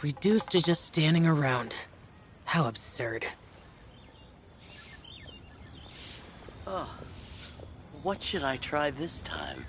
Reduced to just standing around. How absurd. Oh, what should I try this time?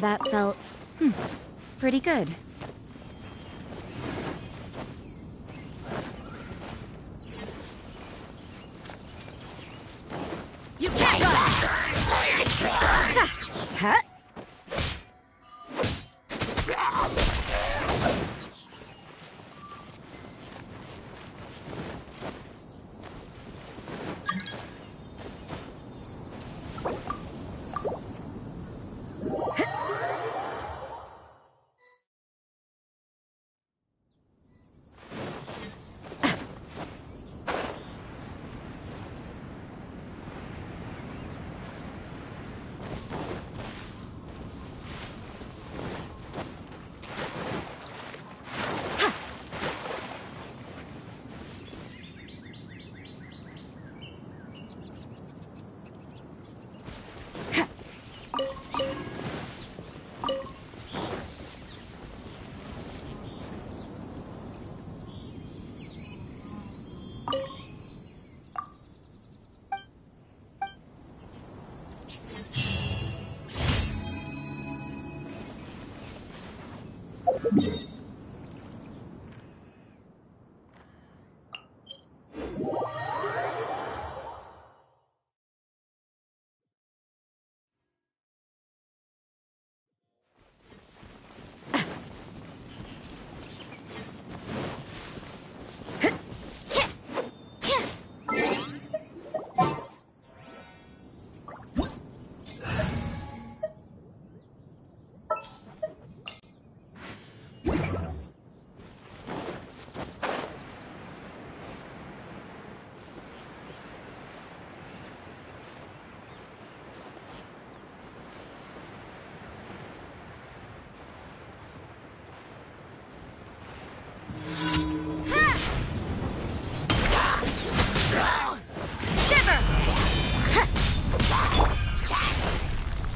That felt pretty good. You can't run! Huh?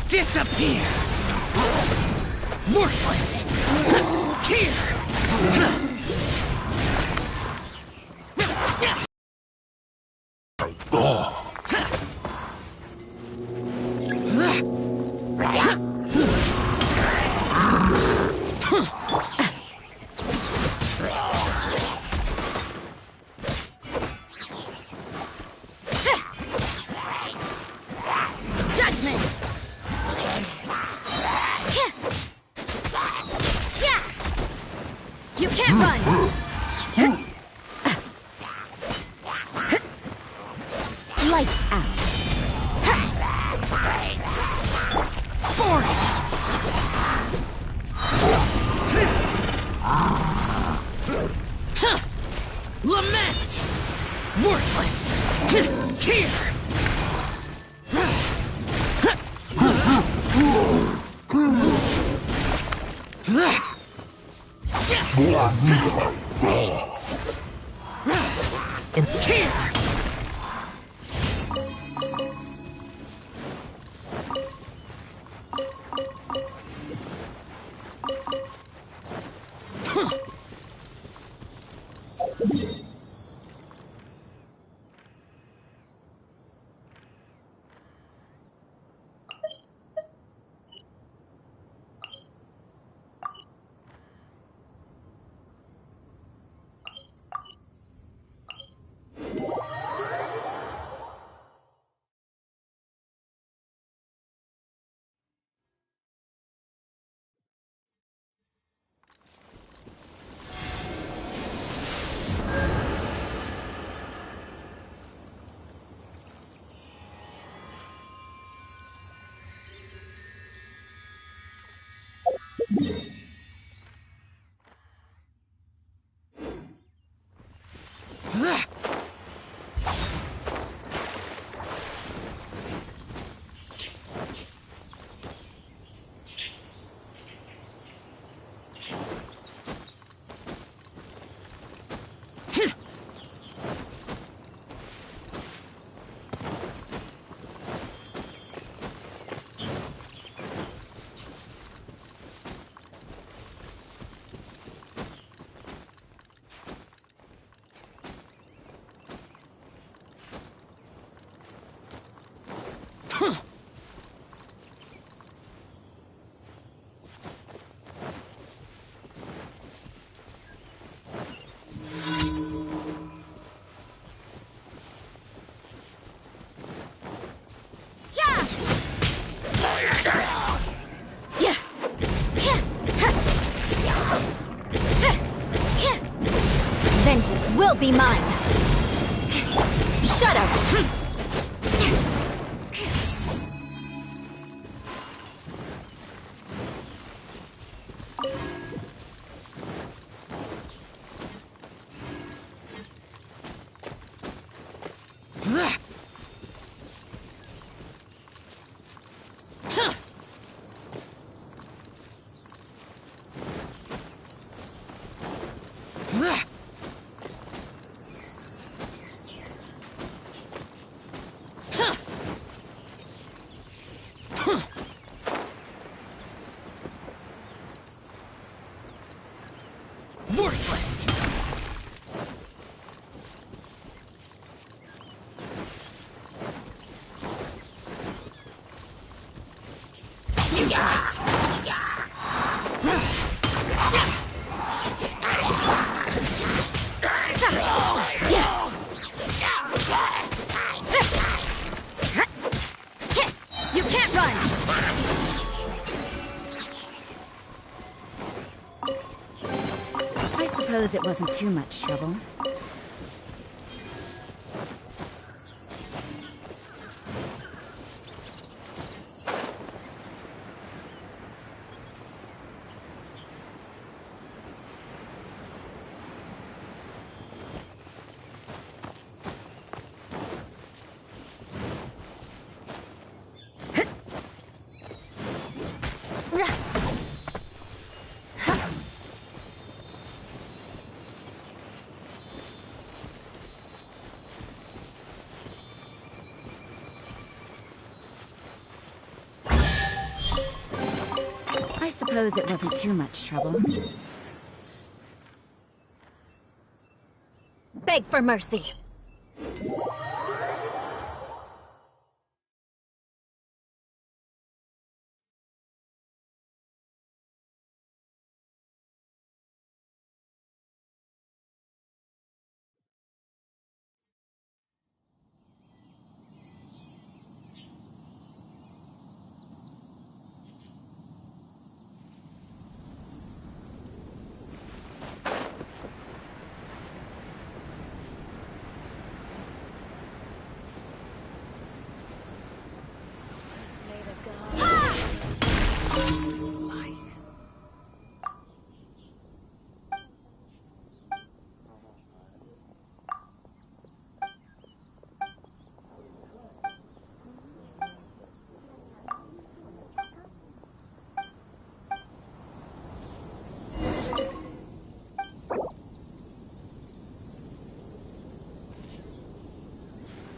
Disappear! Worthless! Here! You can't run! Lights out. Lament! Worthless! Here! And here! Vengeance will be mine! Shut up! Worthless! Useless! You can't run! I suppose it wasn't too much trouble. I suppose it wasn't too much trouble. Beg for mercy.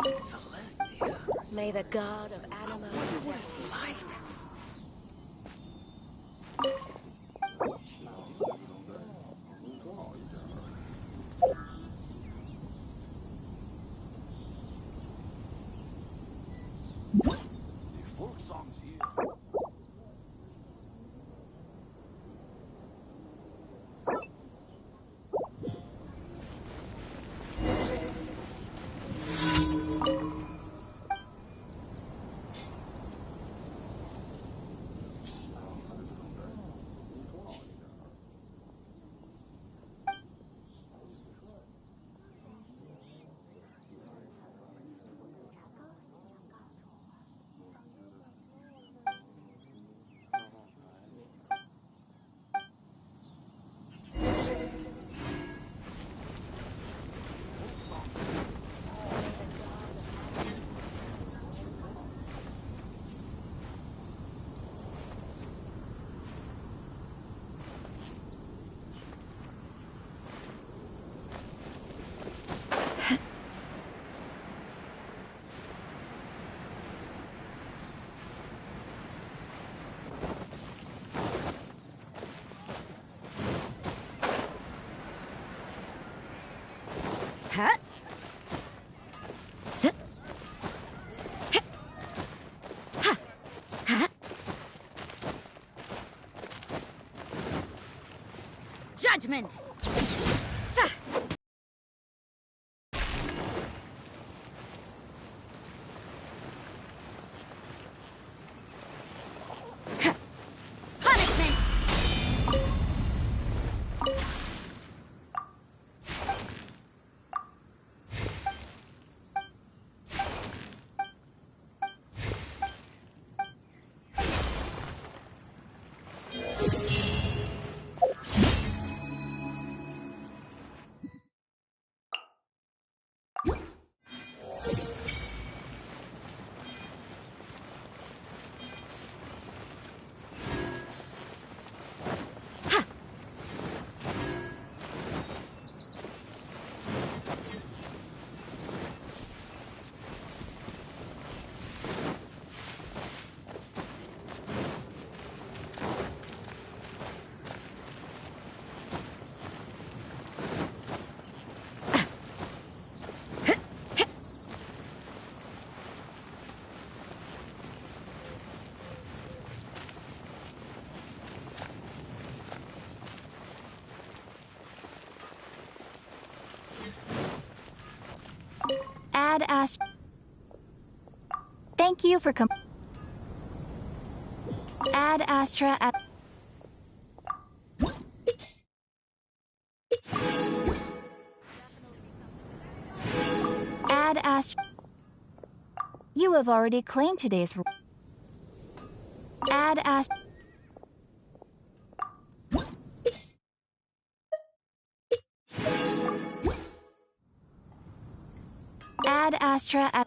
Celestia. May the god of I anima wonder what it's like. The folk songs here. Ha! Zip. Ha! Ha! Judgment! Sa! Ha! Punishment! Ad Astra. Thank you for Ad Astra at Ad Astra. You have already claimed today's Ad Astra. Ad Astra at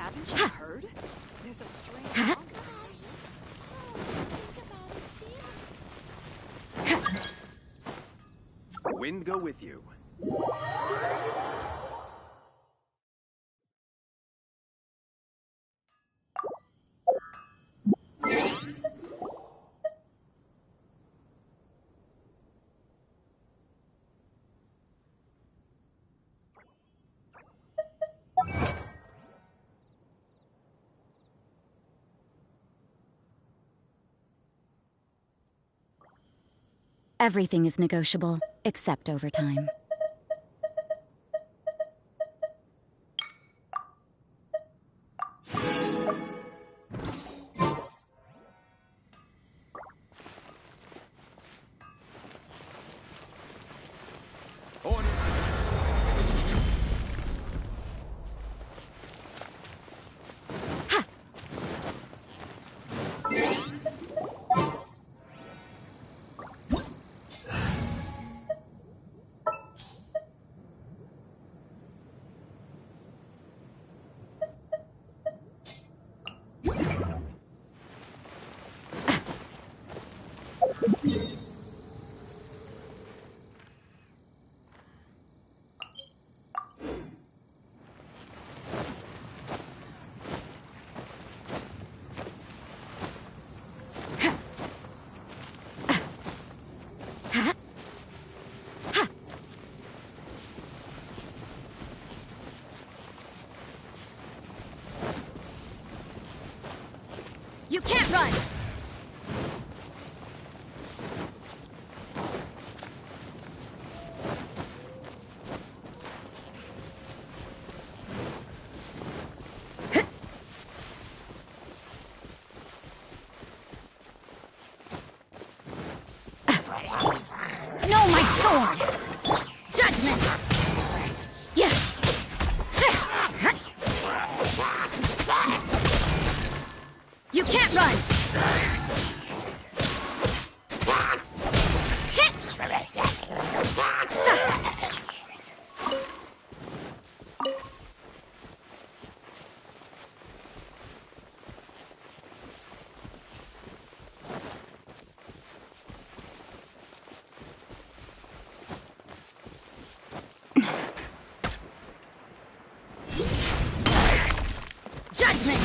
Haven't you heard? There's a strange hunger. Wind go with you. Everything is negotiable, except overtime. Order. can't run! No, my sword! Judgment! Yeah! You can't run! Judgment!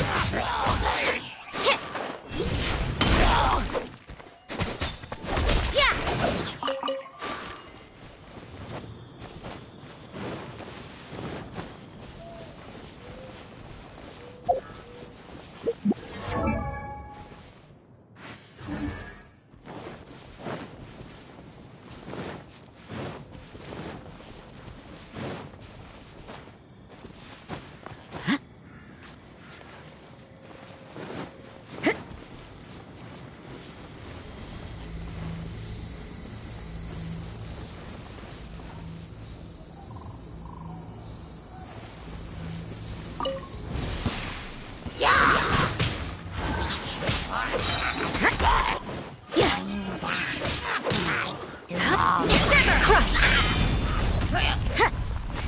Crush!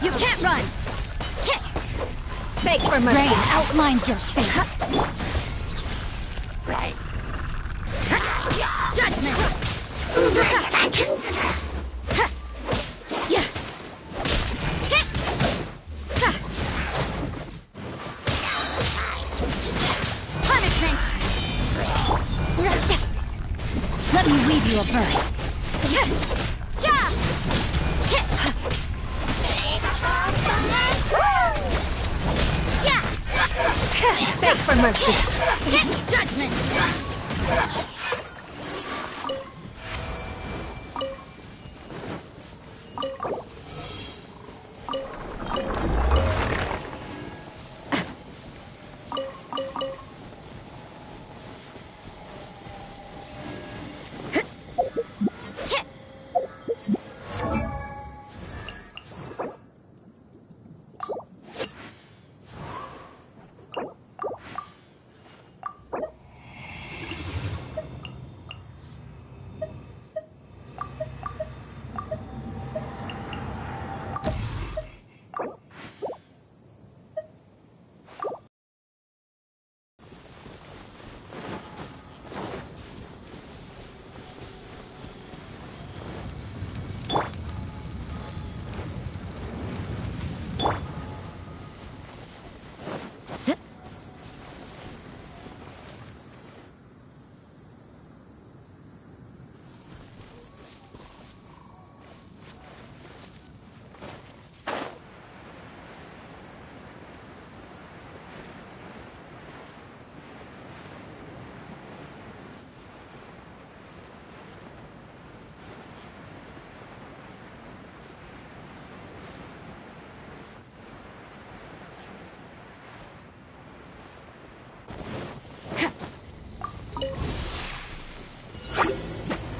You can't run! Beg for mercy! Rain outlines your fate! Judgment! Punishment! Let me weave you a verse. Beg for mercy. Judgment.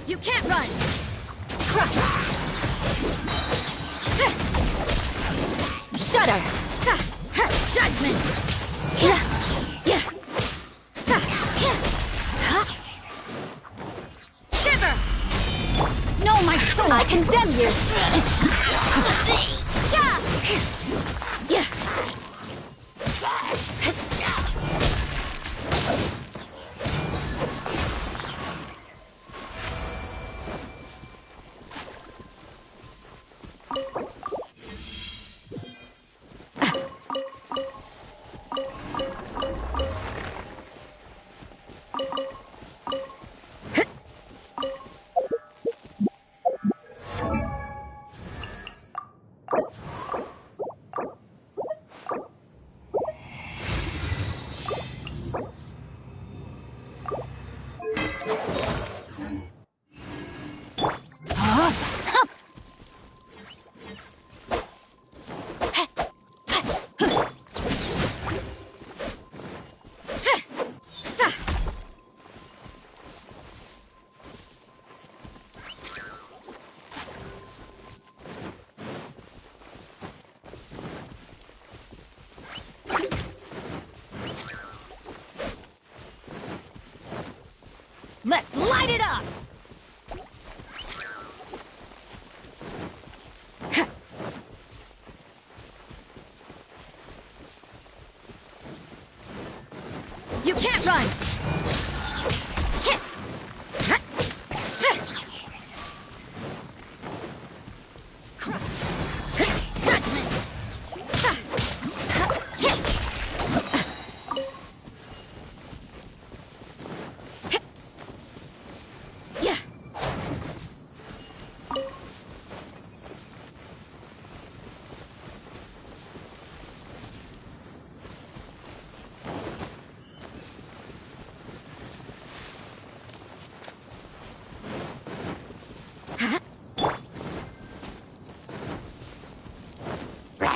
You can't run! Crush! Shudder! Judgment! Shiver! No, my soul! I condemn you! can't run!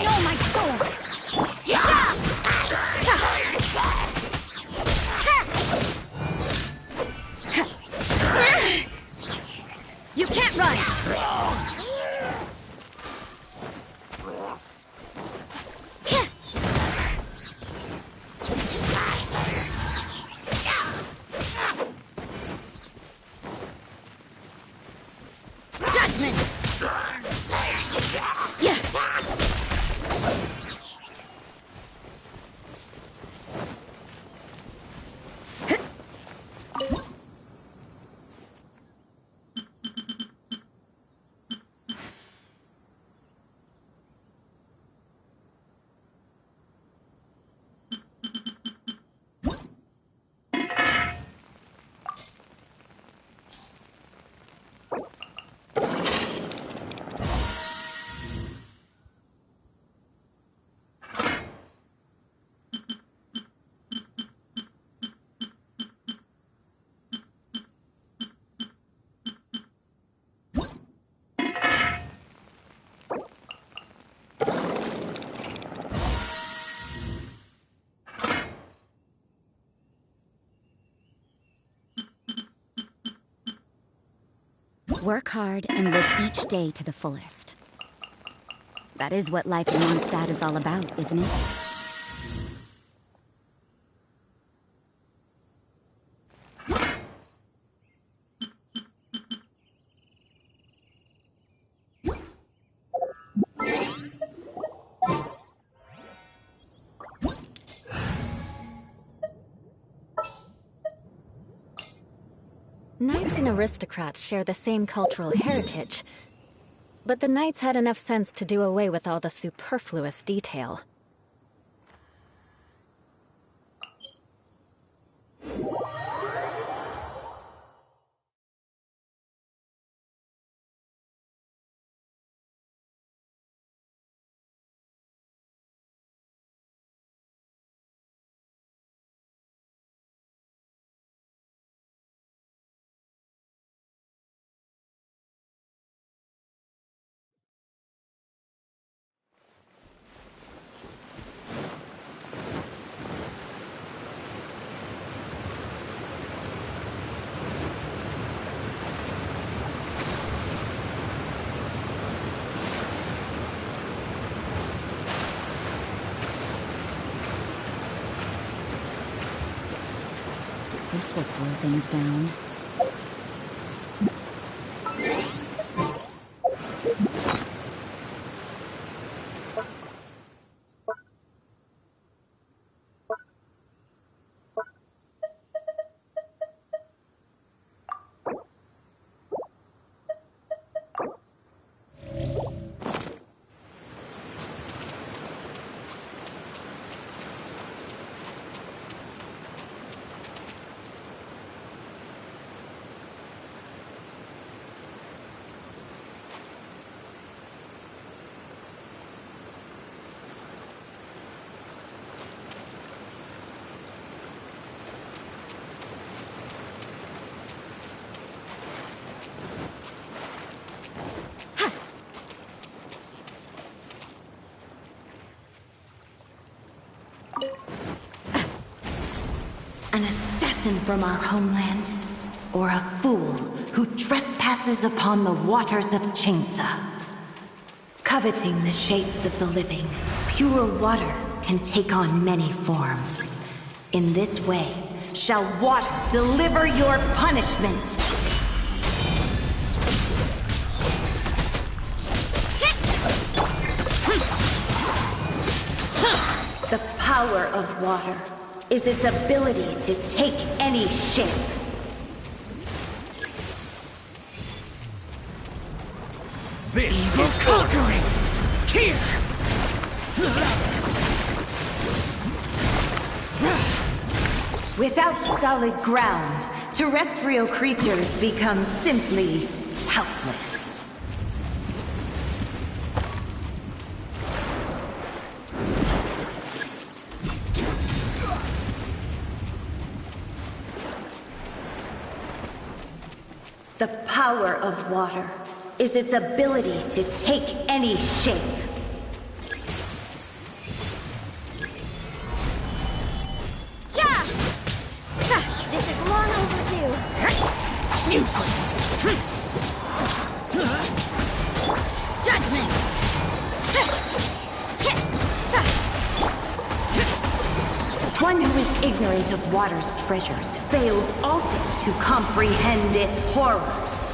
Oh, my sword! You can't run! Judgment! Yeah. Work hard and live each day to the fullest. That is what life in Mondstadt is all about, isn't it? Knights and aristocrats share the same cultural heritage, but the knights had enough sense to do away with all the superfluous detail. This will slow things down. An assassin from our homeland, or a fool who trespasses upon the waters of Chainsa. Coveting the shapes of the living, pure water can take on many forms. In this way, shall water deliver your punishment. The power of water. is its ability to take any shape. This Evil is conquering! Here! Without solid ground, terrestrial creatures become simply helpless. The power of water is its ability to take any shape. This is long overdue. Useless! Judgment! One who is ignorant of water's treasures fails also to comprehend its horrors.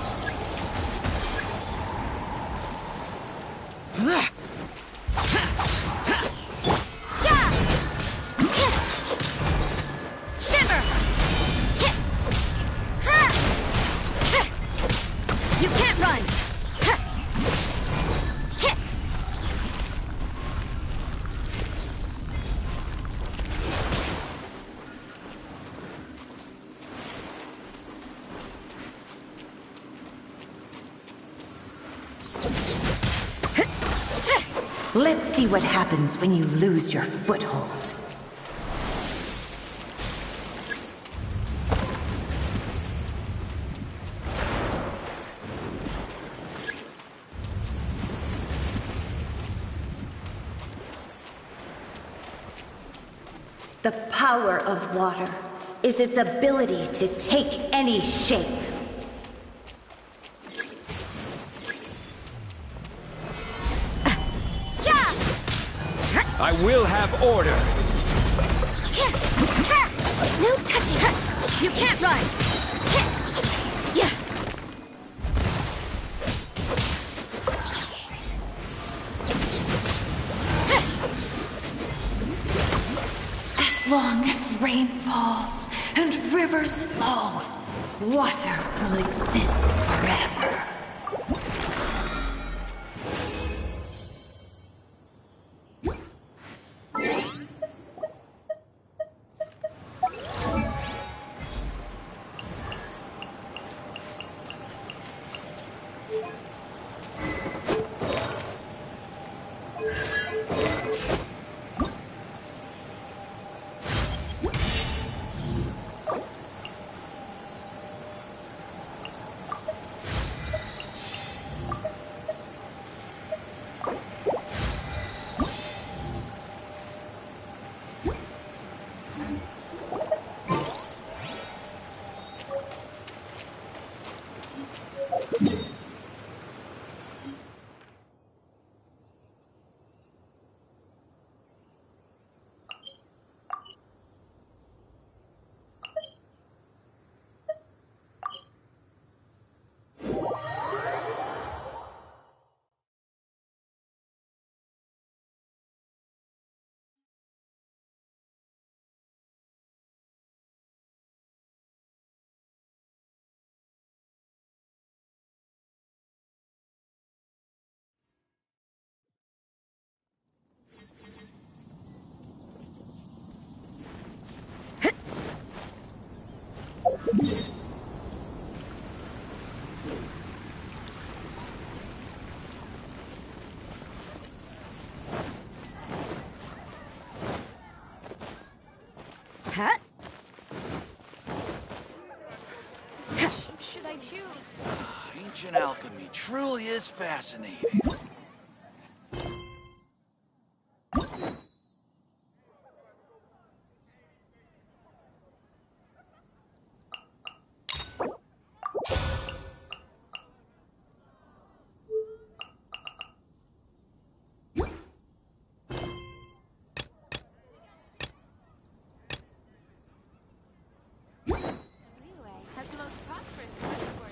Shiver! You can't run! Let's see what happens when you lose your foothold. The power of water is its ability to take any shape. I will have order. No touching! You can't run! As long as rain falls and rivers flow, water will exist forever. Huh? Should I choose? Ancient alchemy truly is fascinating. Has the most prosperous category.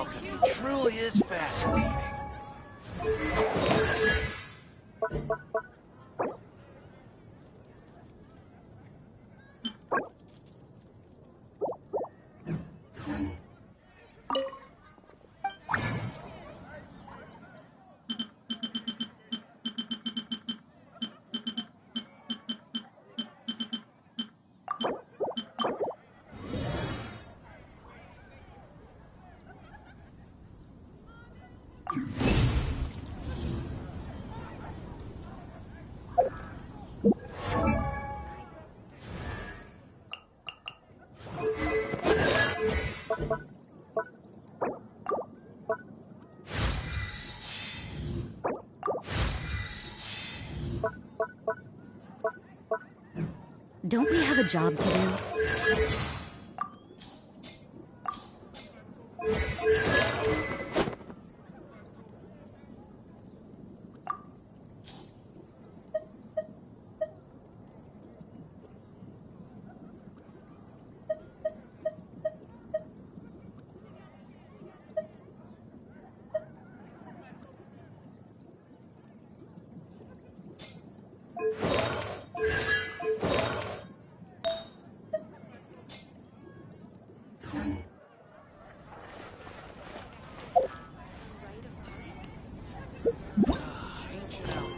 alchemy truly is fascinating. Don't we have a job to do? Ancient alchemy.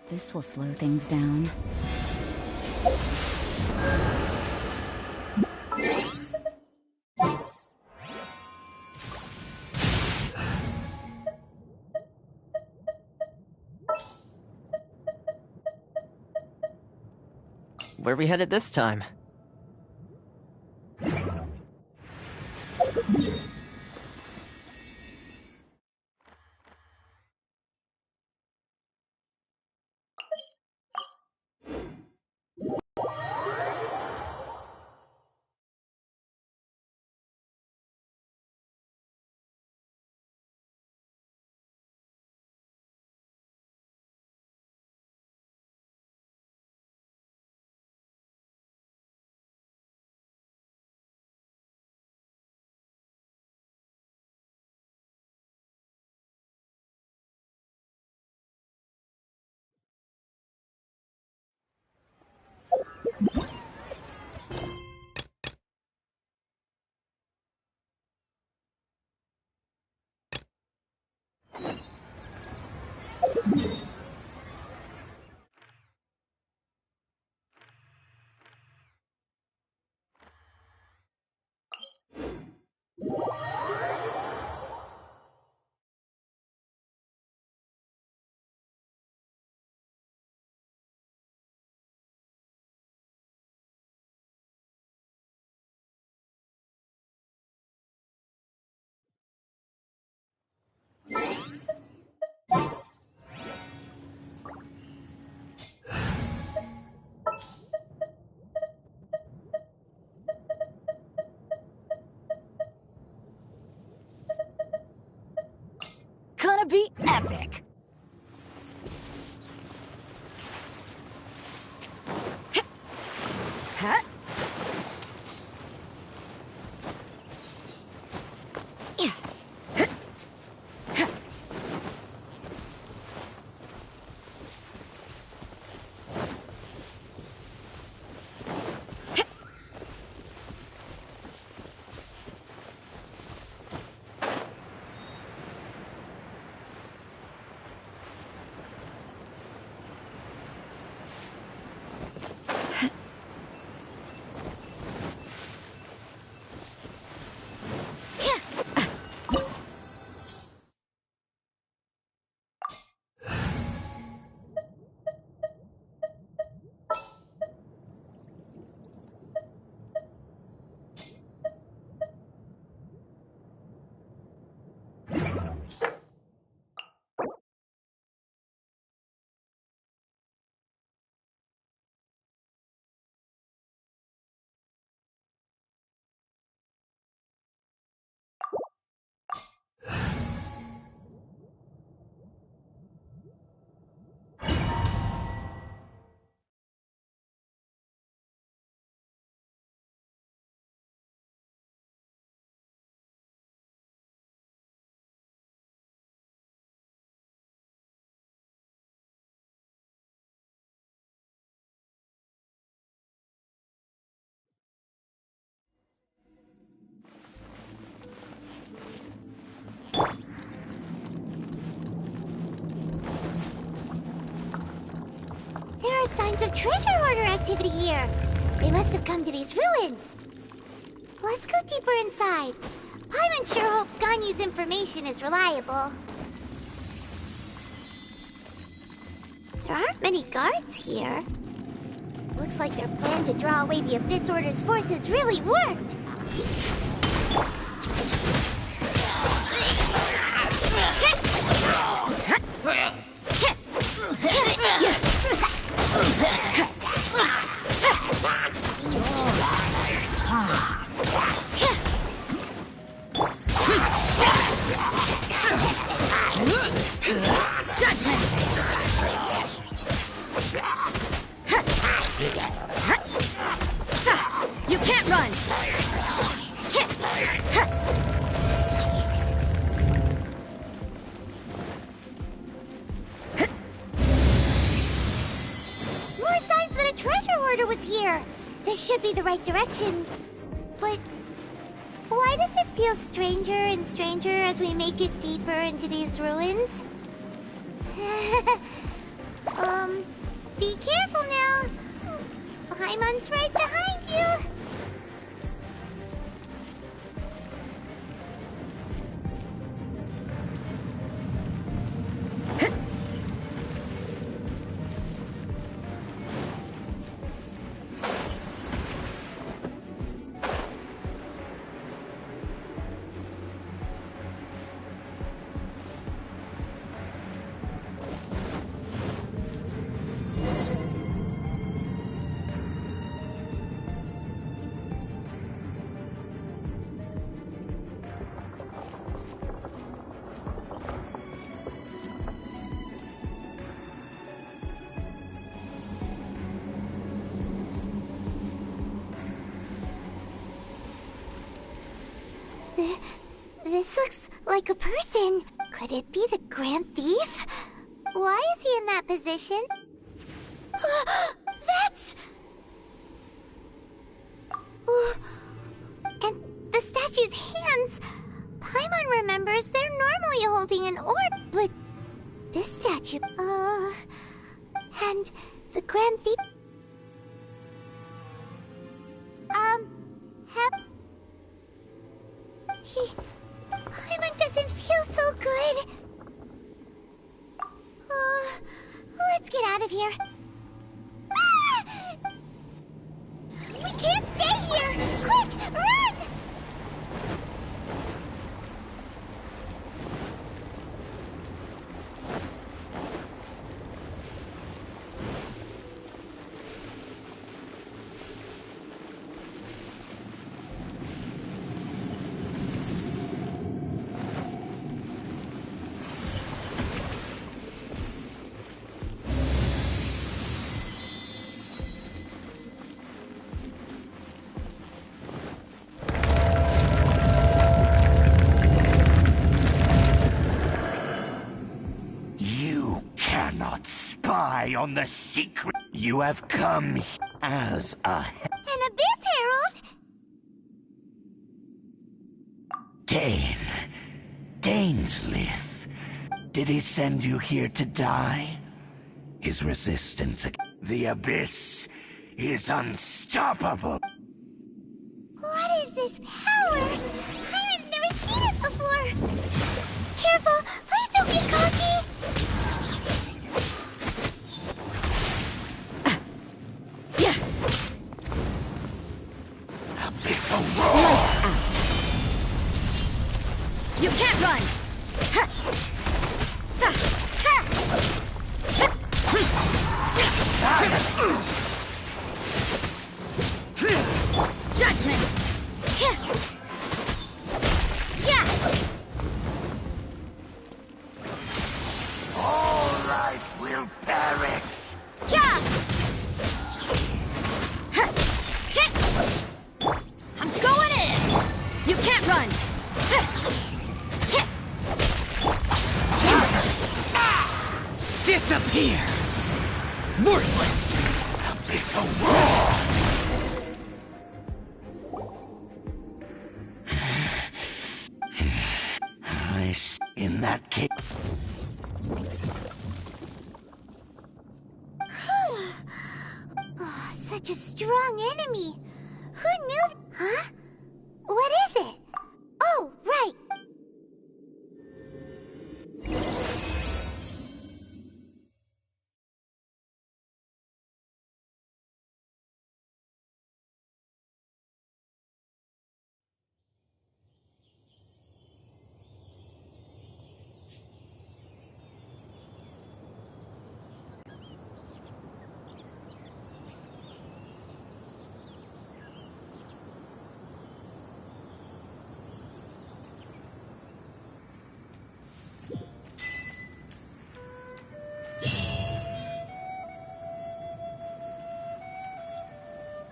This will slow things down. Where are we headed this time? Gonna be epic! Huh? Yeah. treasure hoarder activity here. They must have come to these ruins. Let's go deeper inside. Paimon sure hopes Ganyu's information is reliable. There aren't many guards here. Looks like their plan to draw away the Abyss Order's forces really worked. You can't run! More signs that a treasure hoarder was here. This should be the right direction. But why does it feel stranger and stranger as we make it deeper into these ruins? Be careful now. Paimon's right behind you. This looks like a person. Could it be the Grand Thief? Why is he in that position? That's... And the statue's hands. Paimon remembers they're normally holding an orb, but this statue... And the Grand Thief... Paimon doesn't feel so good. Let's get out of here. Ah! We can't stay here! Quick, run! On the secret you have come as a An Abyss Herald? Dainslith. Did he send you here to die? His resistance, the Abyss, is unstoppable. What is this power? Pirate's never seen it before. Careful, please don't get cocky. You can't run! Judgment! All life will perish. I'm going in! You can't run! Disappear! Worthless! Abyssal roar! In that case... strong enemy. Who knew? Huh? What is it? Oh, right.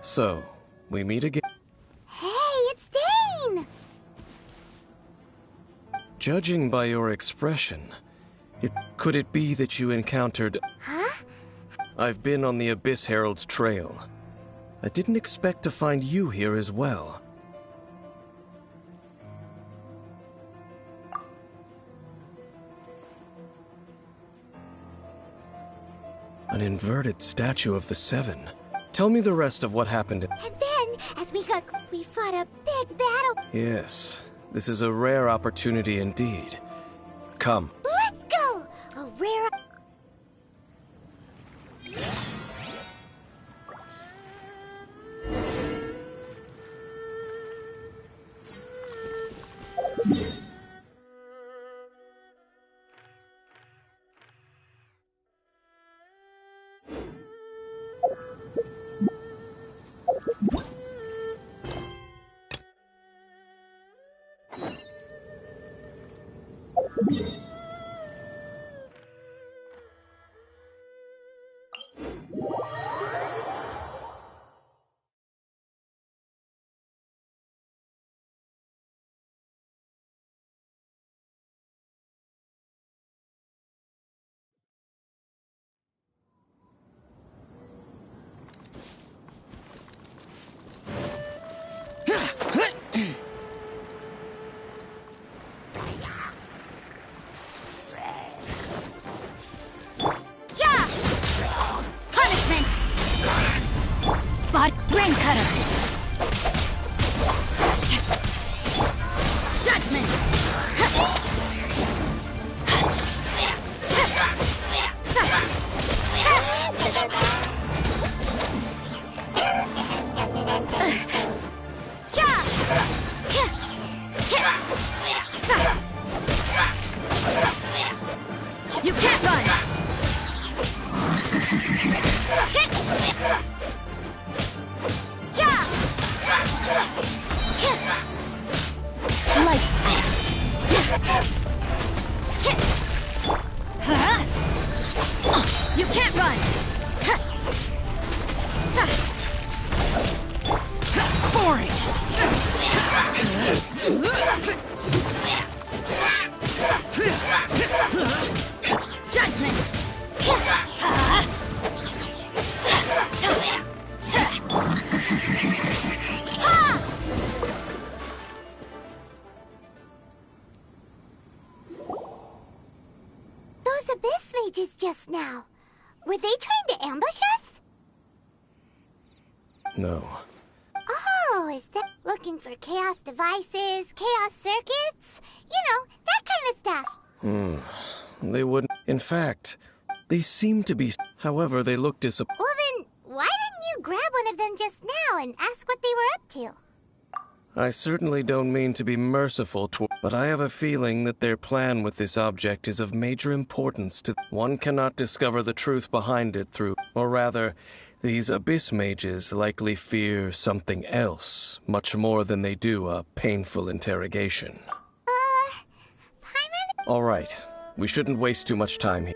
So, we meet again. Hey, it's Dane! Judging by your expression, could it be that you encountered... Huh? I've been on the Abyss Herald's trail. I didn't expect to find you here as well. An inverted statue of the Seven. Tell me the rest of what happened. And then, as we fought a big battle. Yes, this is a rare opportunity indeed. Come. Let's go! A rare... Brain cutter! Judgment! You can't run! You can't run! Boring! Judgment! Those Abyss mages just now. Were they trying to ambush us? No. Oh, is that looking for chaos devices, chaos circuits? You know, that kind of stuff. They wouldn't. In fact, they seem to be. However, they look disappointed. Well then, why didn't you grab one of them just now and ask what they were up to? I certainly don't mean to be merciful but I have a feeling that their plan with this object is of major importance to... One cannot discover the truth behind it through... Or rather, these Abyss mages likely fear something else, much more than they do a painful interrogation. Paimon? All right, we shouldn't waste too much time here.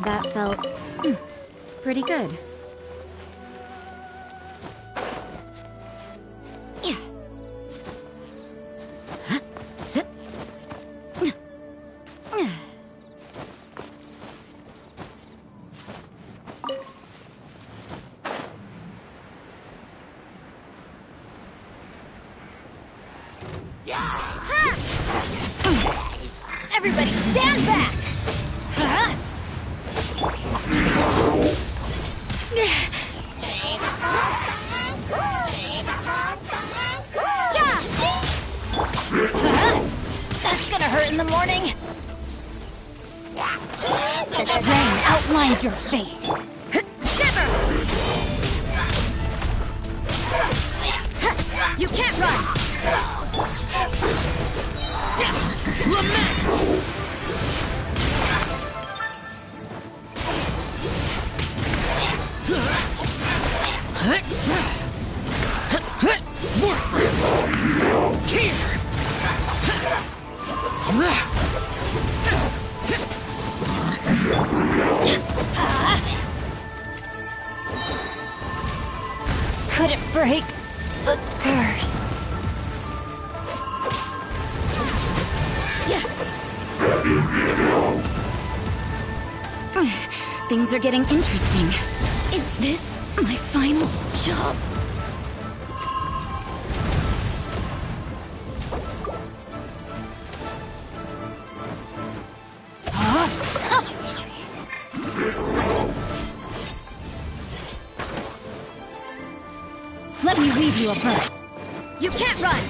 That felt pretty good. Yeah. Huh? Zip. Everybody stand back! Huh? That's gonna hurt in the morning. Rain outlines your fate. Shiver! You can't run! Lament! Worthless! Here! Couldn't break the curse. Things are getting interesting. Is this my final job? Let me weave you a bird. You can't run!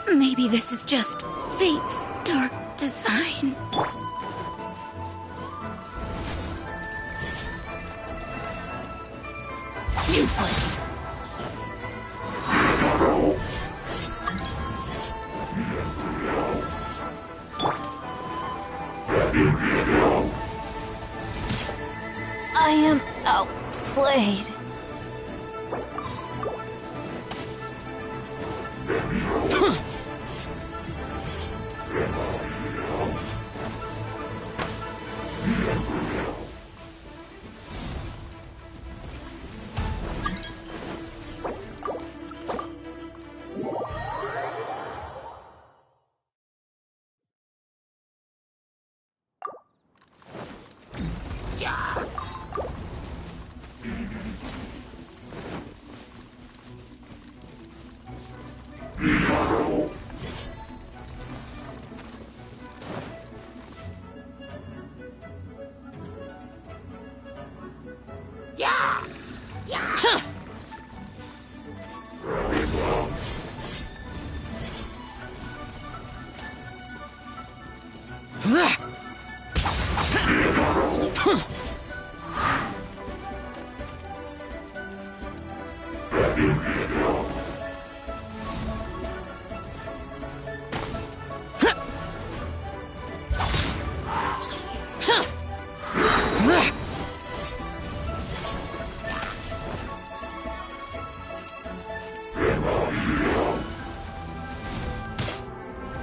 Maybe this is just fate's dark design. Useless! I am outplayed.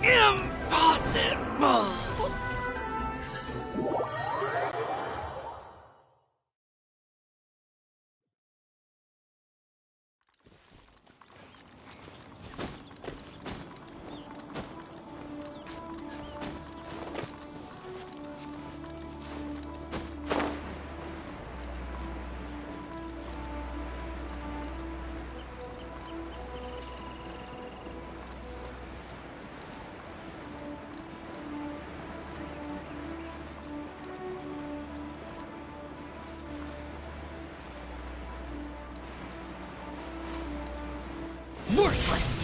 Impossible! Worthless!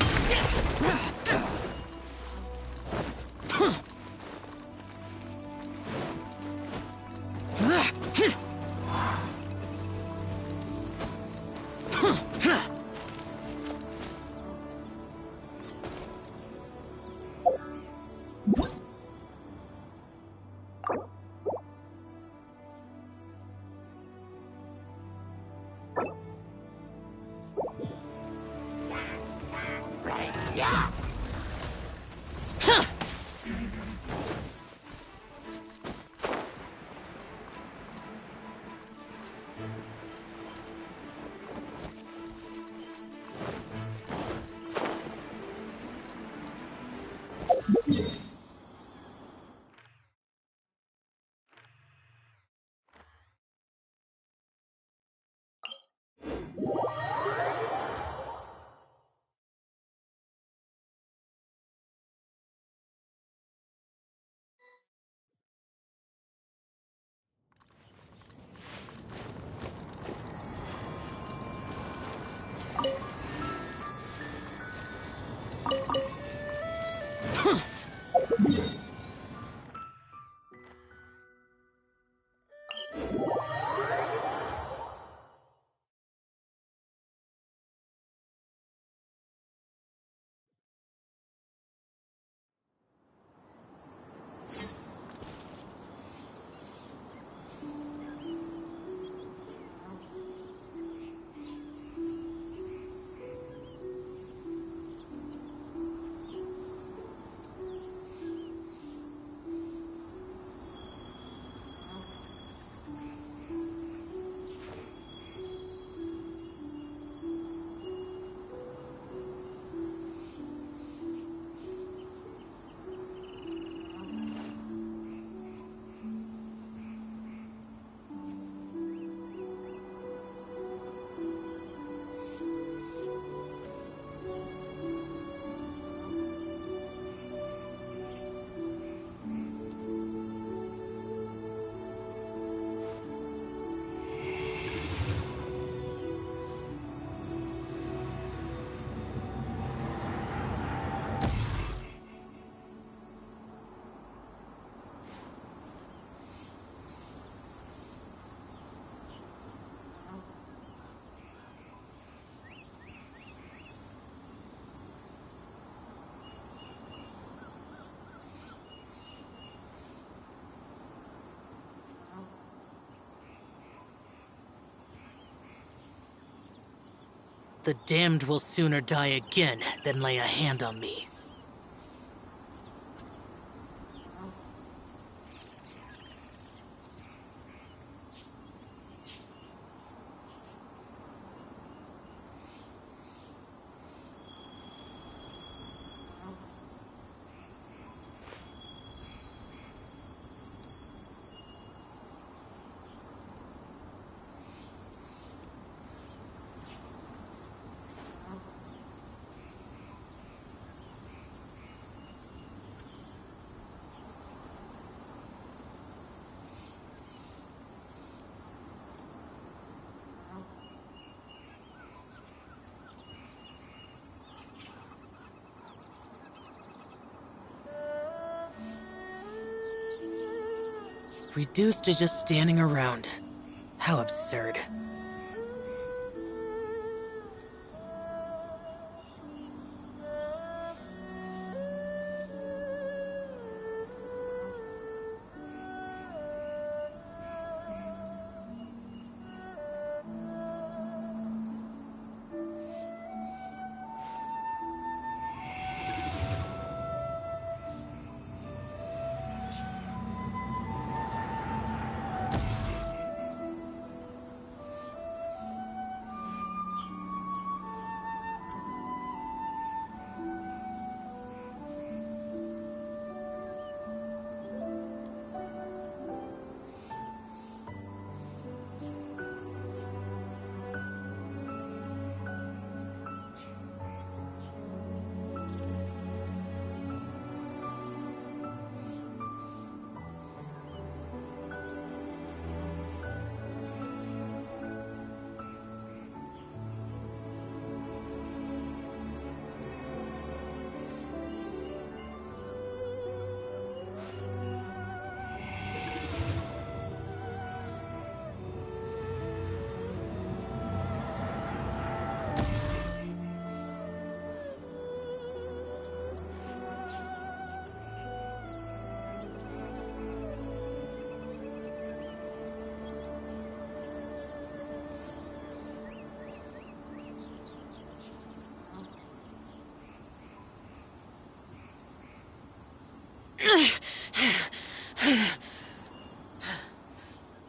The damned will sooner die again than lay a hand on me. Reduced to just standing around. How absurd.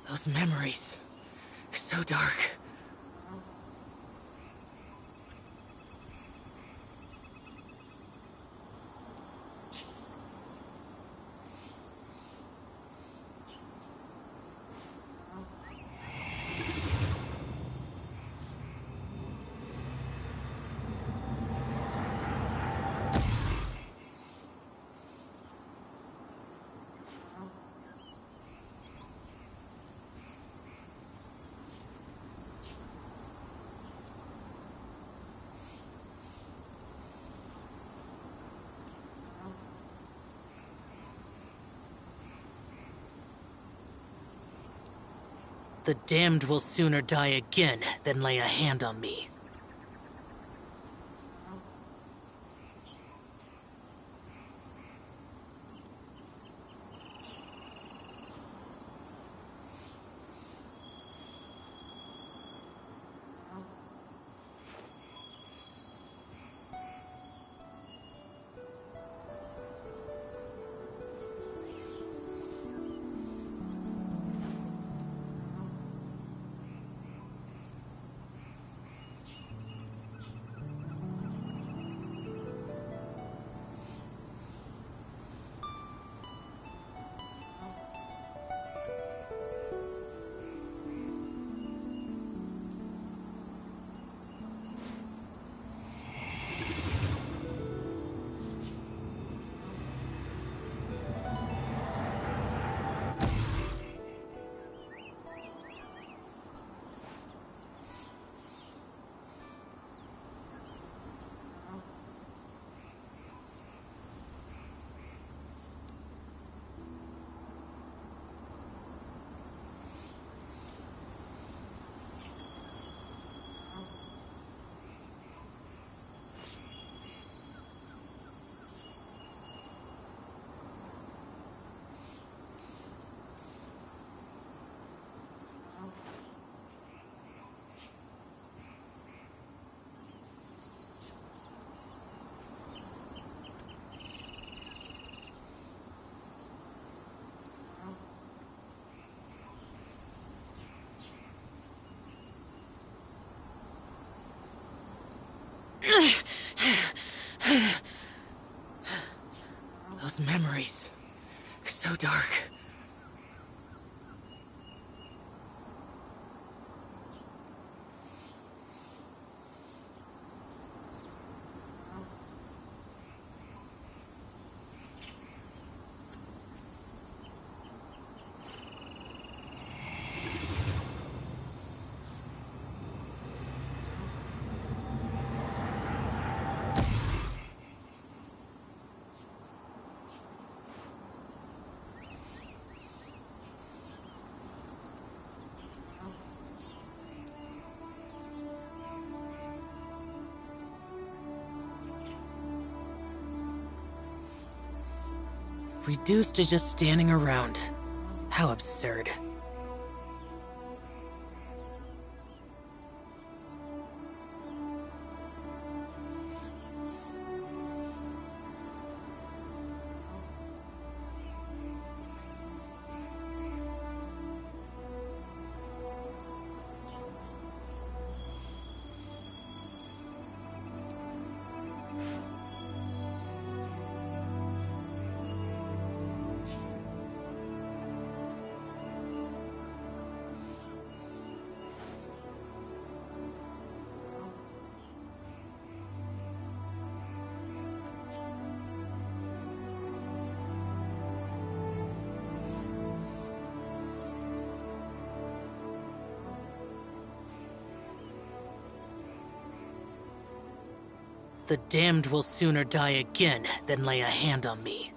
Those memories. So dark. The damned will sooner die again than lay a hand on me. Those memories. So dark. Reduced to just standing around. How absurd. The damned will sooner die again than lay a hand on me.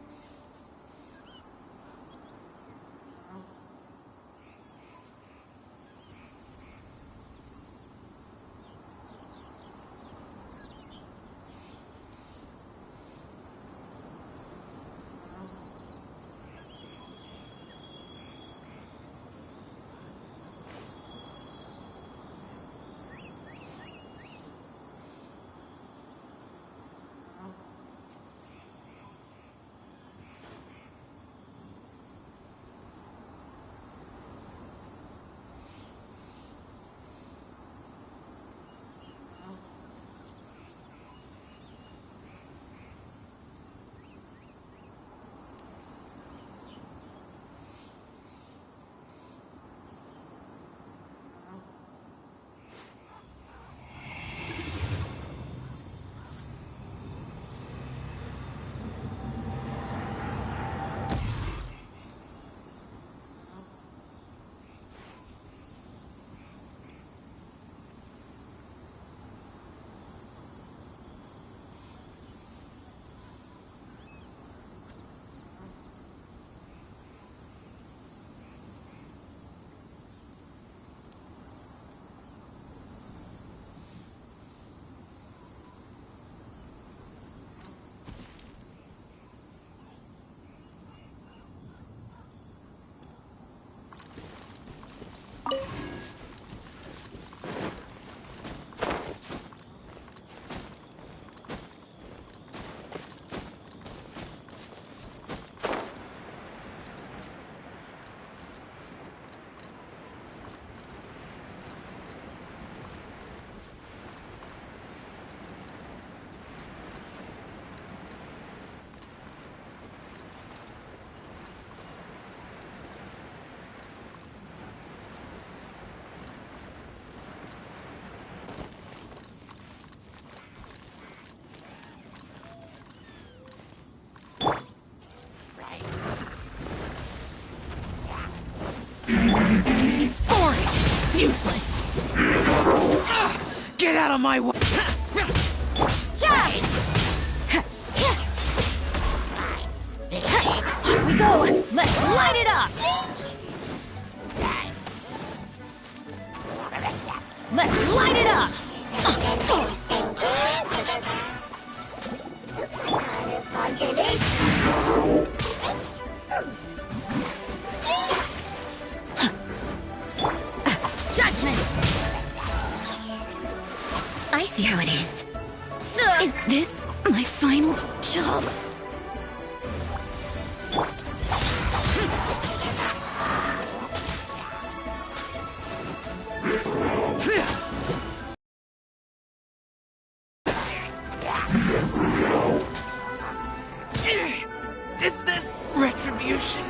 Useless. Get out of my way! Here we go. Let's light it up. Let's light it up. Judgment. I see how it is. Is this my final job? Is this retribution?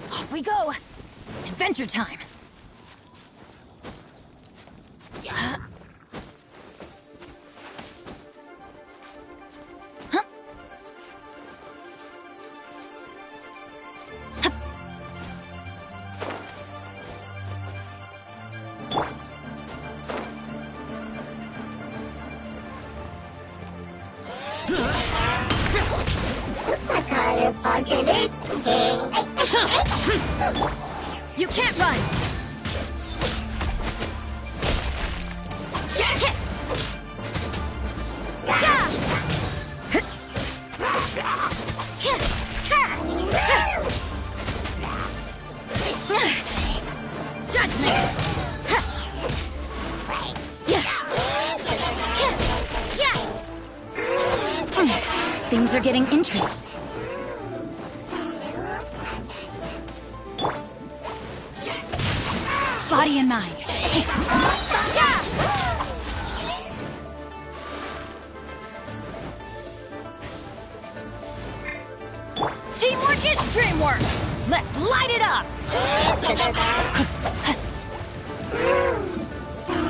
Off we go. Adventure time. You can't run! Judgment! Things are getting interesting. Body and mind. Teamwork is dreamwork. Let's light it up.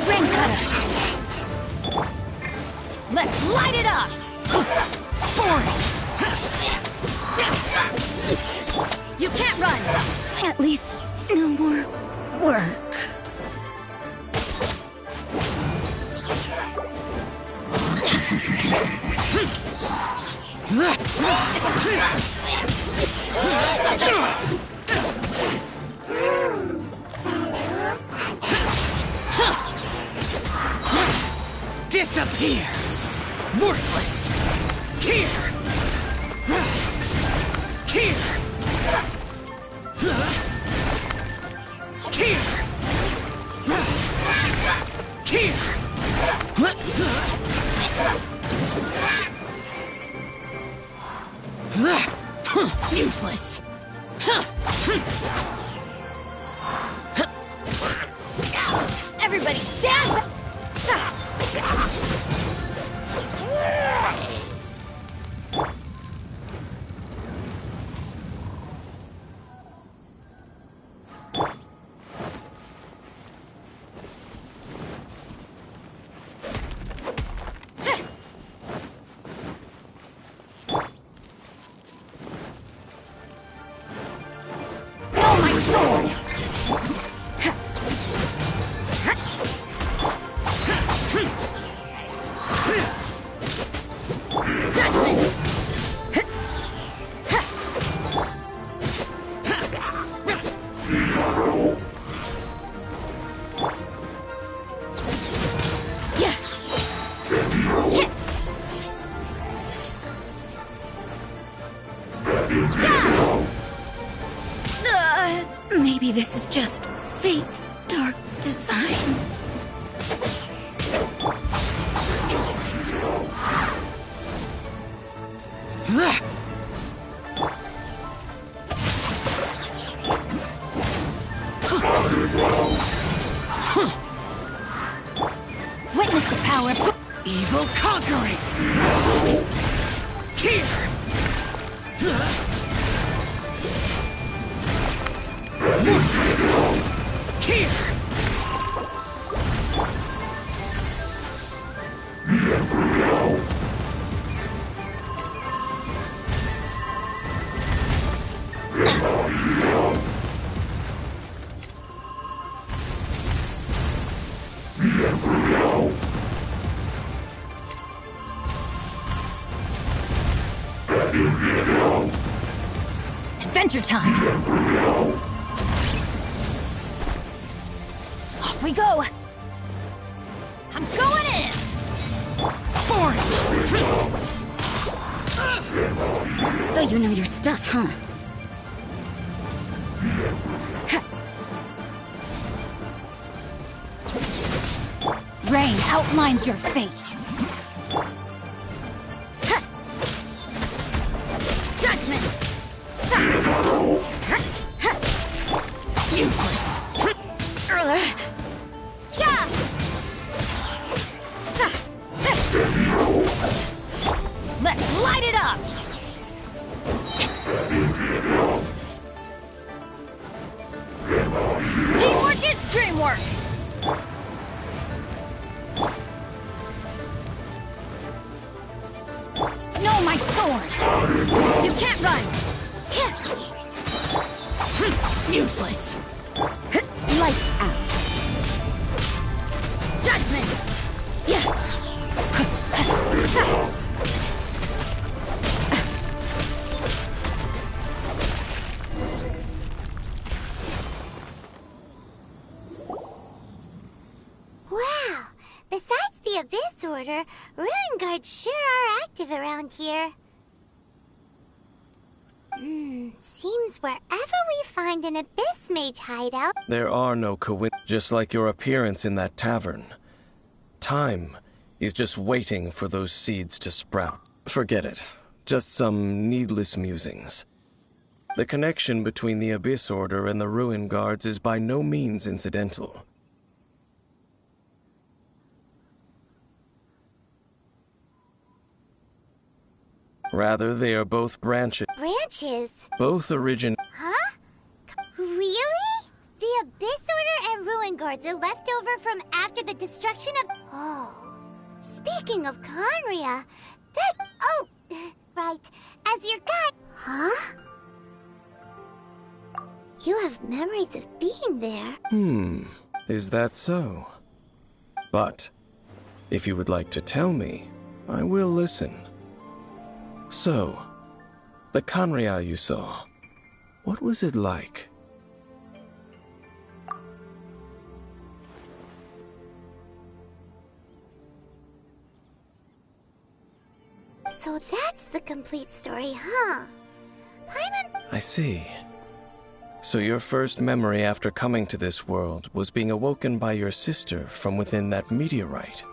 Ring cutter. Let's light it up. You can't run. At least no more work. Disappear! Worthless! Here! Here! Here! Here! Useless! Everybody stand back! No, my sword! Maybe this is just fate's dark design. Witness the power of Evil conquering! Here! Worthless! Here! adventure time! Off we go! I'm going in! For it! So you know your stuff, huh? Rain outlines your fate. Judgment! Useless! Yeah! Let's light it up! Teamwork is dreamwork! No, my sword! You can't run! Useless! Lights out! Judgment! Wow! Besides the Abyss Order, Ruin Guards sure are active around here. Seems wherever we find an Abyss Mage hideout... There are no just like your appearance in that tavern. Time is just waiting for those seeds to sprout. Forget it. Just some needless musings. The connection between the Abyss Order and the Ruin Guards is by no means incidental. Rather, they are both branches. Branches? Both origin... Huh? Really? The Abyss Order and Ruin Guards are left over from after the destruction of... Oh. Speaking of Conria, that... Oh, right. As your guide... Huh? You have memories of being there. Is that so? But, if you would like to tell me, I will listen. So, the Khaenri'ah you saw, what was it like? So that's the complete story, huh? I see. So your first memory after coming to this world was being awoken by your sister from within that meteorite.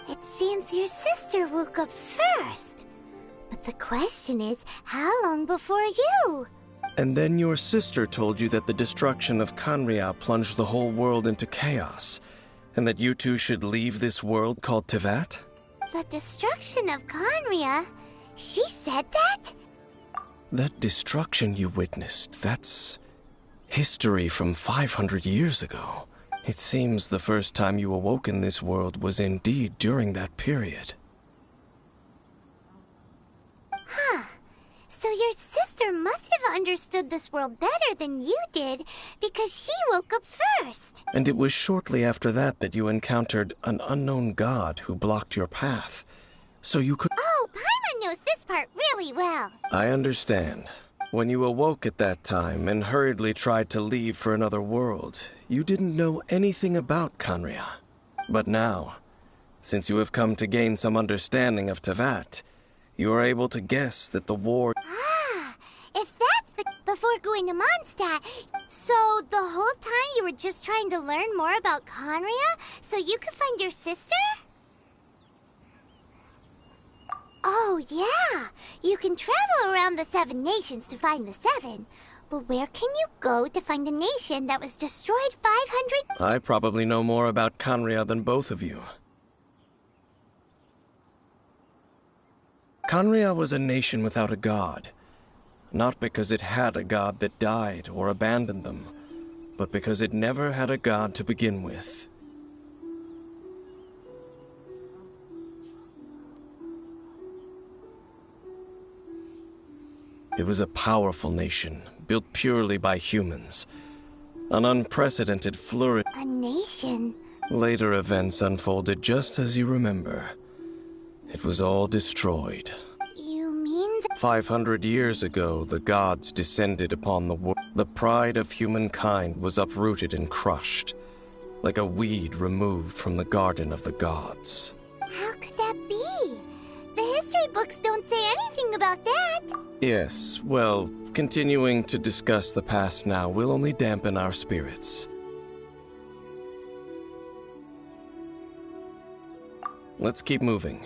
It seems your sister woke up first. But the question is, how long before you? And then your sister told you that the destruction of Khaenri'ah plunged the whole world into chaos, and that you two should leave this world called Teyvat? The destruction of Khaenri'ah? She said that? That destruction you witnessed, that's history from 500 years ago. It seems the first time you awoke in this world was indeed during that period. Huh. So your sister must have understood this world better than you did, because she woke up first. And it was shortly after that that you encountered an unknown god who blocked your path. So you could— Oh, Paimon knows this part really well. I understand. When you awoke at that time and hurriedly tried to leave for another world, you didn't know anything about Khaenri'ah. But now, since you have come to gain some understanding of Teyvat, you are able to guess that the war— Ah, if that's the— before going to Mondstadt, so the whole time you were just trying to learn more about Khaenri'ah so you could find your sister? Oh, yeah. You can travel around the 7 nations to find the 7. But where can you go to find a nation that was destroyed 500— I probably know more about Khaenri'ah than both of you. Khaenri'ah was a nation without a god. Not because it had a god that died or abandoned them, but because it never had a god to begin with. It was a powerful nation, built purely by humans. An unprecedented flourish— A nation? Later events unfolded just as you remember. It was all destroyed. You mean 500 years ago, the gods descended upon the world. The pride of humankind was uprooted and crushed, like a weed removed from the garden of the gods. How could that be? The history books don't say anything about that. Yes, well, continuing to discuss the past now will only dampen our spirits. Let's keep moving.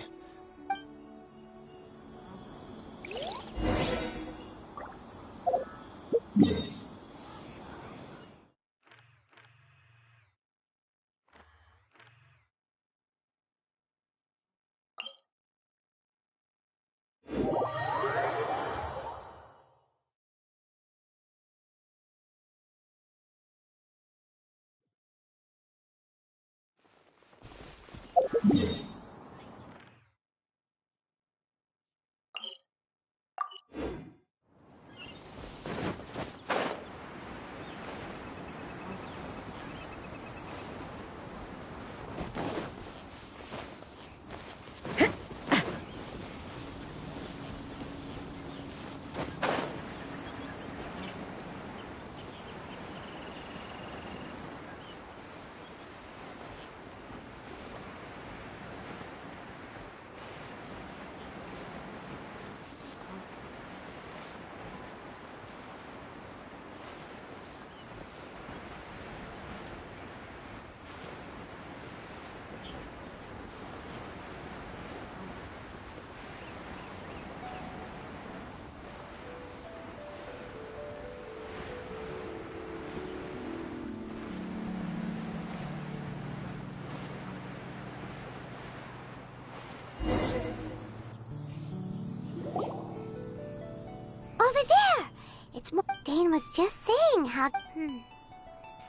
Over there! It's more— Dane was just saying how—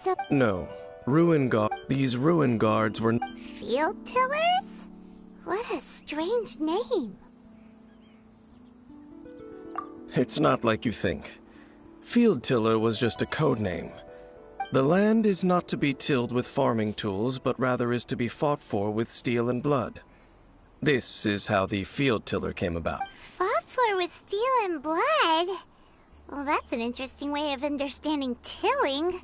So— No, ruin guard. These ruin guards were— Field tillers? What a strange name. It's not like you think. Field tiller was just a code name. The land is not to be tilled with farming tools, but rather is to be fought for with steel and blood. This is how the field tiller came about. Fought for with steel and blood. Well, that's an interesting way of understanding tilling.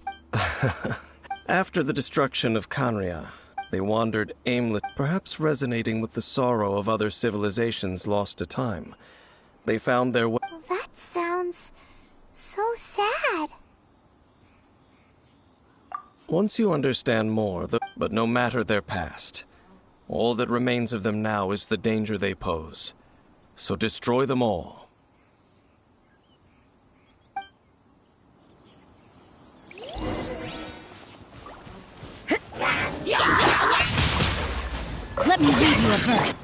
After the destruction of Canria, they wandered aimless, perhaps resonating with the sorrow of other civilizations lost to time. They found their way. Well, that sounds so sad. Once you understand more, but no matter their past, all that remains of them now is the danger they pose. So destroy them all. Let me leave you a bird.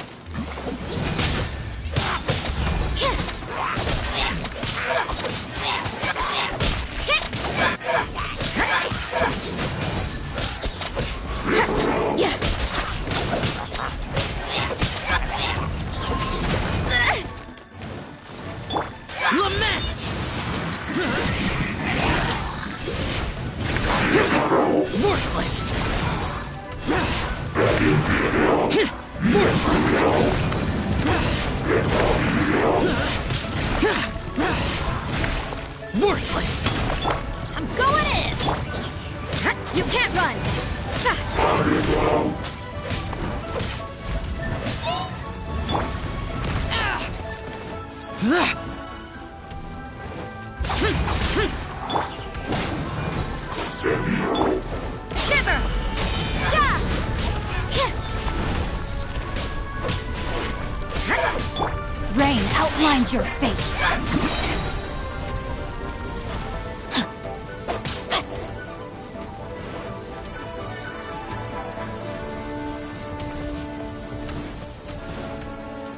Lament! Worthless! Worthless! Worthless! I'm going in! You can't run! Shiver! Rain outlines your fate.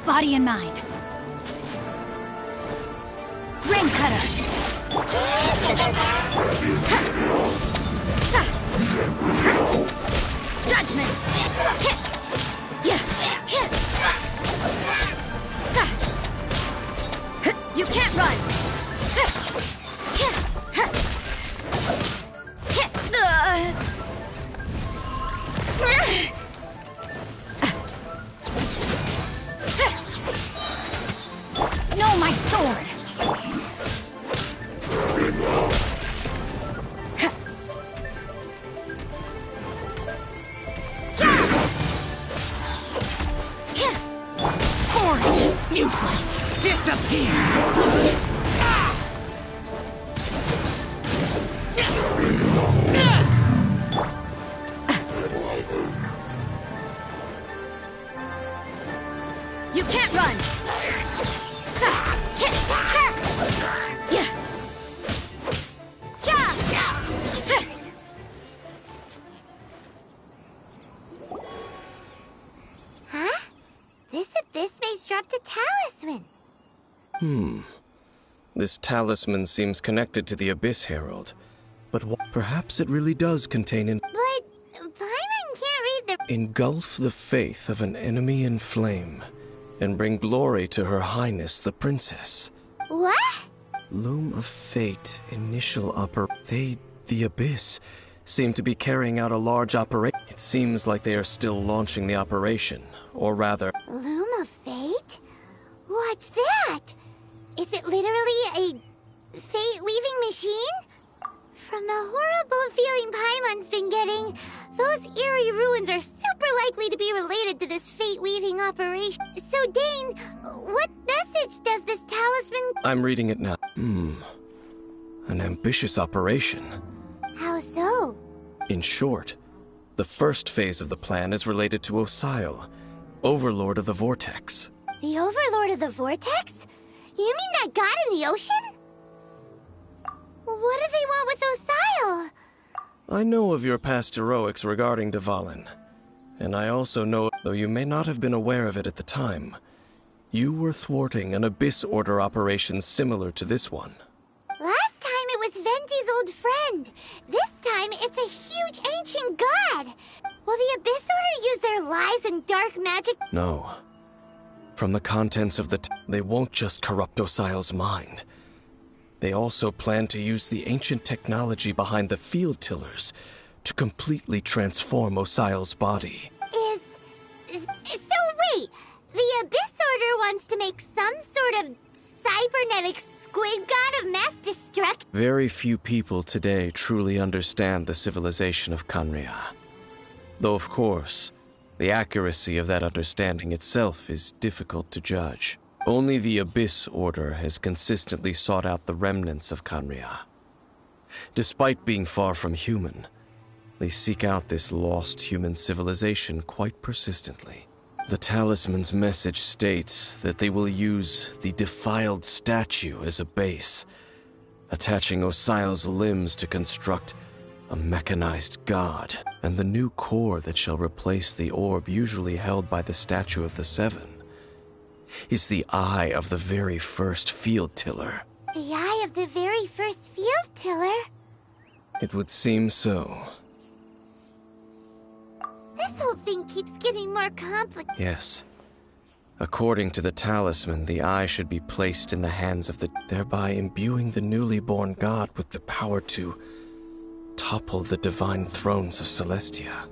Body and mind. Rain cutter. Judgment. You can't run. No, my sword. Useless! Disappear! You can't run! Huh? This abyss maze dropped a talisman. This talisman seems connected to the Abyss Herald. But perhaps it really does contain But Paimon can't read the... engulf the faith of an enemy in flame, and bring glory to Her Highness the Princess. What? Loom of Fate, initial the Abyss, seem to be carrying out a large operation. It seems like they are still launching the operation, or rather... Loom of Fate? What's that? Is it literally a fate-weaving machine? From the horrible feeling Paimon's been getting, those eerie ruins are super likely to be related to this fate-weaving operation. So, Dane, what message does this talisman... I'm reading it now. An ambitious operation. How so? In short, the first phase of the plan is related to Osile, Overlord of the Vortex. The Overlord of the Vortex? You mean that god in the ocean? What do they want with Osile? I know of your past heroics regarding Dvalin, and I also know, though you may not have been aware of it at the time, you were thwarting an Abyss Order operation similar to this one. Last time it was Venti's old friend. This time it's a huge ancient god. Will the Abyss Order use their lies and dark magic? No. From the contents of they won't just corrupt Osile's mind. They also plan to use the ancient technology behind the field tillers to completely transform Osile's body. So wait, the Abyss Order wants to make some sort of cybernetic squid god of mass destruction. Very few people today truly understand the civilization of Kanria. Though, of course, the accuracy of that understanding itself is difficult to judge. Only the Abyss Order has consistently sought out the remnants of Kanria. Despite being far from human, they seek out this lost human civilization quite persistently. The talisman's message states that they will use the defiled statue as a base, attaching Osial's limbs to construct a mechanized god, and the new core that shall replace the orb usually held by the Statue of the Seven is the eye of the very first field tiller. The eye of the very first field tiller? It would seem so. This whole thing keeps getting more complicated. Yes. According to the talisman, the eye should be placed in the hands of the... thereby imbuing the newly born god with the power to topple the divine thrones of Celestia.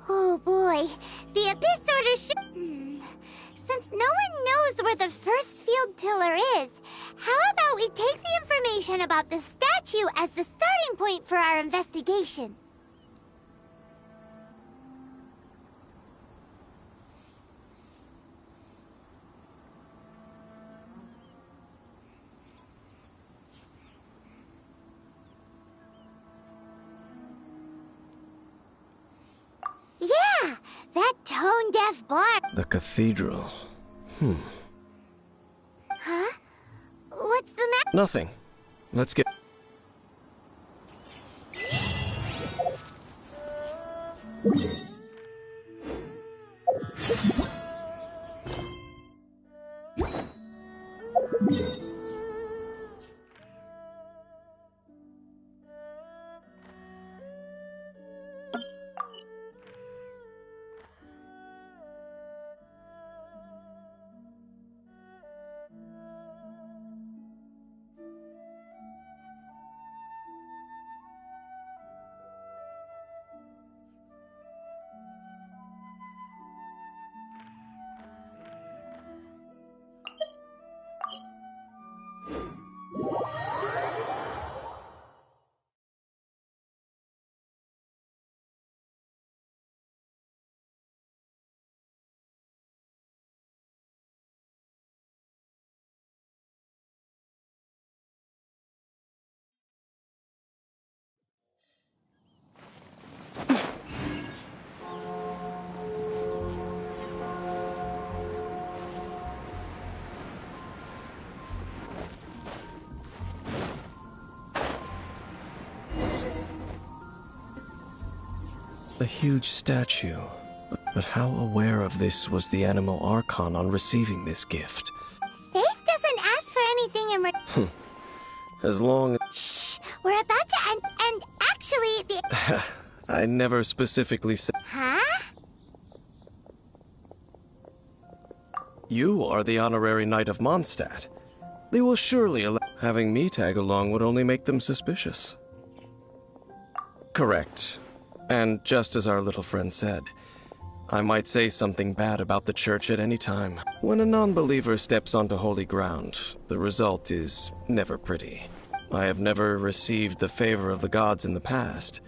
Oh boy, the Abyss Order should... Since no one knows where the first field tiller is, how about we take the information about the statue as the starting point for our investigation? Yeah, that tone-deaf bar. The cathedral. Huh? What's the matter? Nothing. Let's get... A huge statue. But how aware of this was the Animal Archon on receiving this gift? Faith doesn't ask for anything in As long as... Shh! We're about to end, and actually the... I never specifically said... Huh? You are the honorary knight of Mondstadt. They will surely allow... Having me tag along would only make them suspicious. Correct. And just as our little friend said, I might say something bad about the church at any time. When a non-believer steps onto holy ground, the result is never pretty. I have never received the favor of the gods in the past.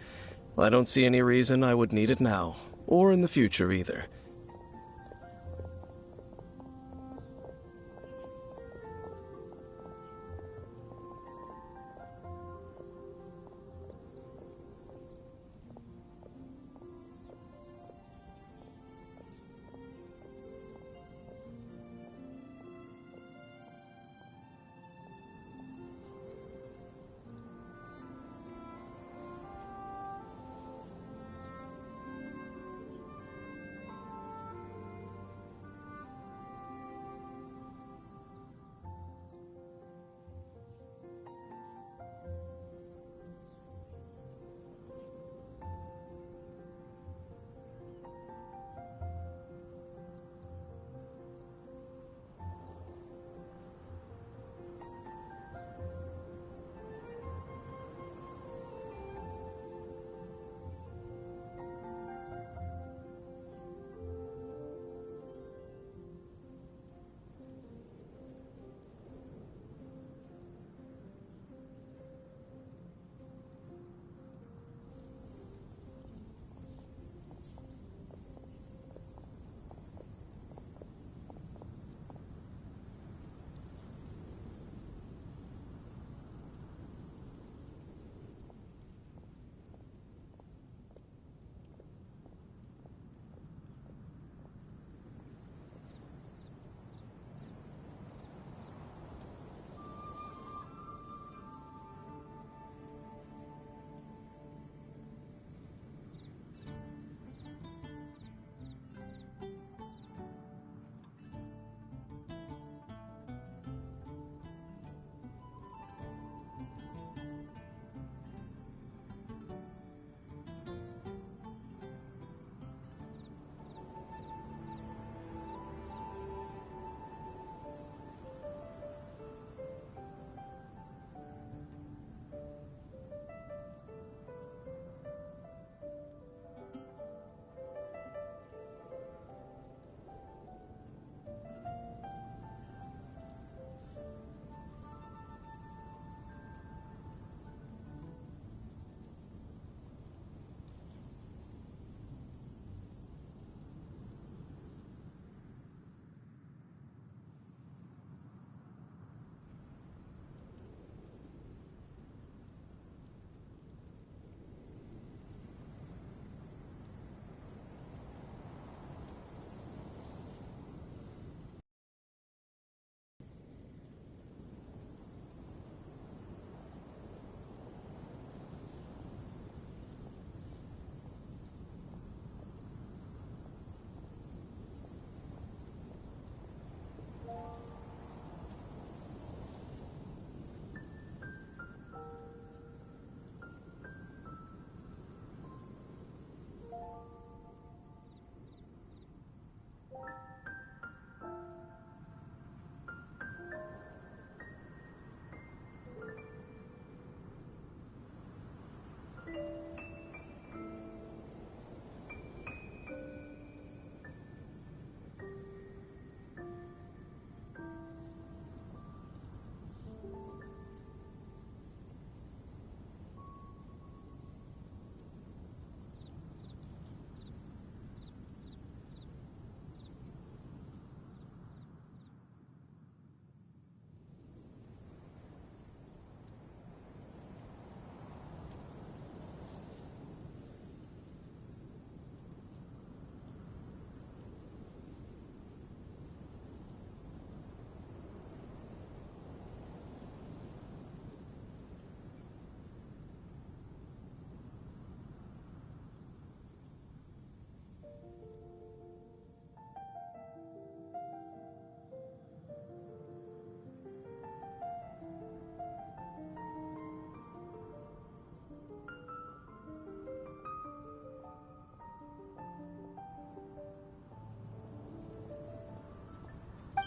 I don't see any reason I would need it now, or in the future either.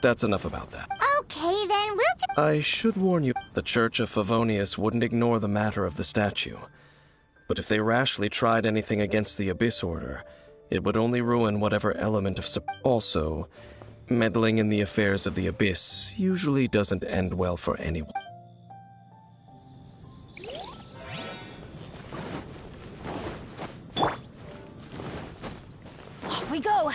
That's enough about that. Okay, then we'll I should warn you, the Church of Favonius wouldn't ignore the matter of the statue. But if they rashly tried anything against the Abyss Order, it would only ruin whatever element of Also, meddling in the affairs of the Abyss usually doesn't end well for anyone. Off we go!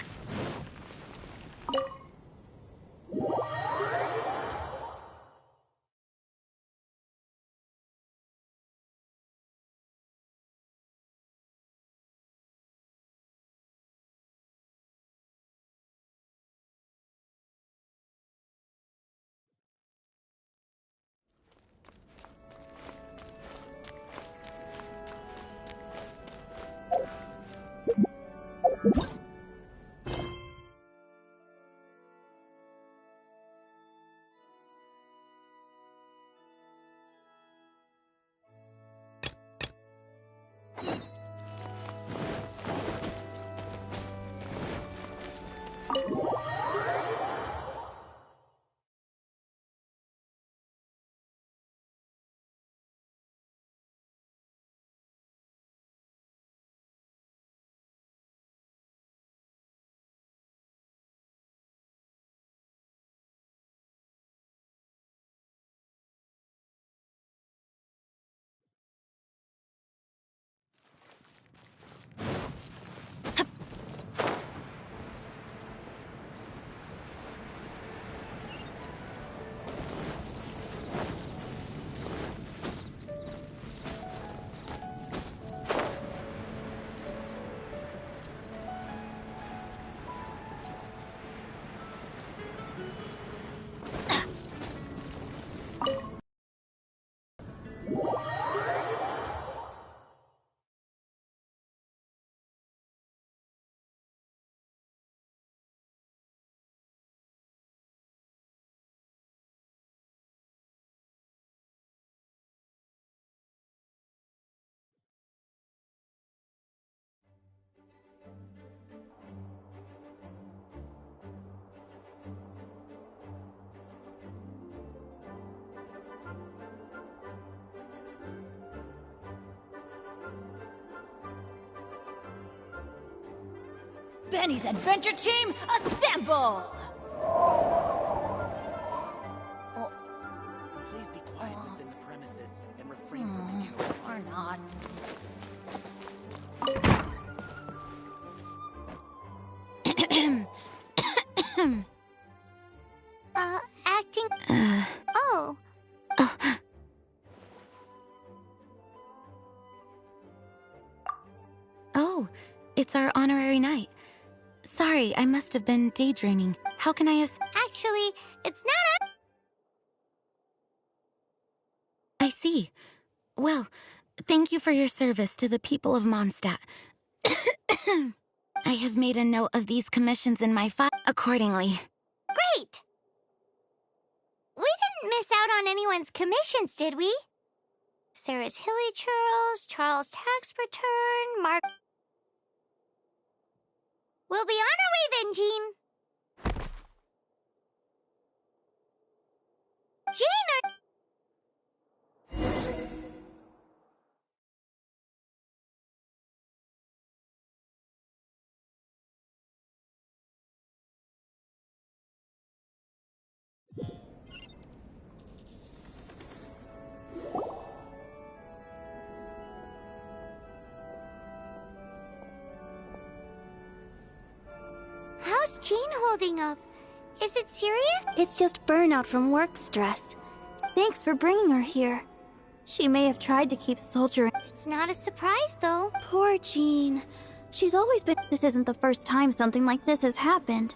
Benny's adventure team, assemble! Please be quiet within the premises and refrain from making a Or not. acting. Oh. Oh, it's our honorary knight. Sorry, I must have been daydreaming. How can I Actually, it's not I see. Well, thank you for your service to the people of Mondstadt. I have made a note of these commissions in my file accordingly. great! We didn't miss out on anyone's commissions, did we? Sarah's Hilly Churls, Charles' tax return, Mark... We'll be on our way then, Jean. Jean, how's Jean holding up? Is it serious? It's just burnout from work stress. Thanks for bringing her here. She may have tried to keep soldiering. It's not a surprise, though. Poor Jean. She's always been... This isn't the first time something like this has happened.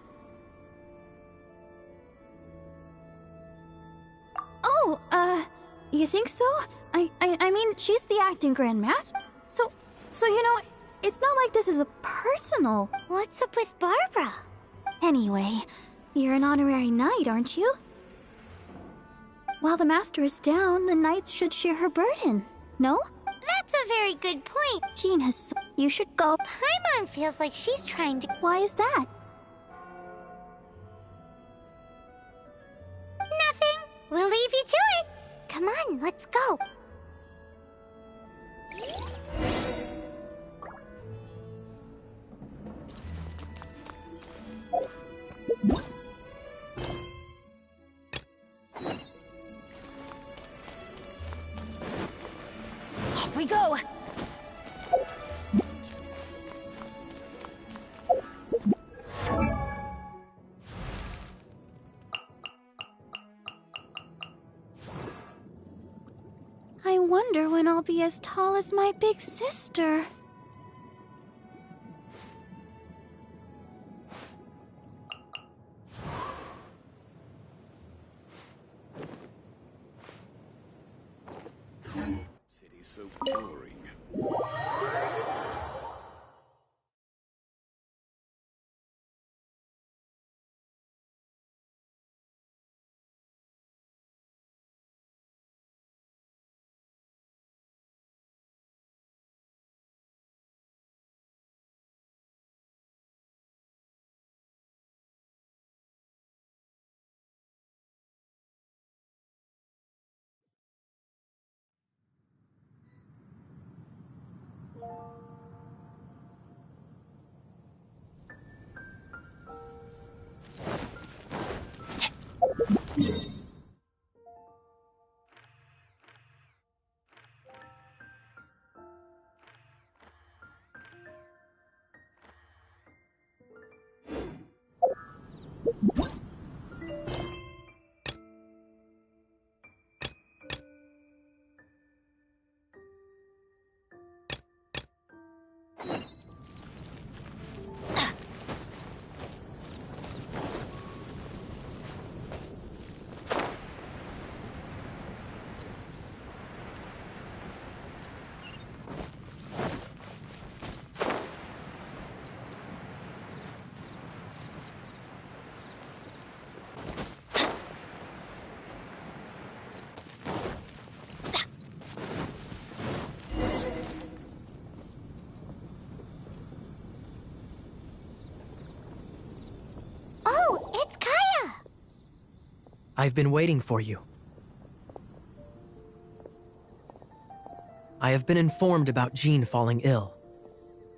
Oh, you think so? I mean, she's the acting Grand Master. So, you know, it's not like this is a personal... What's up with Barbara? Anyway, you're an honorary knight, aren't you? While the Master is down, the knights should share her burden. No? That's a very good point. Jean has... You should go. Paimon feels like she's trying to... Why is that? leave you to it. Come on, let's go. Off we go! I wonder when I'll be as tall as my big sister. City's so boring. Oh, it's Kaya! I've been waiting for you. I have been informed about Jean falling ill.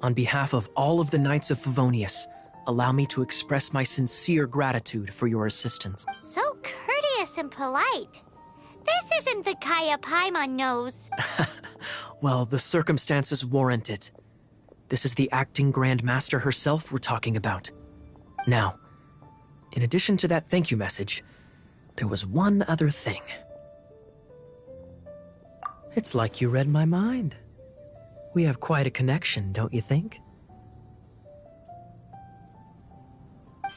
On behalf of all of the Knights of Favonius, allow me to express my sincere gratitude for your assistance. So courteous and polite. This isn't the Kaya Paimon knows. Well, the circumstances warrant it. This is the acting Grand Master herself we're talking about. Now, in addition to that thank you message, there was one other thing. It's like you read my mind. We have quite a connection, don't you think?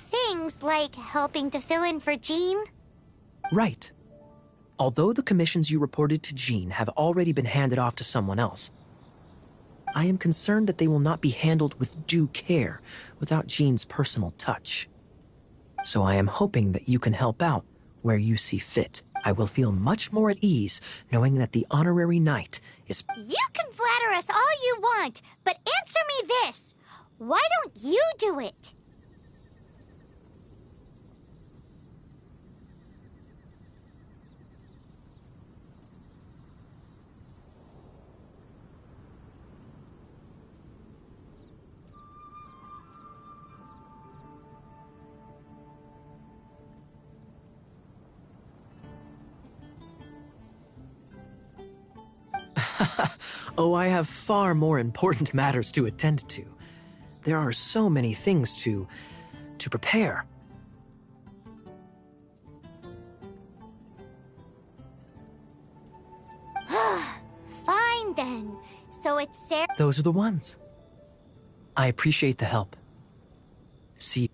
Things like helping to fill in for Jean? Right. Although the commissions you reported to Jean have already been handed off to someone else, I am concerned that they will not be handled with due care without Jean's personal touch. So I am hoping that you can help out where you see fit. I will feel much more at ease knowing that the honorary knight is... You can flatter us all you want, but answer me this. Why don't you do it? Oh, I have far more important matters to attend to. There are so many things to prepare. Fine then. So it's Sarah. Those are the ones. I appreciate the help. See.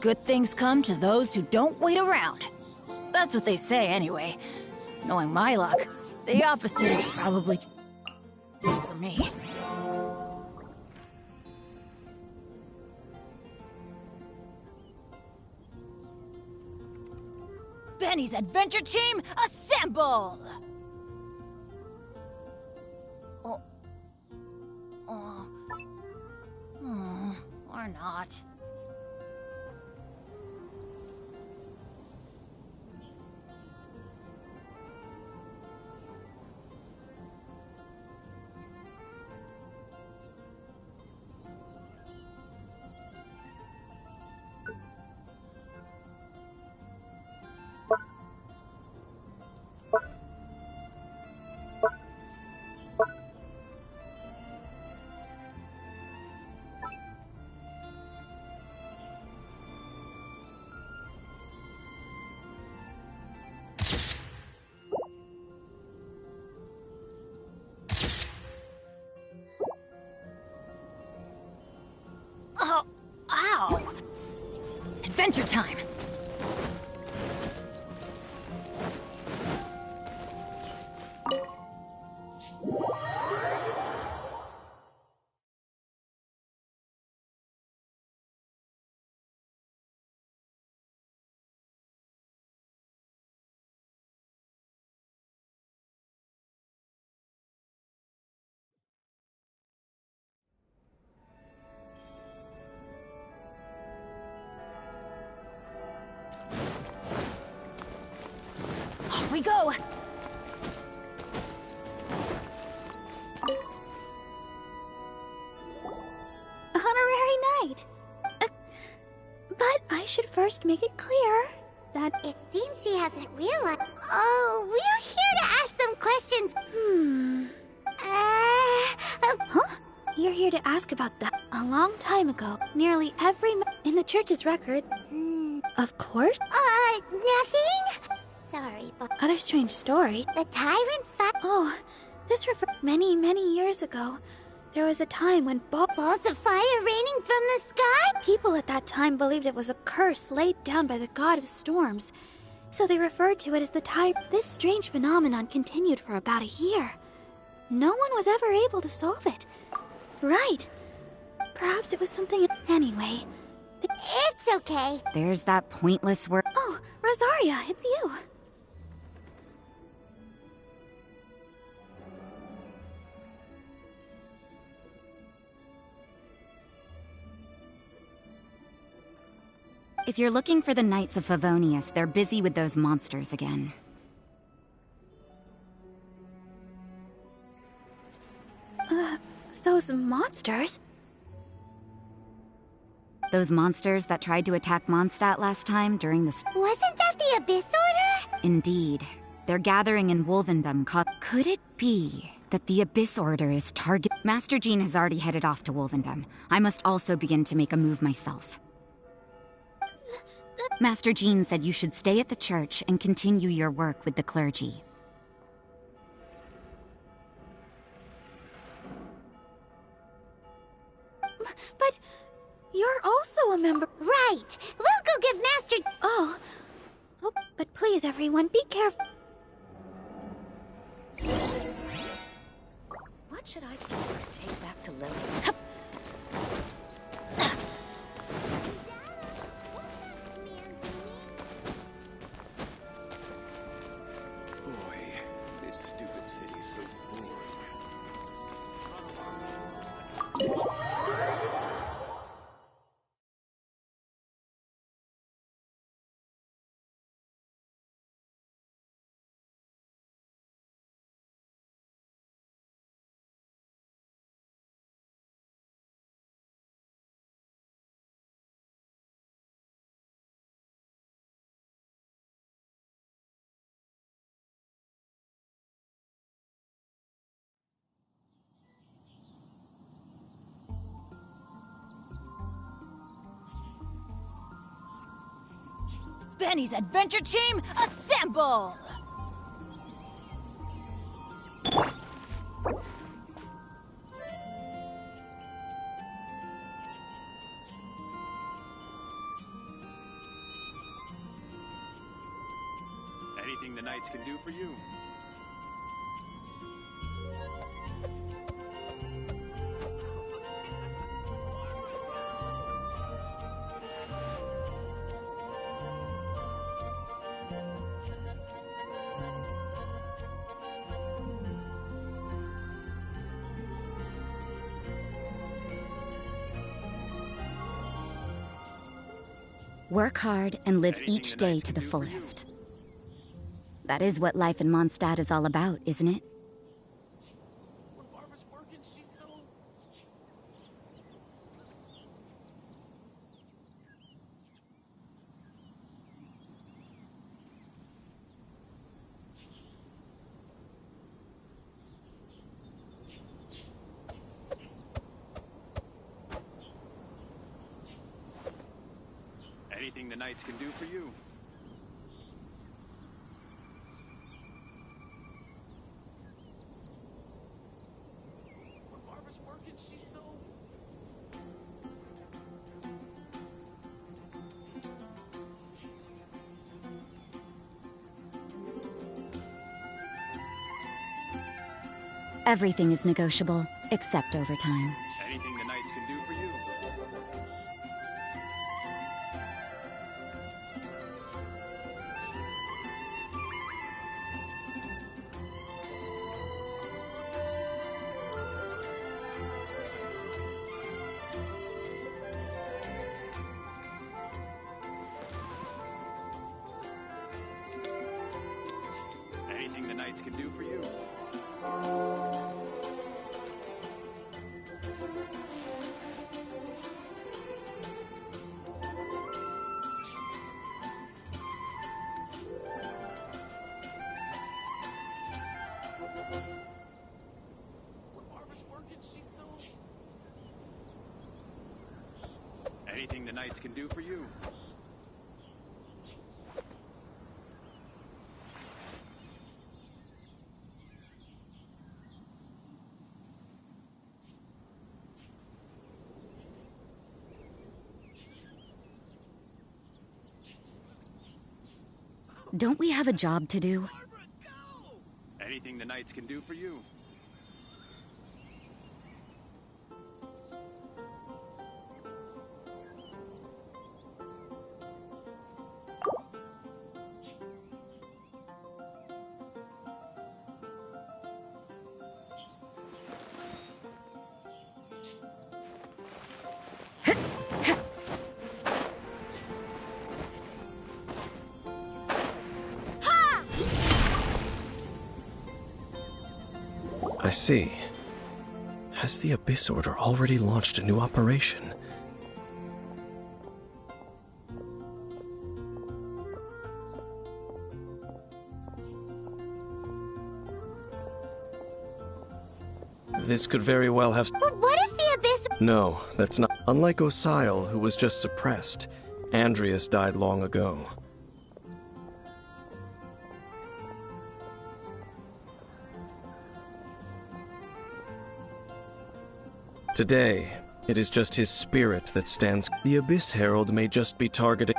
Good things come to those who don't wait around. That's what they say, anyway. Knowing my luck, the opposite is probably for me. Benny's adventure team, assemble! Or not. Oh, ow! Adventure time! Off we go! Honorary Knight! But I should first make it clear that... It seems she hasn't realized. Oh, we're here to ask some questions. Huh? You're here to ask about that. A long time ago, nearly every in the church's record. Of course. Nothing? Sorry, but... Other strange story. The tyrant's Oh, this refers many, many years ago. There was a time when balls of fire raining from the sky? People at that time believed it was a curse laid down by the god of storms. So they referred to it as the tyrant. This strange phenomenon continued for about a year. No one was ever able to solve it. Right. Perhaps it was something... Anyway. It's okay. There's that pointless word. Oh, Rosaria, it's you. If you're looking for the Knights of Favonius, they're busy with those monsters again. Those monsters? Those monsters that tried to attack Mondstadt last time during the... Wasn't that the Abyss Order? Indeed. They're gathering in Wolvendom. Could it be that the Abyss Order is target... Master Jean has already headed off to Wolvendom. I must also begin to make a move myself. Master Jean said you should stay at the church and continue your work with the clergy. But you're also a member. Right. We'll go give Master... Oh, but please, everyone, be careful. What should I give her to take back to Lily? Boy, this stupid city's so boring. Benny's adventure team, assemble! Anything the Knights can do for you. Work hard and live each day to the fullest. That is what life in Mondstadt is all about, isn't it? When Barbara's working, she's so... Anything the Knights can do for you. When Barbara's working, she's so... Everything is negotiable, except overtime. Anything the Knights can do for you. Anything the Knights can do for you. When Barbara's working, she's so... Anything the Knights can do for you. Don't we have a job to do? Anything the Knights can do for you. I see. Has the Abyss Order already launched a new operation? This could very well have... But what is the Abyss? No, that's not... Unlike Osile, who was just suppressed, Andreas died long ago. Today, it is just his spirit that stands. The Abyss Herald may just be targeting.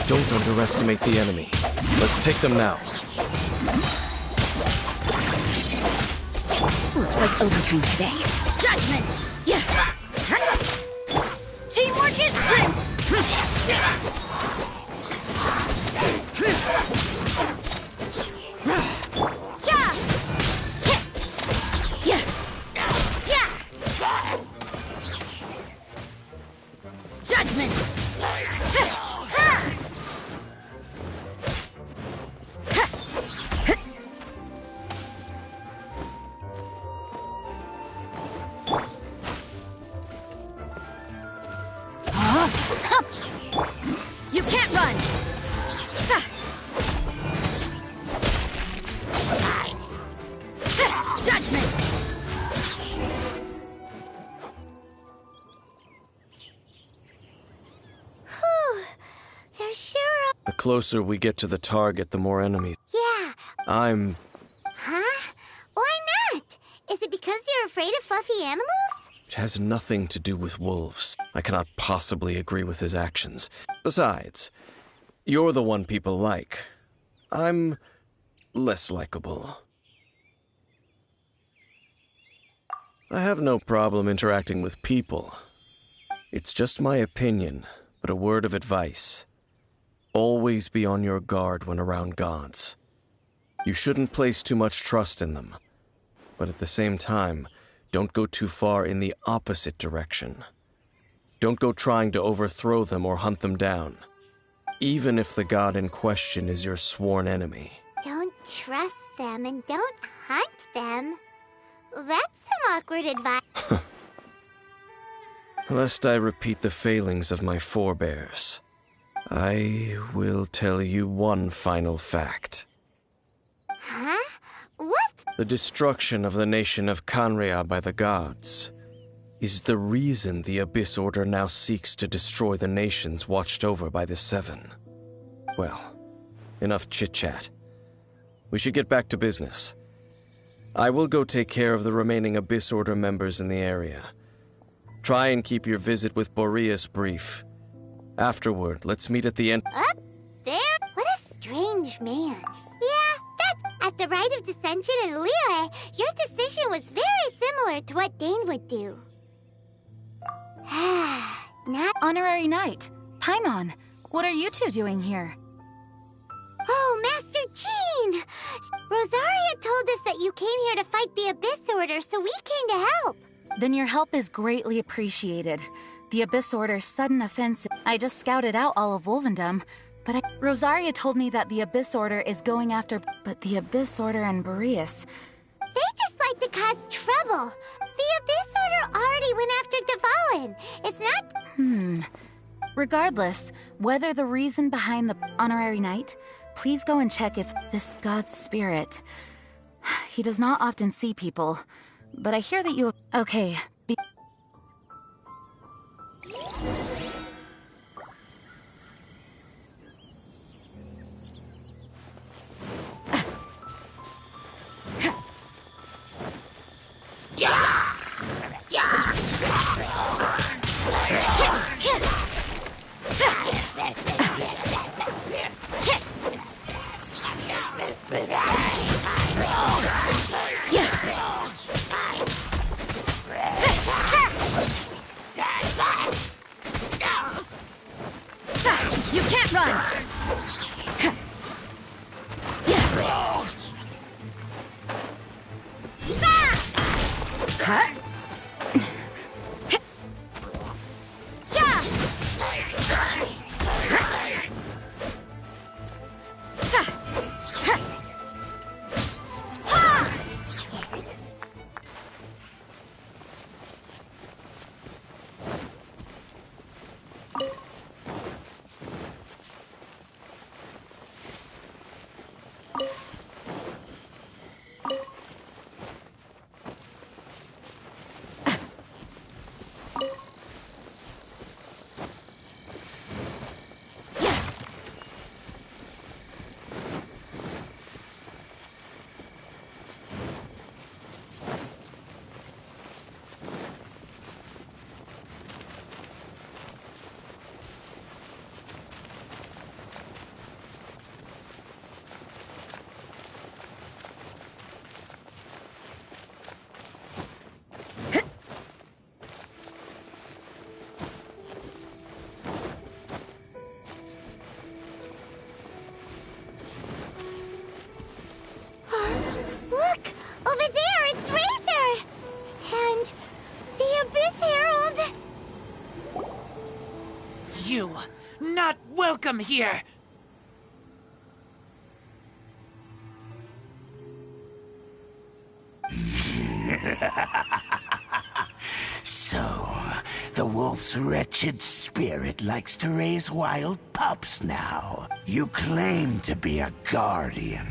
Don't underestimate the enemy. Let's take them now. Looks like overtime today. Judgment! Yes! Teamwork is strength! Yeah! closer we get to the target, the more enemies. Yeah. Huh? Why not? Is it because you're afraid of fluffy animals? It has nothing to do with wolves. I cannot possibly agree with his actions. Besides, you're the one people like. I'm less likable. I have no problem interacting with people. It's just my opinion, but a word of advice. Always be on your guard when around gods. You shouldn't place too much trust in them, but at the same time, don't go too far in the opposite direction. Don't go trying to overthrow them or hunt them down, even if the god in question is your sworn enemy. Don't trust them and don't hunt them. That's some awkward advice. Lest I repeat the failings of my forebears, I will tell you one final fact. Huh? What? The destruction of the nation of Canrea by the gods is the reason the Abyss Order now seeks to destroy the nations watched over by the Seven. Well, enough chit-chat. We should get back to business. I will go take care of the remaining Abyss Order members in the area. Try and keep your visit with Boreas brief. Afterward, let's meet at the end. Up there? What a strange man. Yeah, that's at the rite of dissension in Liyue. Your decision was very similar to what Dane would do. Not Honorary Knight, Paimon, what are you two doing here? Oh, Master Jean! Rosaria told us that you came here to fight the Abyss Order, so we came to help. Then your help is greatly appreciated. The Abyss Order's sudden offensive. I just scouted out all of Wolvendom, but Rosaria told me that the Abyss Order is going after. But the Abyss Order and Boreas. They just like to cause trouble. The Abyss Order already went after Dvalin. It's not. Regardless, whether the reason behind the Honorary Knight, please go and check if this god's spirit. He does not often see people, but I hear that you. Okay. You can't run! Huh? Look! Over there, it's Razor! And the Abyss Herald! You not welcome here! So, the wolf's wretched spirit likes to raise wild pups now. You claim to be a guardian,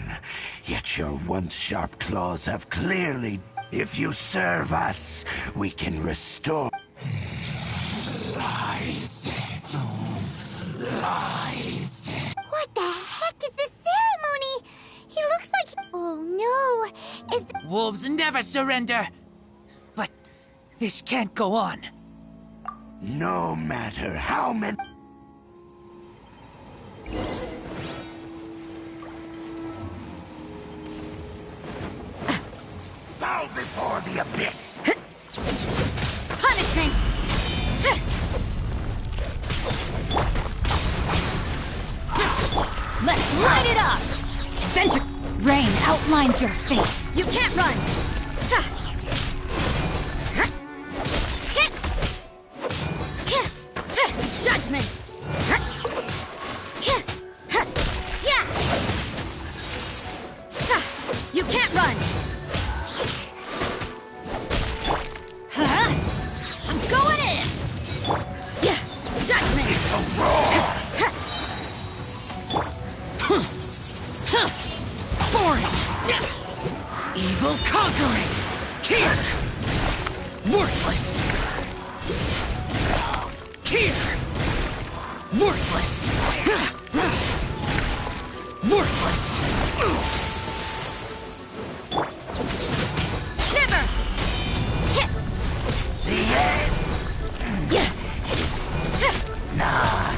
yet your once sharp claws have clearly... If you serve us, we can restore... Lies. Lies. What the Wolves never surrender. But this can't go on. No matter how many... Bow before the abyss! Punishment! Let's light it up! Center rain outlines your fate. You can't run! Judgment! You can't run! I'm going in! Judgment! It's a roar! Boring! Evil conquering! Here! Worthless! Here! Worthless! Worthless! Shiver! The end! Nigh!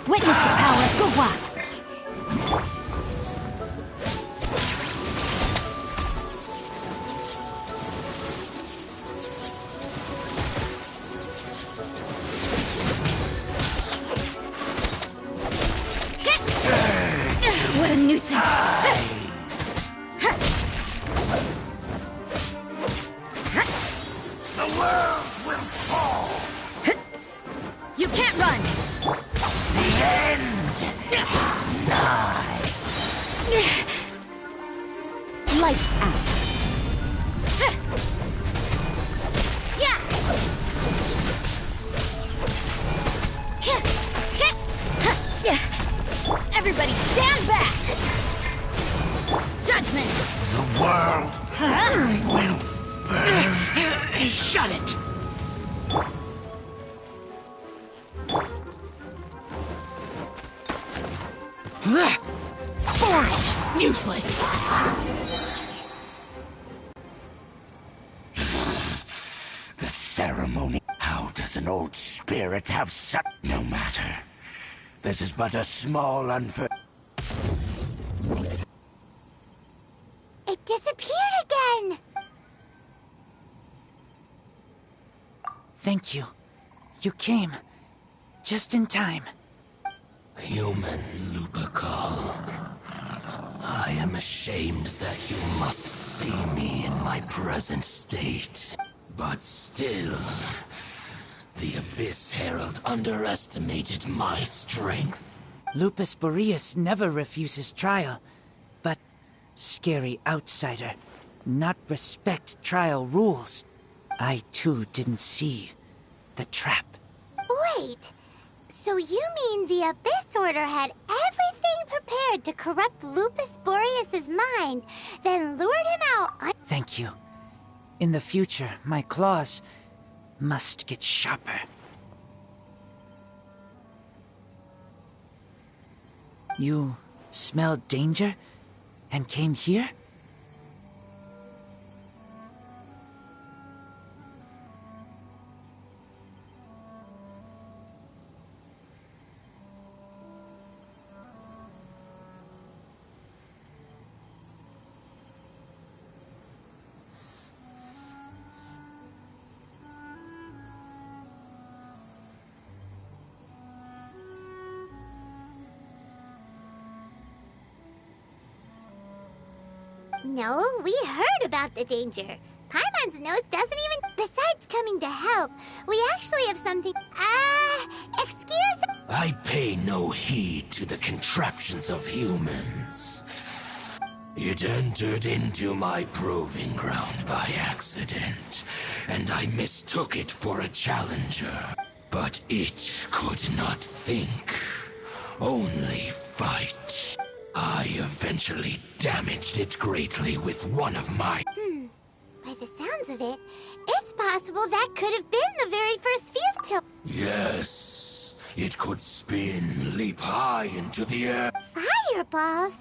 Witness the power of Gugwa! What a nuisance! The world will fall! You can't run! The end is nigh! Lights out. Everybody stand back! Judgment! The world will burn! Shut it! Boring! Useless! The ceremony. How does an old spirit have such... No matter. This is but a small unfor... It disappeared again! Thank you. You came. Just in time. Human Lupercal. I am ashamed that you must see me in my present state. But still, the Abyss Herald underestimated my strength. Lupus Boreas never refuses trial, but scary outsider, not respect trial rules. I too didn't see the trap. Wait, so you mean the Abyss Order had everything prepared to corrupt Lupus Boreas' mind, then lured him out? Thank you. In the future, my claws must get sharper. You smelled danger and came here? No, we heard about the danger. Paimon's notes doesn't even... Besides coming to help, we actually have something... excuse... I pay no heed to the contraptions of humans. It entered into my proving ground by accident, and I mistook it for a challenger. But it could not think, only fight. I eventually damaged it greatly with one of my... By the sounds of it, it's possible that could have been the very first field tilt. Yes, it could spin, leap high into the air. Fireballs?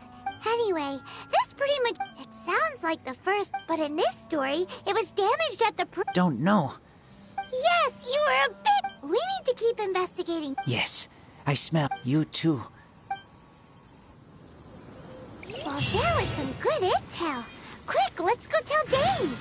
Anyway, this pretty much... It sounds like the first, but in this story, it was damaged at the... Don't know. Yes, you were a bit... We need to keep investigating. Yes, I smell you too. Well, there was some good intel. Quick, let's go tell Dane.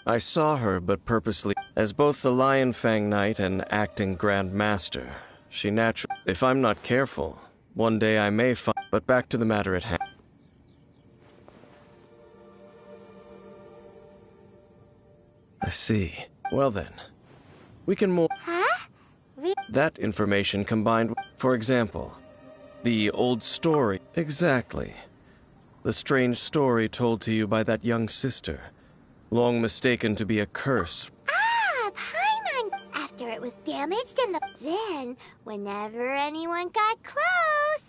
I saw her, but purposely. As both the Lion Fang Knight and acting Grand Master, she naturally... If I'm not careful, one day I may find... But back to the matter at hand. I see. Well then, we can more... Huh? That information combined with... For example, the old story... Exactly. The strange story told to you by that young sister. Long mistaken to be a curse. Ah, Paimon! After it was damaged and then, whenever anyone got close,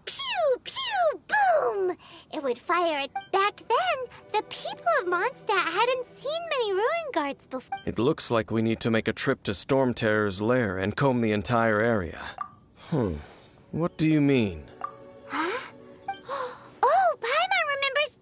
pew, pew, boom! It would fire it. Back then, the people of Mondstadt hadn't seen many ruin guards before. It looks like we need to make a trip to Storm Terror's lair and comb the entire area. What do you mean? Huh? Oh, Paimon remembers...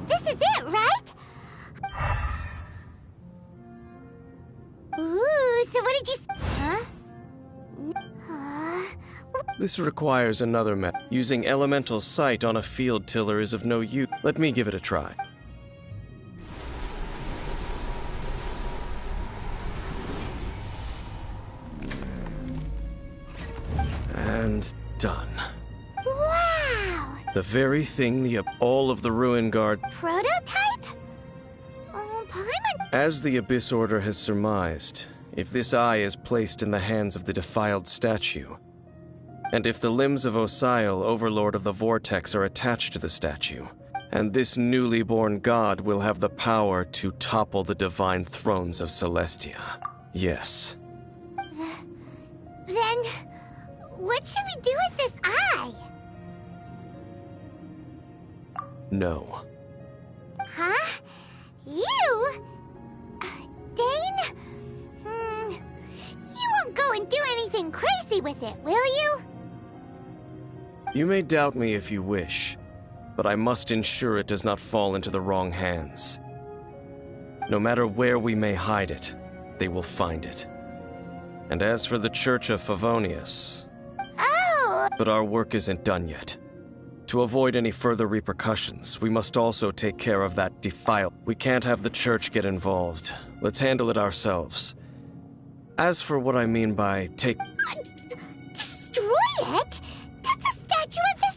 This is it, right? Ooh, so what did you... Huh? This requires another method. Using elemental sight on a field tiller is of no use. Let me give it a try. And done. Wow! The very thing all of the Ruin Guard... Prototype? Oh, Paimon... As the Abyss Order has surmised, if this eye is placed in the hands of the defiled statue, and if the limbs of Osial, Overlord of the Vortex, are attached to the statue, and this newly born god will have the power to topple the divine thrones of Celestia. Yes. Then, what should we do with this eye? No. Huh? You? Dane? You won't go and do anything crazy with it, will you? You may doubt me if you wish, but I must ensure it does not fall into the wrong hands. No matter where we may hide it, they will find it. And as for the Church of Favonius... Oh! But our work isn't done yet. To avoid any further repercussions, we must also take care of that defile. We can't have the Church get involved. Let's handle it ourselves. As for what I mean by take... Destroy it? That's a statue of the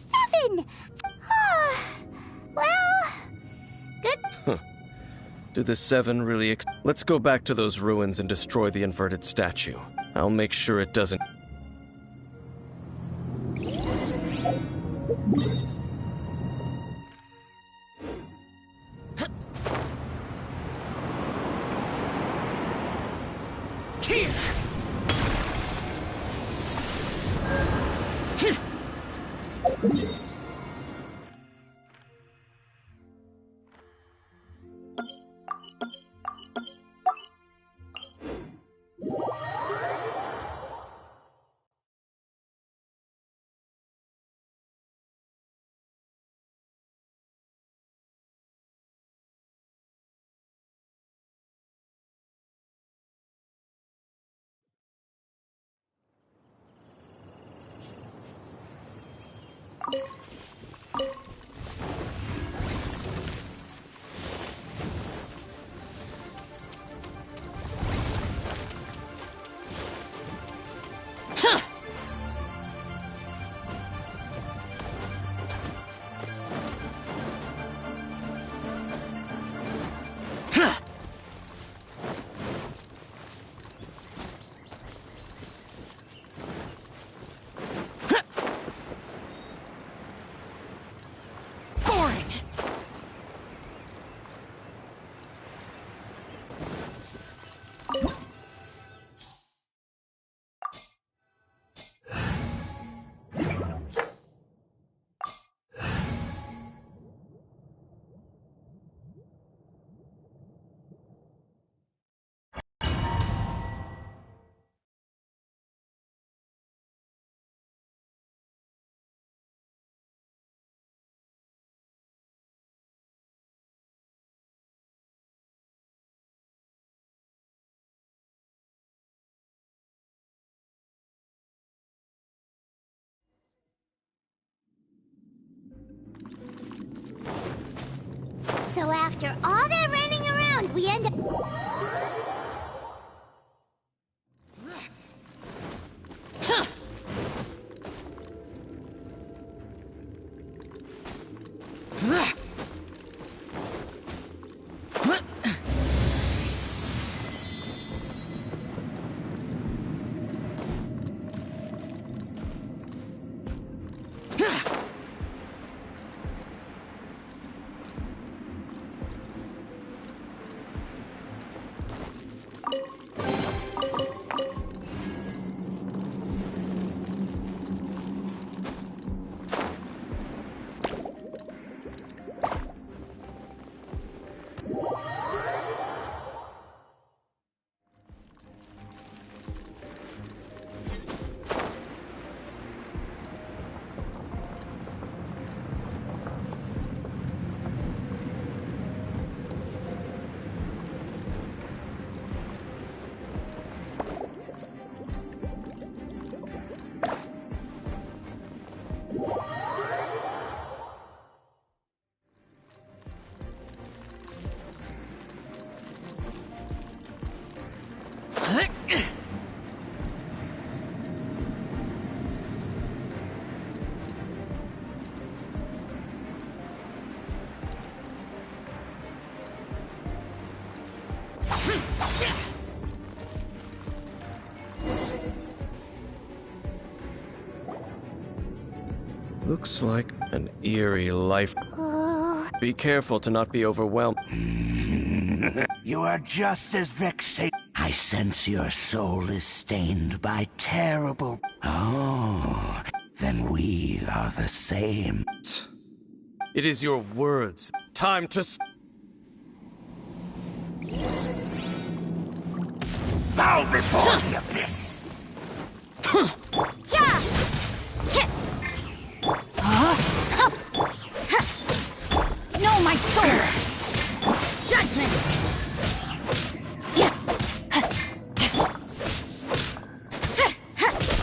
Do the seven really Let's go back to those ruins and destroy the inverted statue. I'll make sure it doesn't... So after all that running around, we end up... Looks like an eerie life. Be careful to not be overwhelmed. You are just as vexing. I sense your soul is stained by terrible... Oh, then we are the same. It is your words. Time to... Bow before the abyss! No, my soul! Judgment!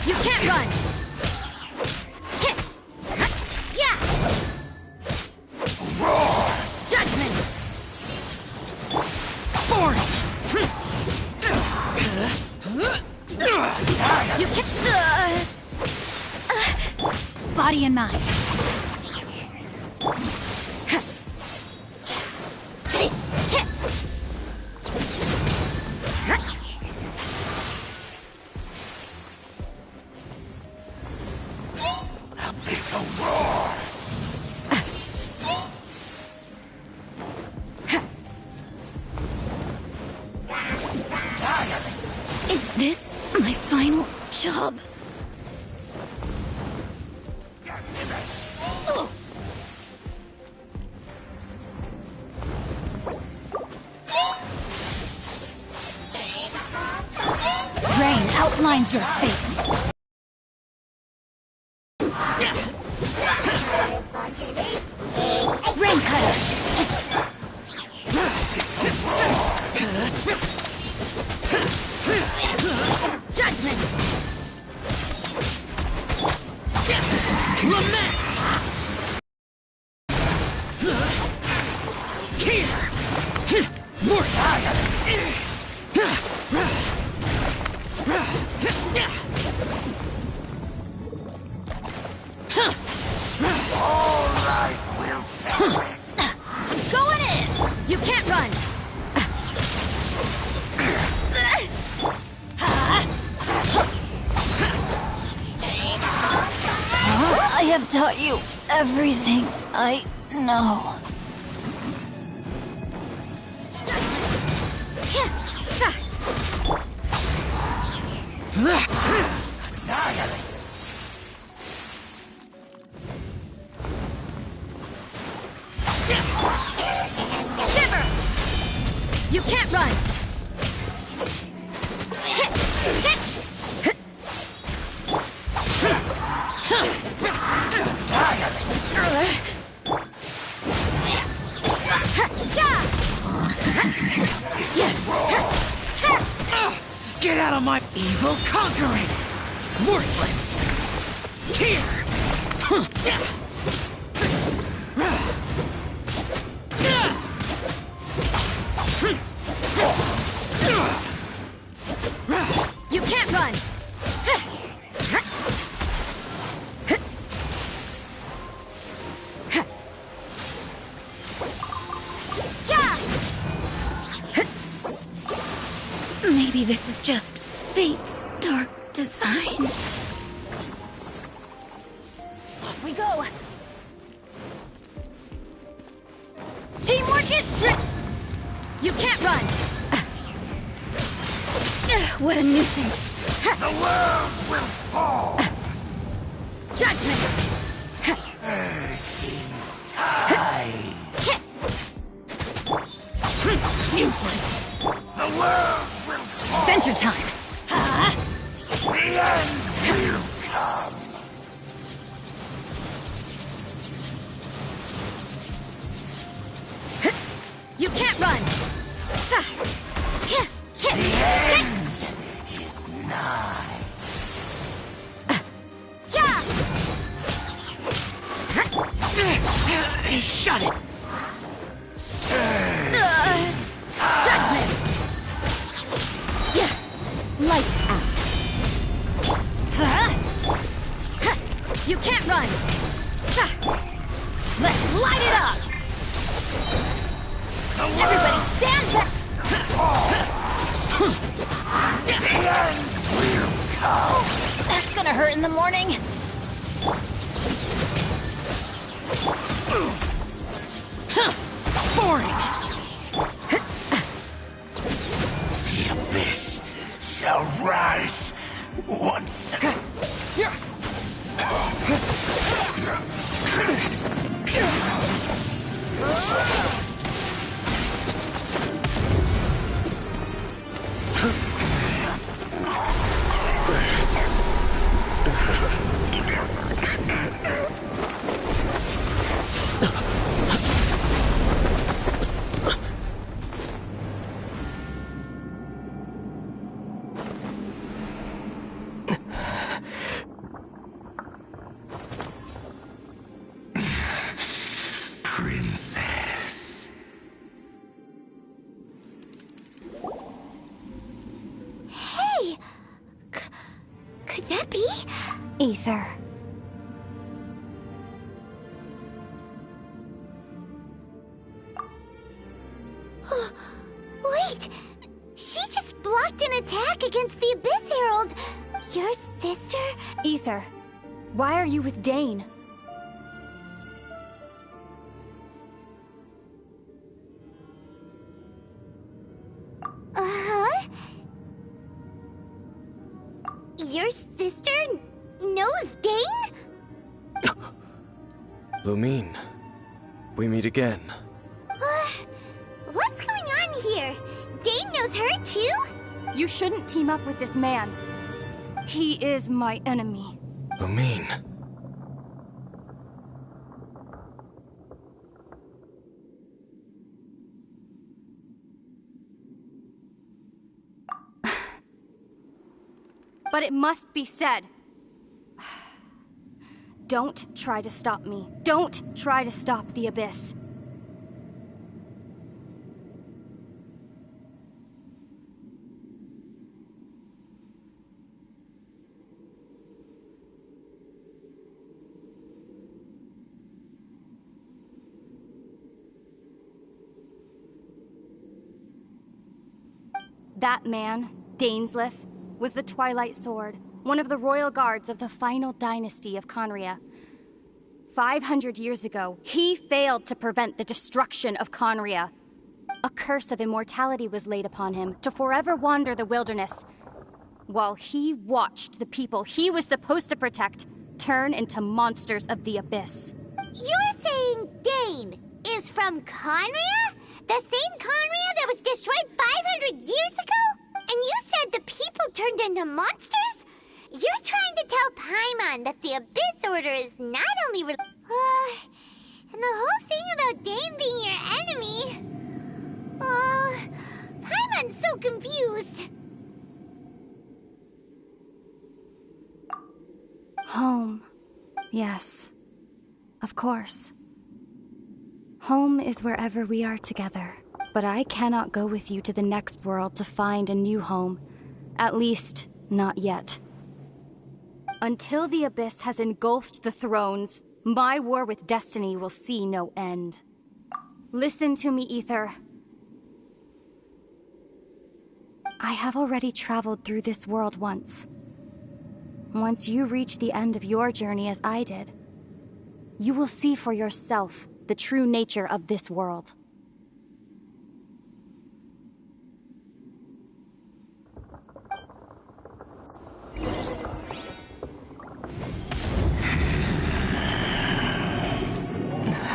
You can't run! Judgment! Force! You can't... this my final job? Rain outlines your fate. Rain cutter. Judgment. Lament. Here. Mortis. All right, we'll perish. Going in! You can't run! I have taught you everything I know. Shiver! You can't run! Get out of my evil conquering! Worthless! Here! You can't run! Maybe this is just fate's dark design. Off we go! Teamwork is You can't run! What a nuisance! The world will fall! Judgment! Urging tide! Useless! The world will fall! Adventure time! The end will come! You can't run! The end is nigh! Shut it! Judgment! Lights out! You can't run! Let's light it up! Everybody stand back! The end will come! That's gonna hurt in the morning! Boring! The abyss shall rise once again. Princess. Hey! Could that be? Ether. Wait! She just blocked an attack against the Abyss Herald! Your sister? Ether, why are you with Dane? Your sister knows Dane? Lumine, we meet again. What's going on here? Dane knows her too? You shouldn't team up with this man. He is my enemy. Lumine. But it must be said. Don't try to stop me. Don't try to stop the Abyss. That man, Dainsleif, was the Twilight Sword, one of the royal guards of the final dynasty of Conria. 500 years ago, he failed to prevent the destruction of Conria. A curse of immortality was laid upon him to forever wander the wilderness, while he watched the people he was supposed to protect turn into monsters of the Abyss. You're saying Dane is from Conria? The same Conria that was destroyed 500 years ago? And you said the people turned into monsters? You're trying to tell Paimon that the Abyss Order is not only and the whole thing about Dane being your enemy... Paimon's so confused. Home. Yes. Of course. Home is wherever we are together. But I cannot go with you to the next world to find a new home. At least, not yet. Until the Abyss has engulfed the thrones, my war with destiny will see no end. Listen to me, Ether. I have already traveled through this world once. Once you reach the end of your journey as I did, you will see for yourself the true nature of this world.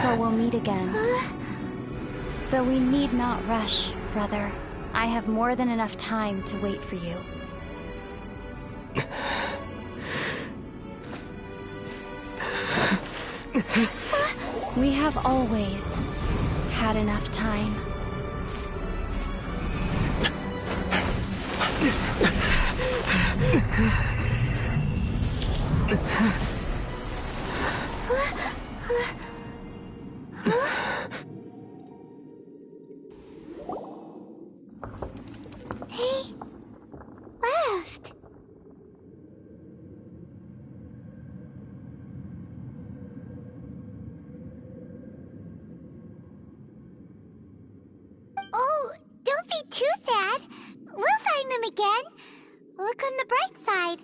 So we'll meet again. Though we need not rush, brother. I have more than enough time to wait for you. We have always had enough time. They left. Oh, don't be too sad. We'll find them again. Look on the bright side.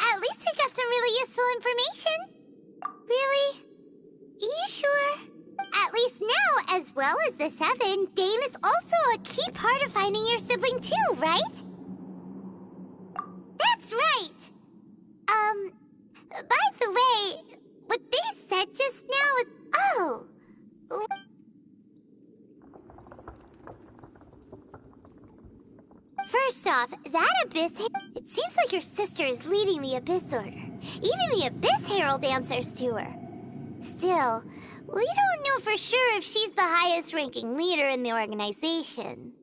At least we got some really useful information. Really? You sure? At least now, as well as the Seven, Dane is also a key part of finding your sibling too, right? That's right! By the way, what they said just now is... Oh! First off, that Abyss... It seems like your sister is leading the Abyss Order. Even the Abyss Herald answers to her. Still, we don't know for sure if she's the highest-ranking leader in the organization.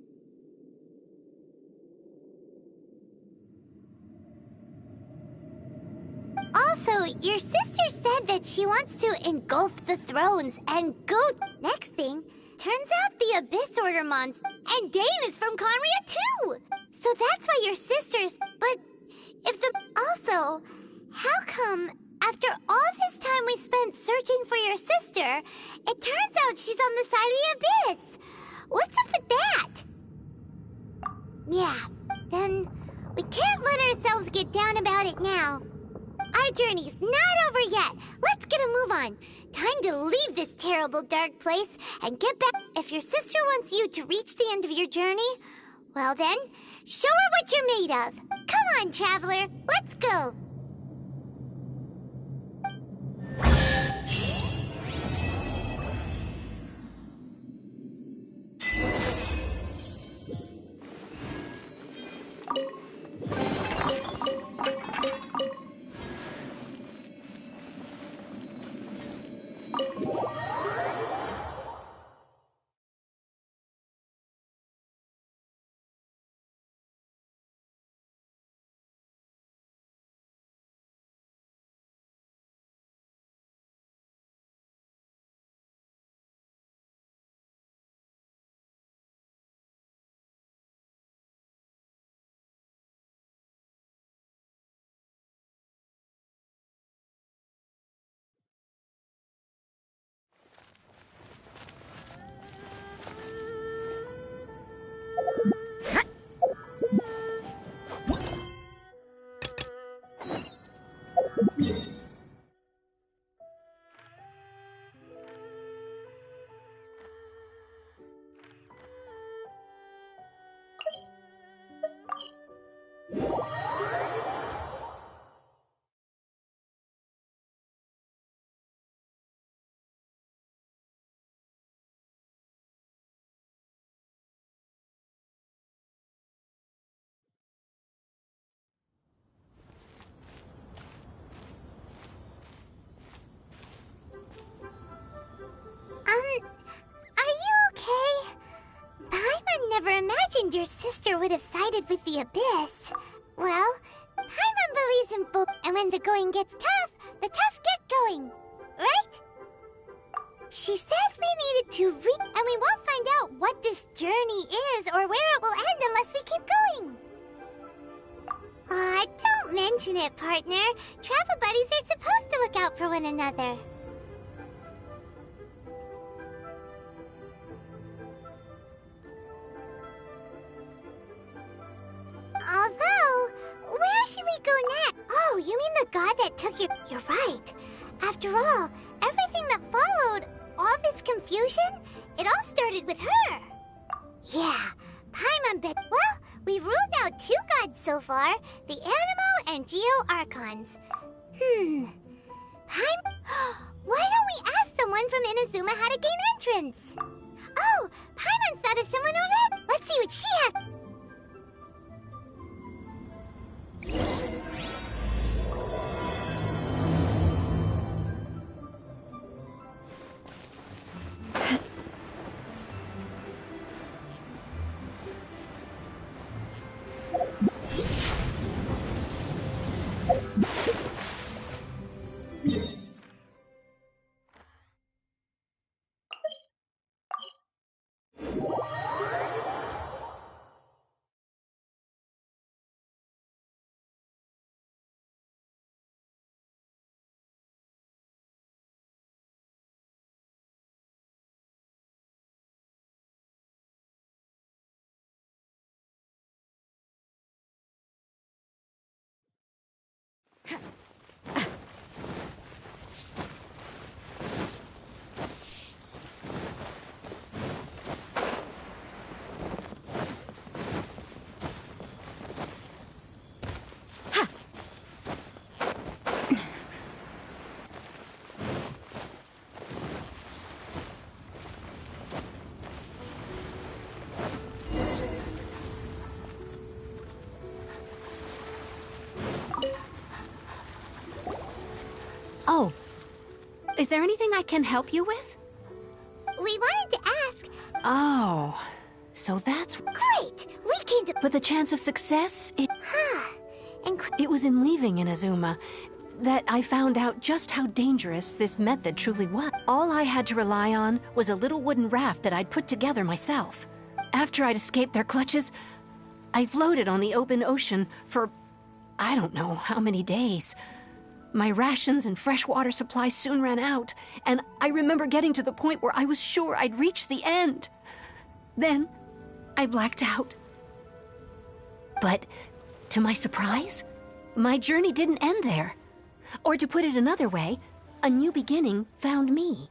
Also, your sister said that she wants to engulf the thrones and go... Next thing, turns out the Abyss Order monster... And Dane is from Conria too! So that's why your sister's... But if the... Also, how come... After all this time we spent searching for your sister, it turns out she's on the side of the Abyss. What's up with that? Yeah, then we can't let ourselves get down about it now. Our journey's not over yet. Let's get a move on. Time to leave this terrible dark place and get back. If your sister wants you to reach the end of your journey, Well then, show her what you're made of. Come on, Traveler, let's go. Are you okay? Paimon never imagined your sister would have sided with the Abyss. Well, Paimon believes in both, and when the going gets tough, the tough get going. Right? She said we needed to and we won't find out what this journey is or where it will end unless we keep going. Aw, don't mention it, partner. Travel buddies are supposed to look out for one another. Although, where should we go next? Oh, you mean the god that took your... You're right. After all, everything that followed, all this confusion, it all started with her. Yeah, Paimon bet... Well, we've ruled out 2 gods so far, the Animo and Geo Archons. Why don't we ask someone from Inazuma how to gain entrance? Oh, Paimon's thought of someone already. Let's see what she has... Oh. Is there anything I can help you with? We wanted to ask... Oh. So that's... Great! We came to... But the chance of success, it was in leaving Inazuma that I found out just how dangerous this method truly was. All I had to rely on was a little wooden raft that I'd put together myself. After I'd escaped their clutches, I floated on the open ocean for... I don't know how many days. My rations and fresh water supply soon ran out, and I remember getting to the point where I was sure I'd reached the end. Then, I blacked out. But, to my surprise, my journey didn't end there. Or to put it another way, a new beginning found me.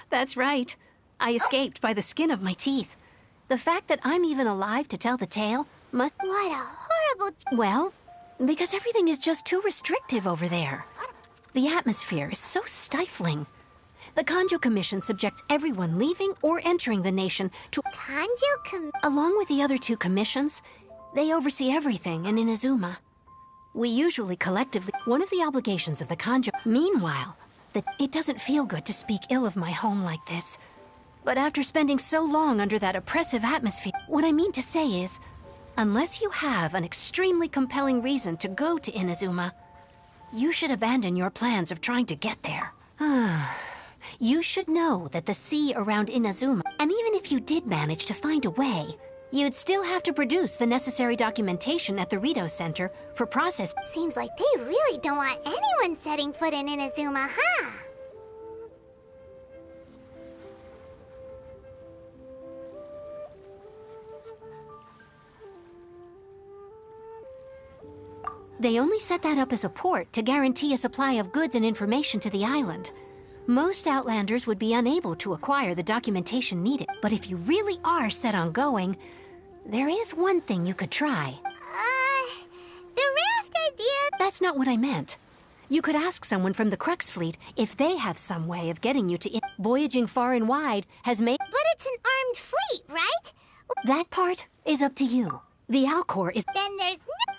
That's right. I escaped by the skin of my teeth. The fact that I'm even alive to tell the tale must... What a horrible... Well, because everything is just too restrictive over there. The atmosphere is so stifling. The Kanjo Commission subjects everyone leaving or entering the nation to... Along with the other two commissions, they oversee everything in Inazuma. We usually collectively... One of the obligations of the Kanjo... Meanwhile, it doesn't feel good to speak ill of my home like this. But after spending so long under that oppressive atmosphere, what I mean to say is, unless you have an extremely compelling reason to go to Inazuma, you should abandon your plans of trying to get there. You should know that the sea around Inazuma, and even if you did manage to find a way, you'd still have to produce the necessary documentation at the Rito Center for process. Seems like they really don't want anyone setting foot in Inazuma, huh? They only set that up as a port to guarantee a supply of goods and information to the island. Most Outlanders would be unable to acquire the documentation needed, but if you really are set on going, there is one thing you could try. The raft idea... That's not what I meant. You could ask someone from the Crux fleet if they have some way of getting you to voyaging far and wide has made... But it's an armed fleet, right? That part is up to you. The Alcor is... Then there's no...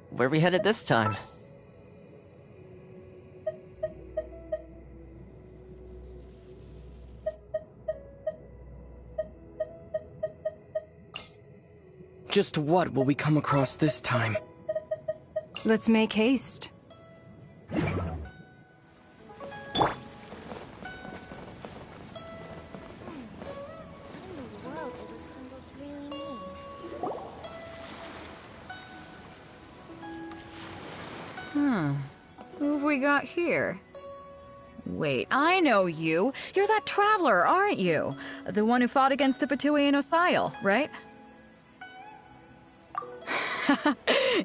Where are we headed this time? Just what will we come across this time? Let's make haste. Who have we got here? Wait, I know you. You're that traveler, aren't you? The one who fought against the Fatui and Osile, right?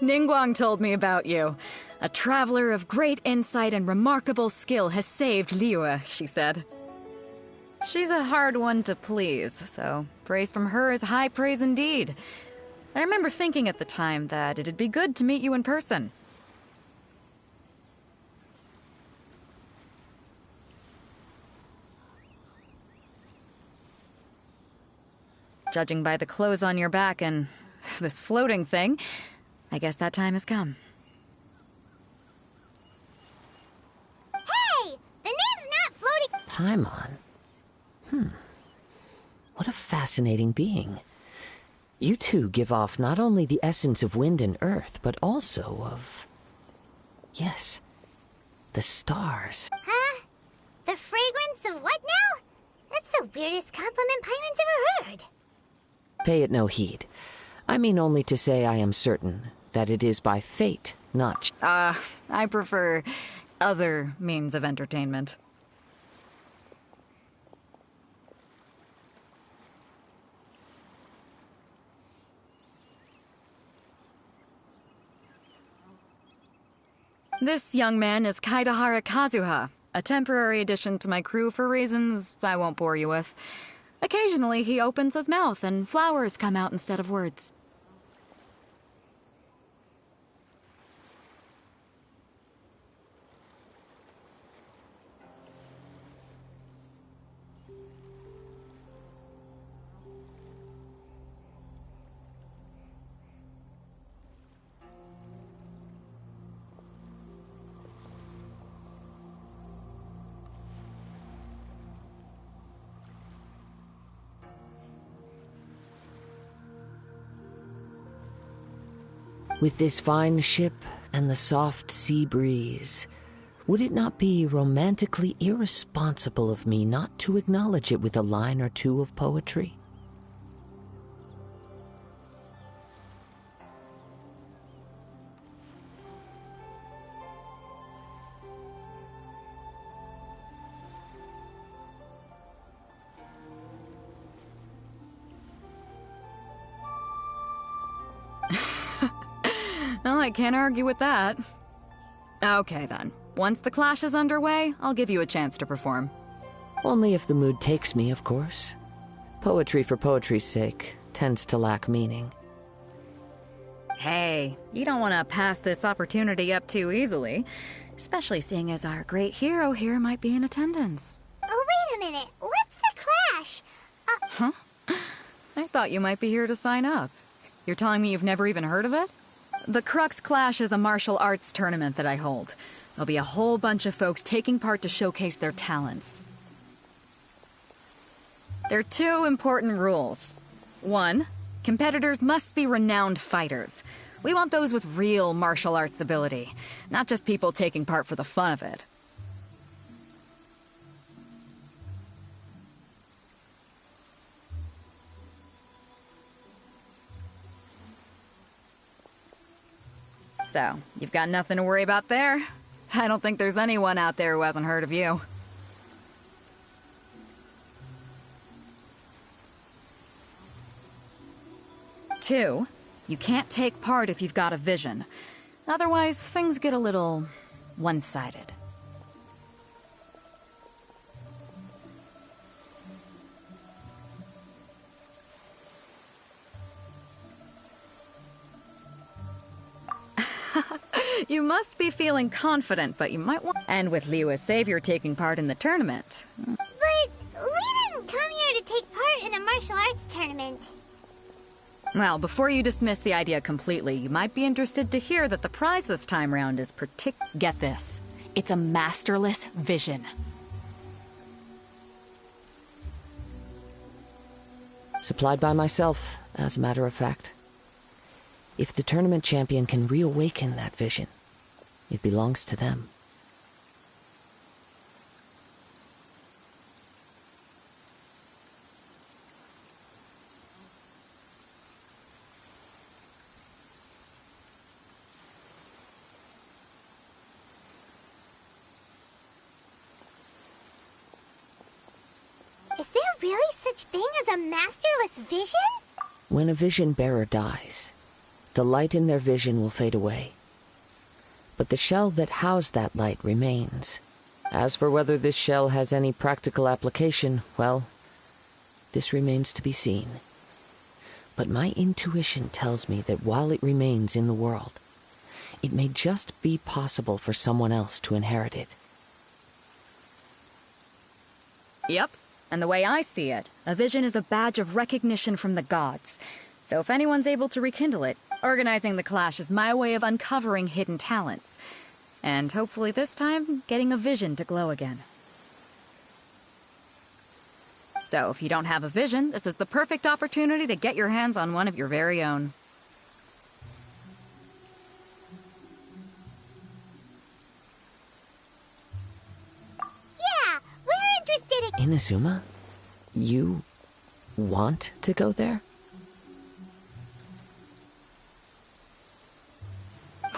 Ningguang told me about you. A traveler of great insight and remarkable skill has saved Liyue, she said. She's a hard one to please, so praise from her is high praise indeed. I remember thinking at the time that it'd be good to meet you in person. Judging by the clothes on your back and this floating thing, I guess that time has come. Hey! The name's not floating... Paimon? What a fascinating being. You two give off not only the essence of wind and earth, but also of... Yes, the stars. Huh? The fragrance of what now? That's the weirdest compliment Paimon's ever heard. Pay it no heed. I mean only to say I am certain that it is by fate, not... I prefer other means of entertainment. This young man is Kaidahara Kazuha, a temporary addition to my crew for reasons I won't bore you with. Occasionally, he opens his mouth and flowers come out instead of words. With this fine ship and the soft sea breeze, would it not be romantically irresponsible of me not to acknowledge it with a line or two of poetry? Well, I can't argue with that. Okay then. Once the clash is underway, I'll give you a chance to perform. Only if the mood takes me, of course. Poetry for poetry's sake tends to lack meaning. Hey, you don't want to pass this opportunity up too easily, especially seeing as our great hero here might be in attendance. Oh, wait a minute. What's the clash? Huh? I thought you might be here to sign up. You're telling me you've never even heard of it? The Crux Clash is a martial arts tournament that I hold. There'll be a whole bunch of folks taking part to showcase their talents. There are 2 important rules. 1, competitors must be renowned fighters. We want those with real martial arts ability, not just people taking part for the fun of it. So, you've got nothing to worry about there. I don't think there's anyone out there who hasn't heard of you. Two, you can't take part if you've got a vision. Otherwise, things get a little one-sided. You must be feeling confident, but you might want... And with Liyue's savior taking part in the tournament. But we didn't come here to take part in a martial arts tournament. Well, before you dismiss the idea completely, you might be interested to hear that the prize this time round is Get this. It's a masterless vision. Supplied by myself, as a matter of fact. If the tournament champion can reawaken that vision, it belongs to them. Is there really such thing as a masterless vision? When a vision bearer dies, the light in their vision will fade away. But the shell that housed that light remains. As for whether this shell has any practical application, well, this remains to be seen. But my intuition tells me that while it remains in the world, it may just be possible for someone else to inherit it. Yep. And the way I see it, a vision is a badge of recognition from the gods. So if anyone's able to rekindle it, organizing the clash is my way of uncovering hidden talents. And hopefully this time, getting a vision to glow again. So if you don't have a vision, this is the perfect opportunity to get your hands on one of your very own. Yeah, we're interested in... Inazuma? You want to go there?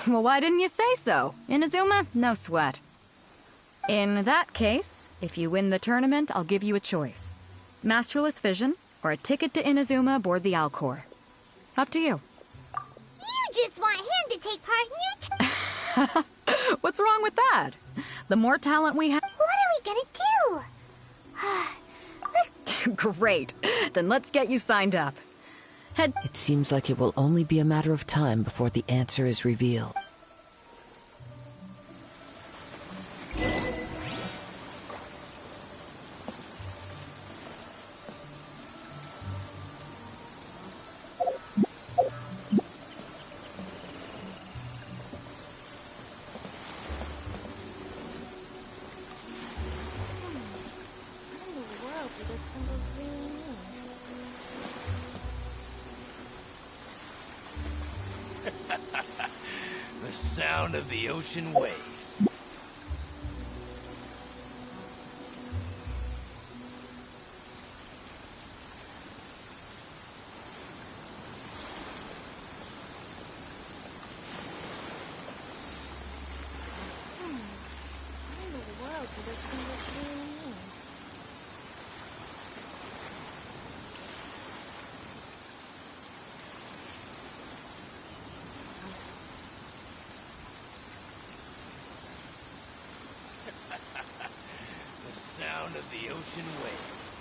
Well, why didn't you say so? Inazuma, no sweat. In that case, if you win the tournament, I'll give you a choice. Masterless Vision, or a ticket to Inazuma aboard the Alcor. Up to you. You just want him to take part in your... What's wrong with that? The more talent we have... What are we gonna do? Great. Then let's get you signed up. It seems like it will only be a matter of time before the answer is revealed. sound of the ocean waves. The sound of the ocean waves.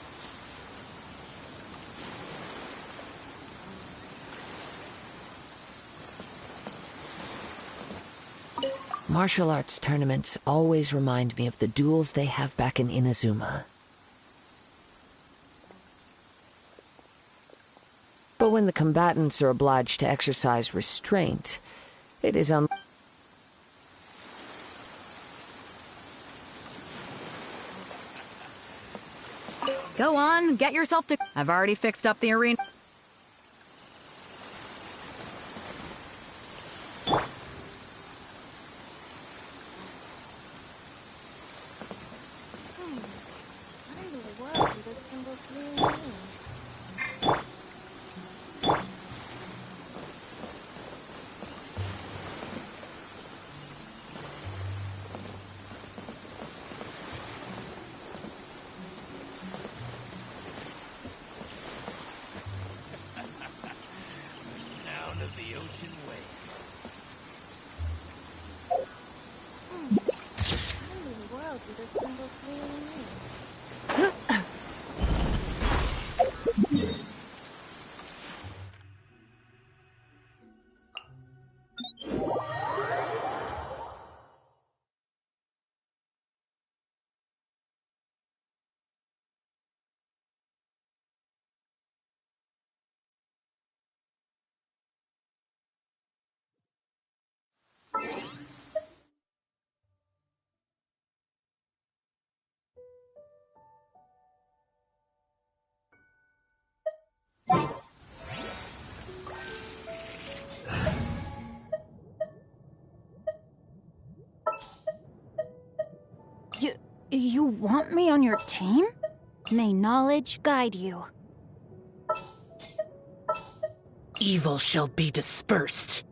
Martial arts tournaments always remind me of the duels they have back in Inazuma. But when the combatants are obliged to exercise restraint, it is Go on, get yourself to... I've already fixed up the arena. What in the world do those symbols really mean? The sound of the ocean waves. What in the world do those symbols really mean? You want me on your team? May knowledge guide you. Evil shall be dispersed.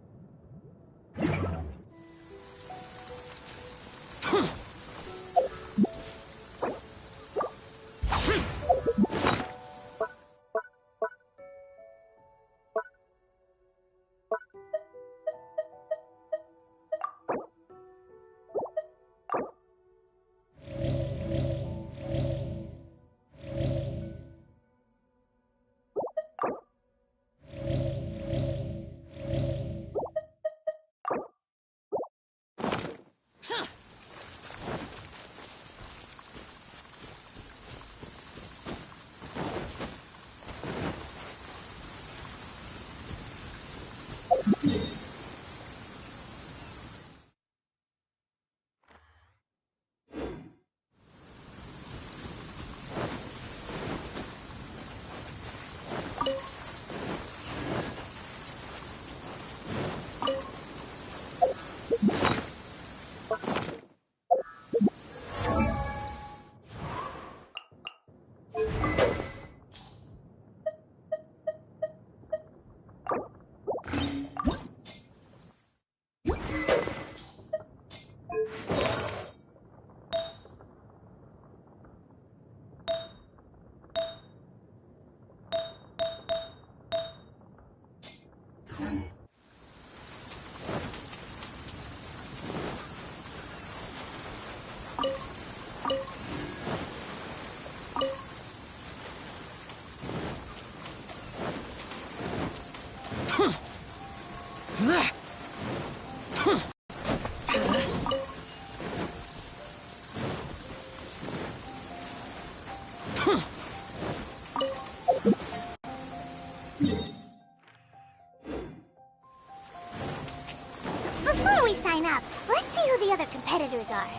Before we sign up, let's see who the other competitors are.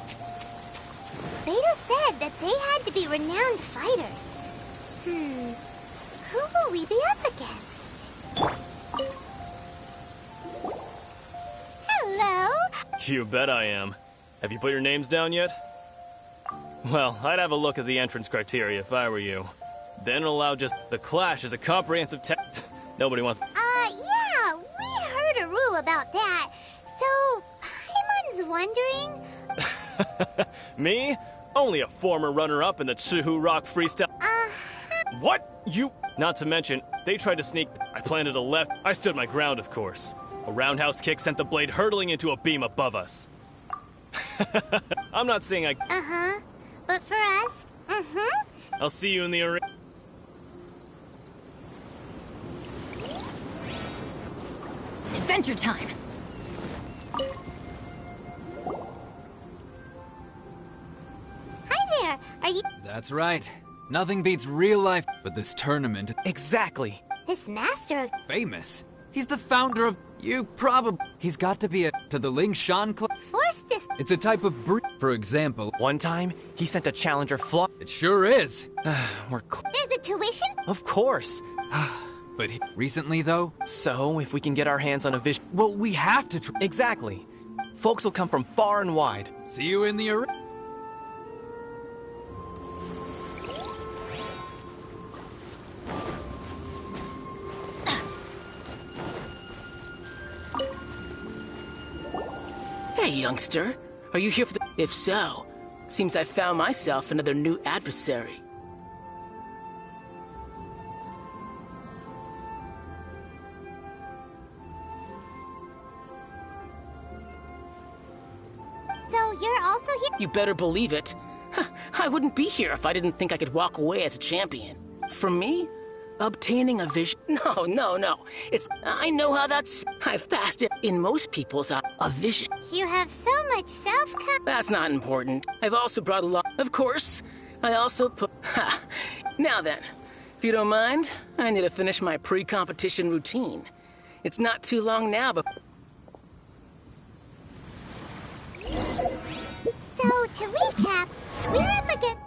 Beto said that they had to be renowned fighters. Who will we be up against? Hello, You bet I am. Have you put your names down yet? Well, I'd have a look at the entrance criteria if I were you. Then allow just the Clash as a comprehensive test. Nobody wants. Yeah, we heard a rule about that. So, Paimon's wondering. Me? Only a former runner-up in the Chihu Rock freestyle. What? You? Not to mention, they tried to sneak. I planted a left. I stood my ground, of course. A roundhouse kick sent the blade hurtling into a beam above us. I'm not saying I. But for us, I'll see you in the arena. Adventure time! Hi there, are you. That's right. Nothing beats real life, but this tournament. Exactly. This master of. Famous. He's the founder of. You probably. He's got to be to the Ling Shan Club. Forced to. It's a type of breed. For example. One time, he sent a challenger flaw. It sure is. There's a tuition? Of course. But recently, though? So, if we can get our hands on a vision. Well, we have to Exactly. Folks will come from far and wide. See you in the arena. Hey, youngster. Are you here for the... If so, seems I found myself another new adversary. So you're also here? You better believe it. I wouldn't be here if I didn't think I could walk away as a champion. For me, obtaining a vision... No. I know how that's... I've passed it in most people's a vision. You have so much self-confidence. That's not important. I've also brought along... Of course, I also put... Now then, if you don't mind, I need to finish my pre-competition routine. It's not too long now, but... So, to recap, we're up against...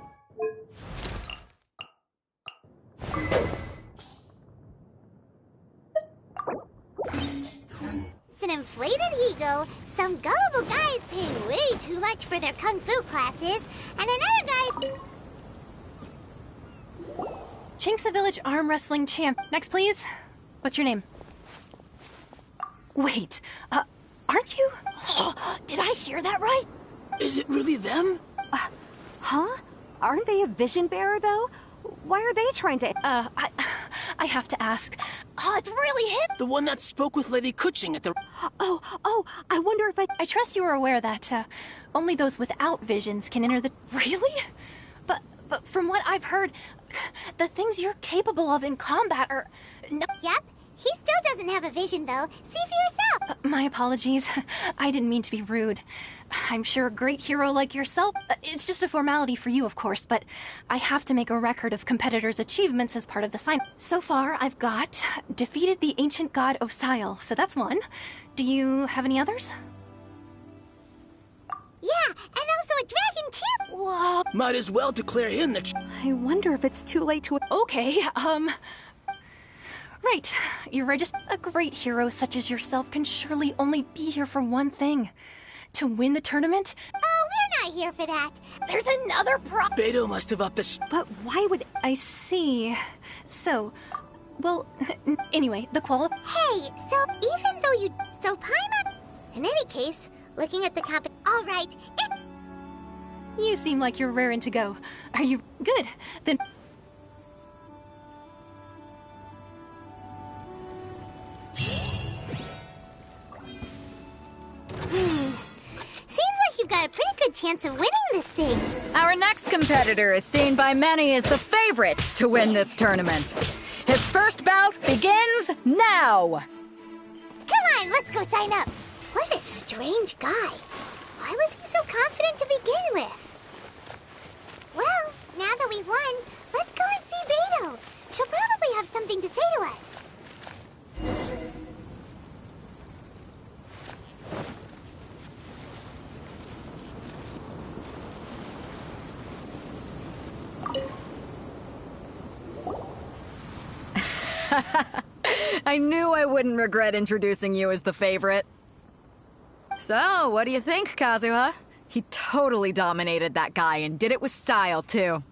It's an inflated ego, some gullible guys paying way too much for their kung fu classes, and another guy... Chinksa Village Arm Wrestling Champ. Next, please. What's your name? Wait, aren't you? Did I hear that right? Is it really them? Huh? Aren't they a vision bearer, though? Why are they trying to... I have to ask. Oh, it's really him! The one that spoke with Lady Kuching at the... Oh, I wonder if I trust you are aware that, only those without visions can enter the... Really? But from what I've heard, the things you're capable of in combat are... No... Yep. He still doesn't have a vision, though. See for yourself. My apologies. I didn't mean to be rude. I'm sure a great hero like yourself... It's just a formality for you, of course, but I have to make a record of competitors' achievements as part of the sign. So far, I've got... defeated the ancient god Osile, so that's one. Do you have any others? Yeah, and also a dragon, too! Whoa. Might as well declare him the... I wonder if it's too late to... Okay, Right. You're right. Just a great hero such as yourself can surely only be here for one thing. To win the tournament? Oh, we're not here for that. There's another Beto must have upped the... But why would... I see. So, well, anyway, the quali... Hey, so even though you... So Paimon... In any case, looking at the comp... Alright, it... You seem like you're raring to go. Are you... Good. Then... Seems like you've got a pretty good chance of winning this thing. Our next competitor is seen by many as the favorite to win this tournament. His first bout begins now! Come on, let's go sign up. What a strange guy. Why was he so confident to begin with? Well, now that we've won, let's go and see Beto. She'll probably have something to say to us. I knew I wouldn't regret introducing you as the favorite. So, what do you think, Kazuha? He totally dominated that guy and did it with style, too.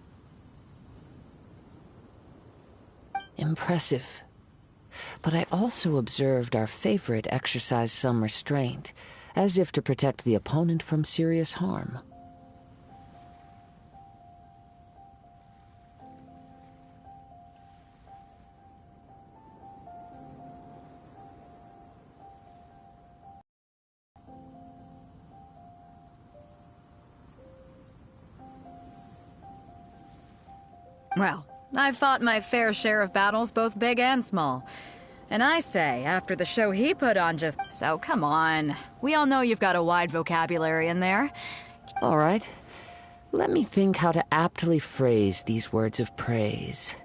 Impressive. But I also observed our favorite exercise some restraint, as if to protect the opponent from serious harm. Well, I've fought my fair share of battles, both big and small. And I say, after the show he put on just... So, come on. We all know you've got a wide vocabulary in there. All right. Let me think how to aptly phrase these words of praise.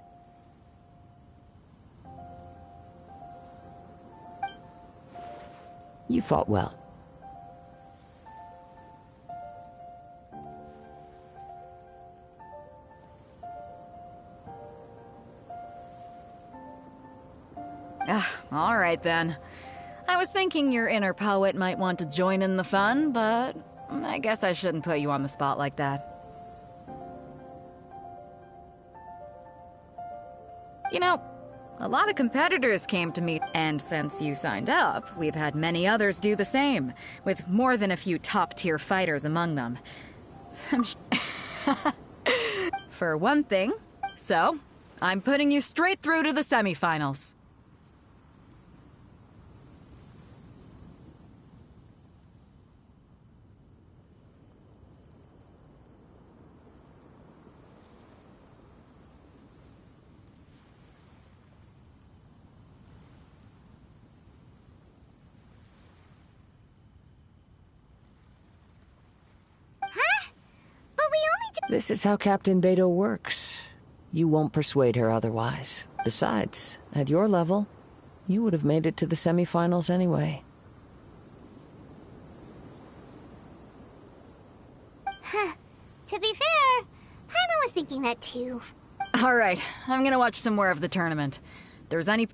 You fought well. All right then. I was thinking your inner poet might want to join in the fun, but I guess I shouldn't put you on the spot like that. You know, a lot of competitors came to me, and since you signed up, we've had many others do the same, with more than a few top-tier fighters among them. For one thing, so I'm putting you straight through to the semifinals. This is how Captain Beto works. You won't persuade her otherwise. Besides, at your level, you would have made it to the semifinals anyway. To be fair, Paimon was thinking that too. All right, I'm gonna watch some more of the tournament. If there's any...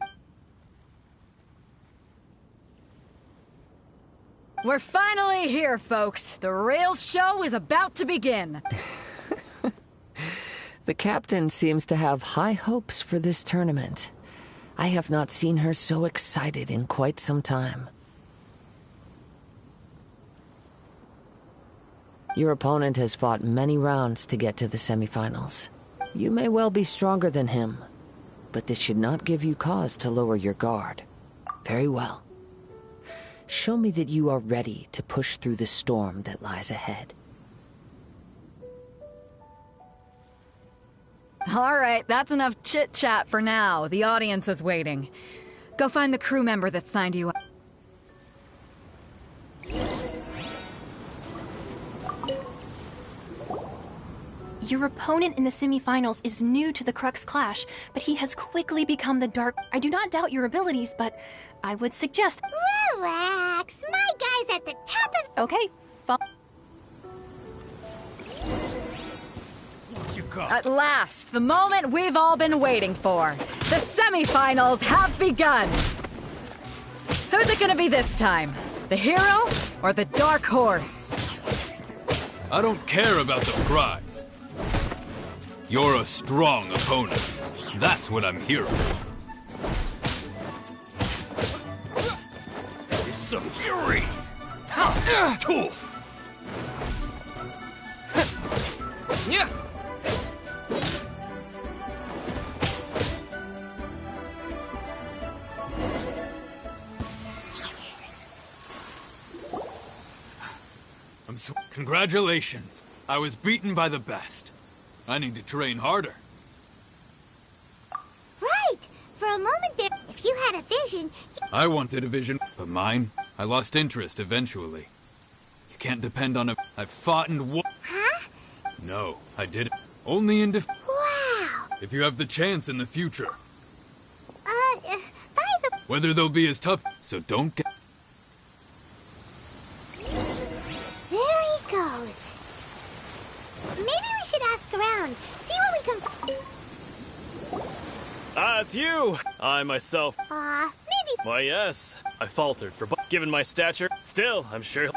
We're finally here, folks. The real show is about to begin. The captain seems to have high hopes for this tournament. I have not seen her so excited in quite some time. Your opponent has fought many rounds to get to the semifinals. You may well be stronger than him, but this should not give you cause to lower your guard. Very well. Show me that you are ready to push through the storm that lies ahead. All right, that's enough chit-chat for now. The audience is waiting. Go find the crew member that signed you up. Your opponent in the semifinals is new to the Crux Clash, but he has quickly become the Dark... I do not doubt your abilities, but I would suggest... Relax, my guy's at the top of... Okay, At last, the moment we've all been waiting for. The semifinals have begun. Who's it gonna be this time? The hero or the dark horse? I don't care about the prize. You're a strong opponent. That's what I'm here for. It's a fury! Yeah! Congratulations. I was beaten by the best. I need to train harder. Right! For a moment there, if you had a vision... I wanted a vision, but mine, I lost interest eventually. You can't depend on a... I fought and won. Huh? No, I didn't. Only in Wow! If you have the chance in the future. By the... Whether they'll be as tough, so don't get... There he goes. Maybe we should ask around, see what we can... Ah, it's you! I myself... maybe... Why, yes. I faltered for... Given my stature, still, I'm sure...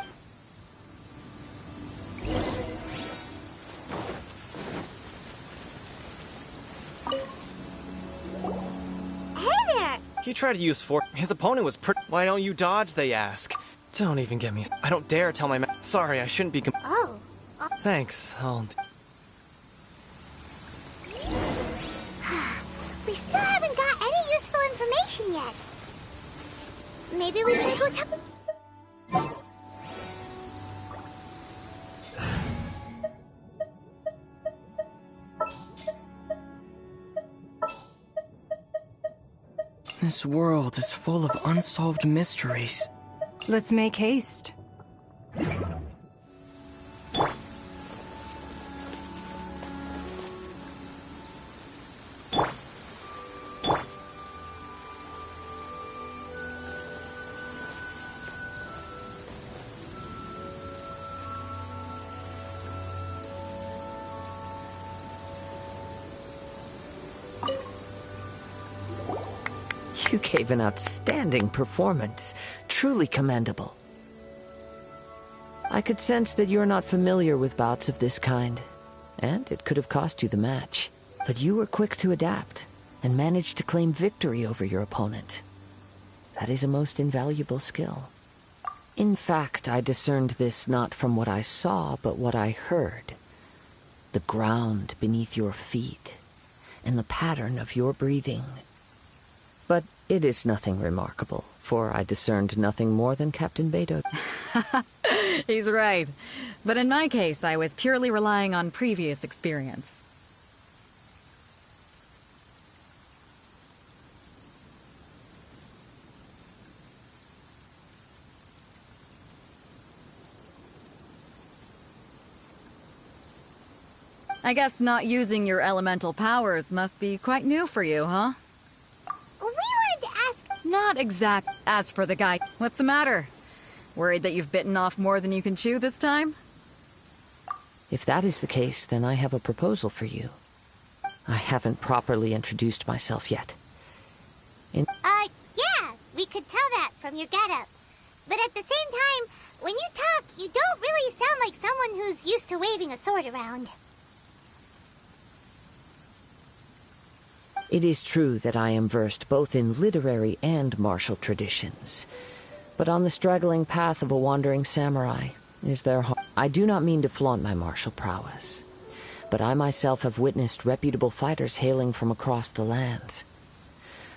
He tried to use force. His opponent was Why don't you dodge, they ask. Don't even get me. I don't dare tell my Sorry, I shouldn't be Thanks, We still haven't got any useful information yet. Maybe we should go tell... This world is full of unsolved mysteries. Let's make haste. You gave an outstanding performance. Truly commendable. I could sense that you're not familiar with bouts of this kind, and it could have cost you the match. But you were quick to adapt, and managed to claim victory over your opponent. That is a most invaluable skill. In fact, I discerned this not from what I saw, but what I heard. The ground beneath your feet, and the pattern of your breathing. But it is nothing remarkable, for I discerned nothing more than Captain Beto. He's right. But in my case, I was purely relying on previous experience. I guess not using your elemental powers must be quite new for you, huh? We wanted to ask... Not exact. As for the guy, what's the matter? Worried that you've bitten off more than you can chew this time? If that is the case, then I have a proposal for you. I haven't properly introduced myself yet. Yeah, we could tell that from your getup. But at the same time, when you talk, you don't really sound like someone who's used to waving a sword around. It is true that I am versed both in literary and martial traditions. But on the straggling path of a wandering samurai, is there harm? I do not mean to flaunt my martial prowess, but I myself have witnessed reputable fighters hailing from across the lands.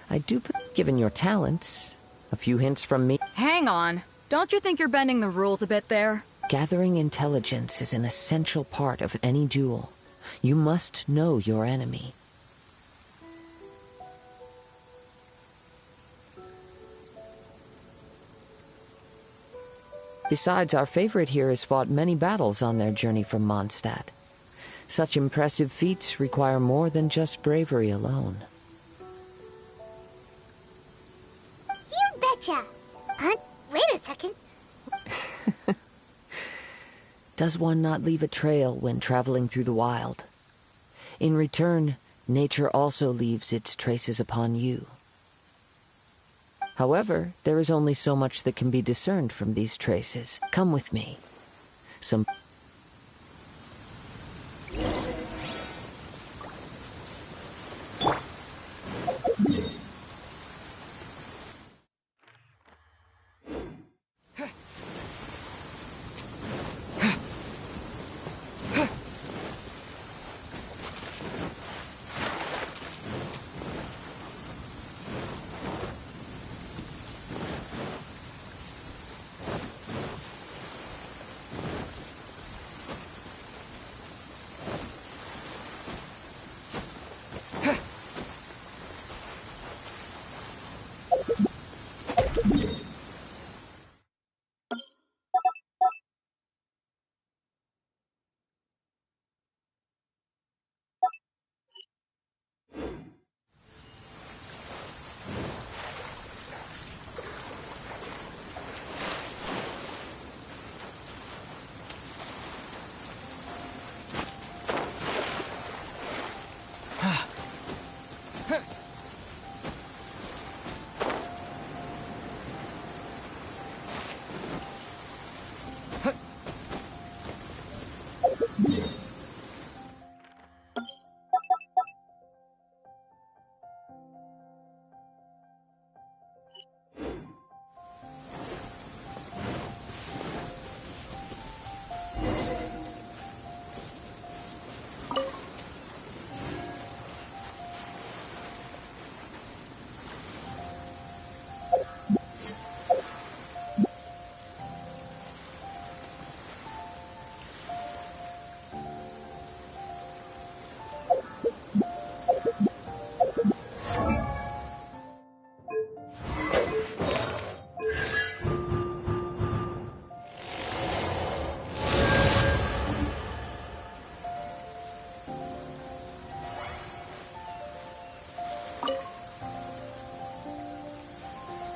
I do, given your talents, a few hints from me. Hang on. Don't you think you're bending the rules a bit there? Gathering intelligence is an essential part of any duel. You must know your enemy. Besides, our favorite here has fought many battles on their journey from Mondstadt. Such impressive feats require more than just bravery alone. You betcha! Wait a second. Does one not leave a trail when traveling through the wild? In return, nature also leaves its traces upon you. However, there is only so much that can be discerned from these traces. Come with me. Some...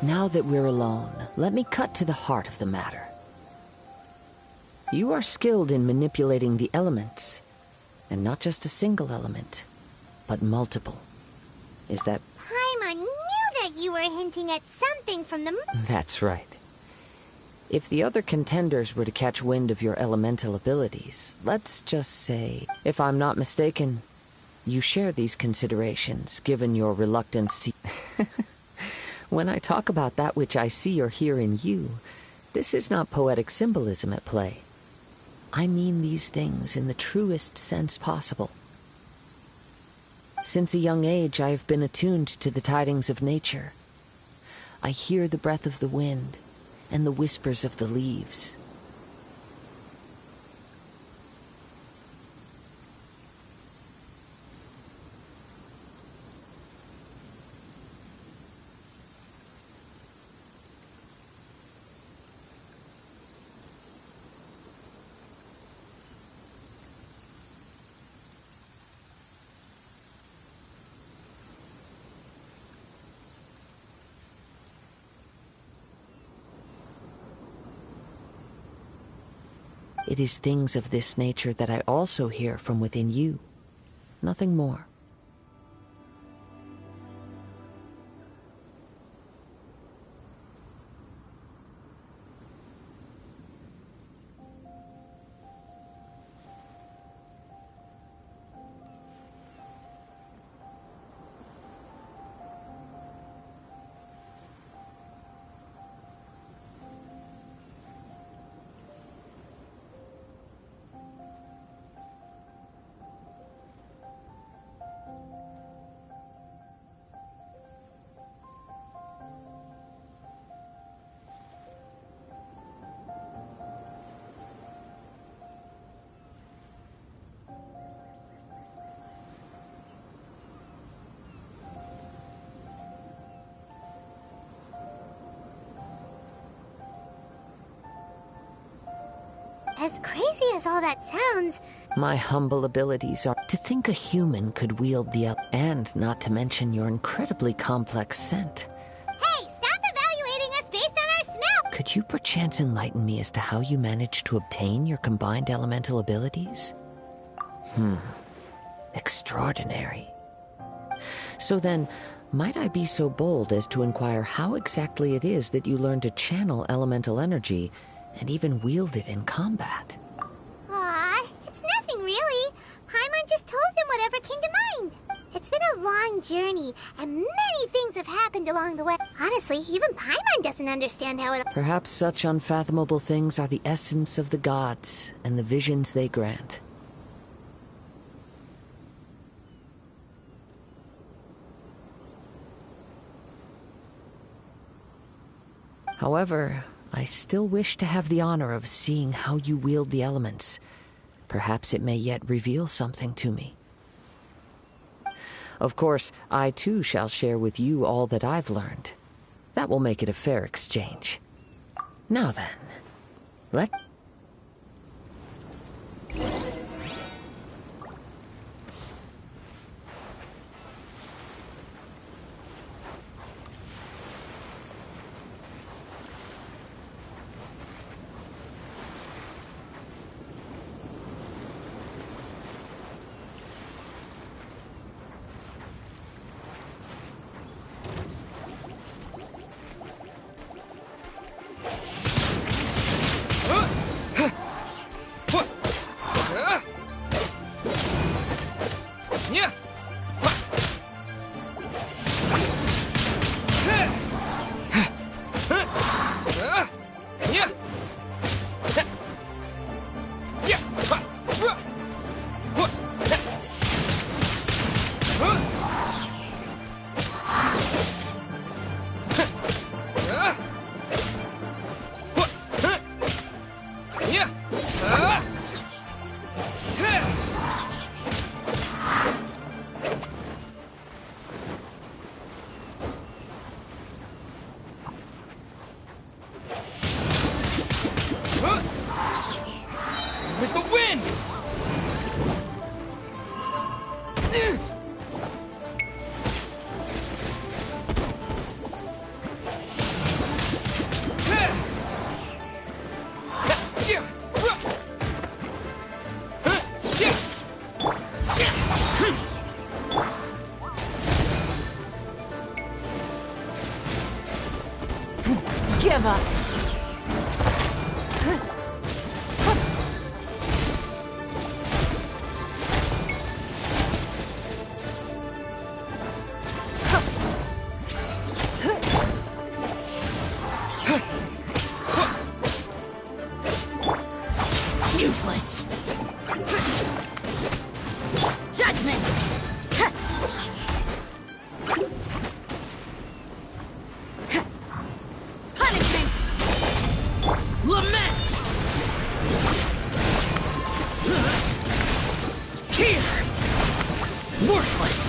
Now that we're alone, let me cut to the heart of the matter. You are skilled in manipulating the elements, and not just a single element, but multiple. Is that... Paimon knew that you were hinting at something from the... That's right. If the other contenders were to catch wind of your elemental abilities, let's just say, if I'm not mistaken, you share these considerations, given your reluctance to... When I talk about that which I see or hear in you, this is not poetic symbolism at play. I mean these things in the truest sense possible. Since a young age, I have been attuned to the tidings of nature. I hear the breath of the wind and the whispers of the leaves. It is things of this nature that I also hear from within you. Nothing more. As crazy as all that sounds... My humble abilities are to think a human could wield the and not to mention your incredibly complex scent. Hey, stop evaluating us based on our smell! Could you perchance enlighten me as to how you managed to obtain your combined elemental abilities? Extraordinary. So then, might I be so bold as to inquire how exactly it is that you learned to channel elemental energy and even wield it in combat? Aw, it's nothing really. Paimon just told him whatever came to mind. It's been a long journey, and many things have happened along the way. Honestly, even Paimon doesn't understand how it... Perhaps such unfathomable things are the essence of the gods and the visions they grant. However, I still wish to have the honor of seeing how you wield the elements. Perhaps it may yet reveal something to me. Of course, I too shall share with you all that I've learned. That will make it a fair exchange. Now then, let... give up. Useless. Judgment. Punishment. Lament. Tear. Worthless.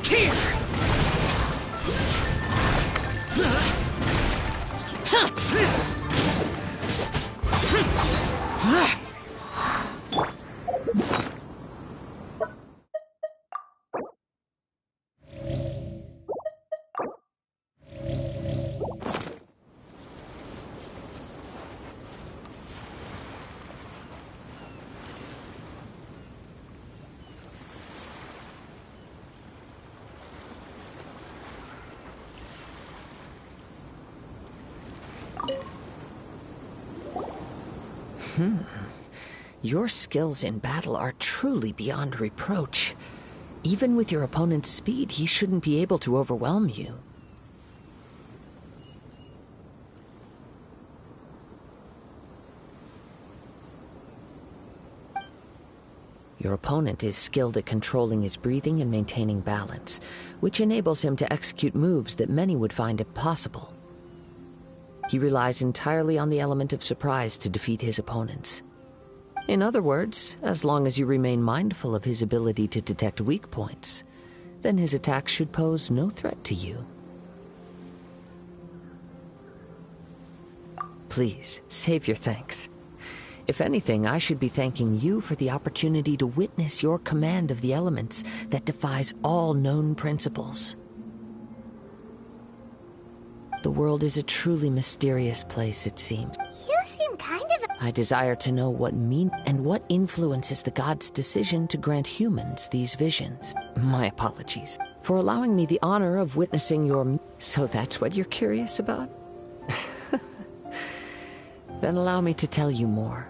Tear. Your skills in battle are truly beyond reproach. Even with your opponent's speed, he shouldn't be able to overwhelm you. Your opponent is skilled at controlling his breathing and maintaining balance, which enables him to execute moves that many would find impossible. He relies entirely on the element of surprise to defeat his opponents. In other words, as long as you remain mindful of his ability to detect weak points, then his attacks should pose no threat to you. Please, save your thanks. If anything, I should be thanking you for the opportunity to witness your command of the elements that defies all known principles. The world is a truly mysterious place, it seems. You seem kind of... I desire to know what what influences the gods' decision to grant humans these visions. My apologies for allowing me the honor of witnessing your... So that's what you're curious about? Then allow me to tell you more.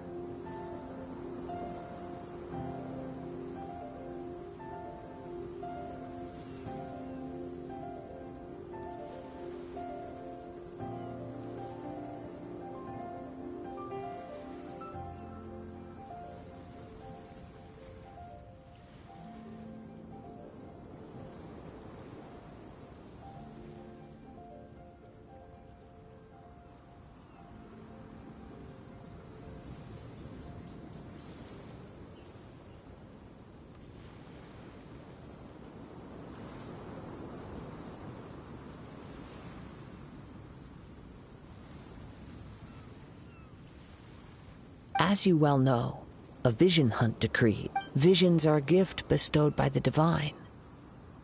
As you well know, a vision hunt decree. Visions are a gift bestowed by the divine.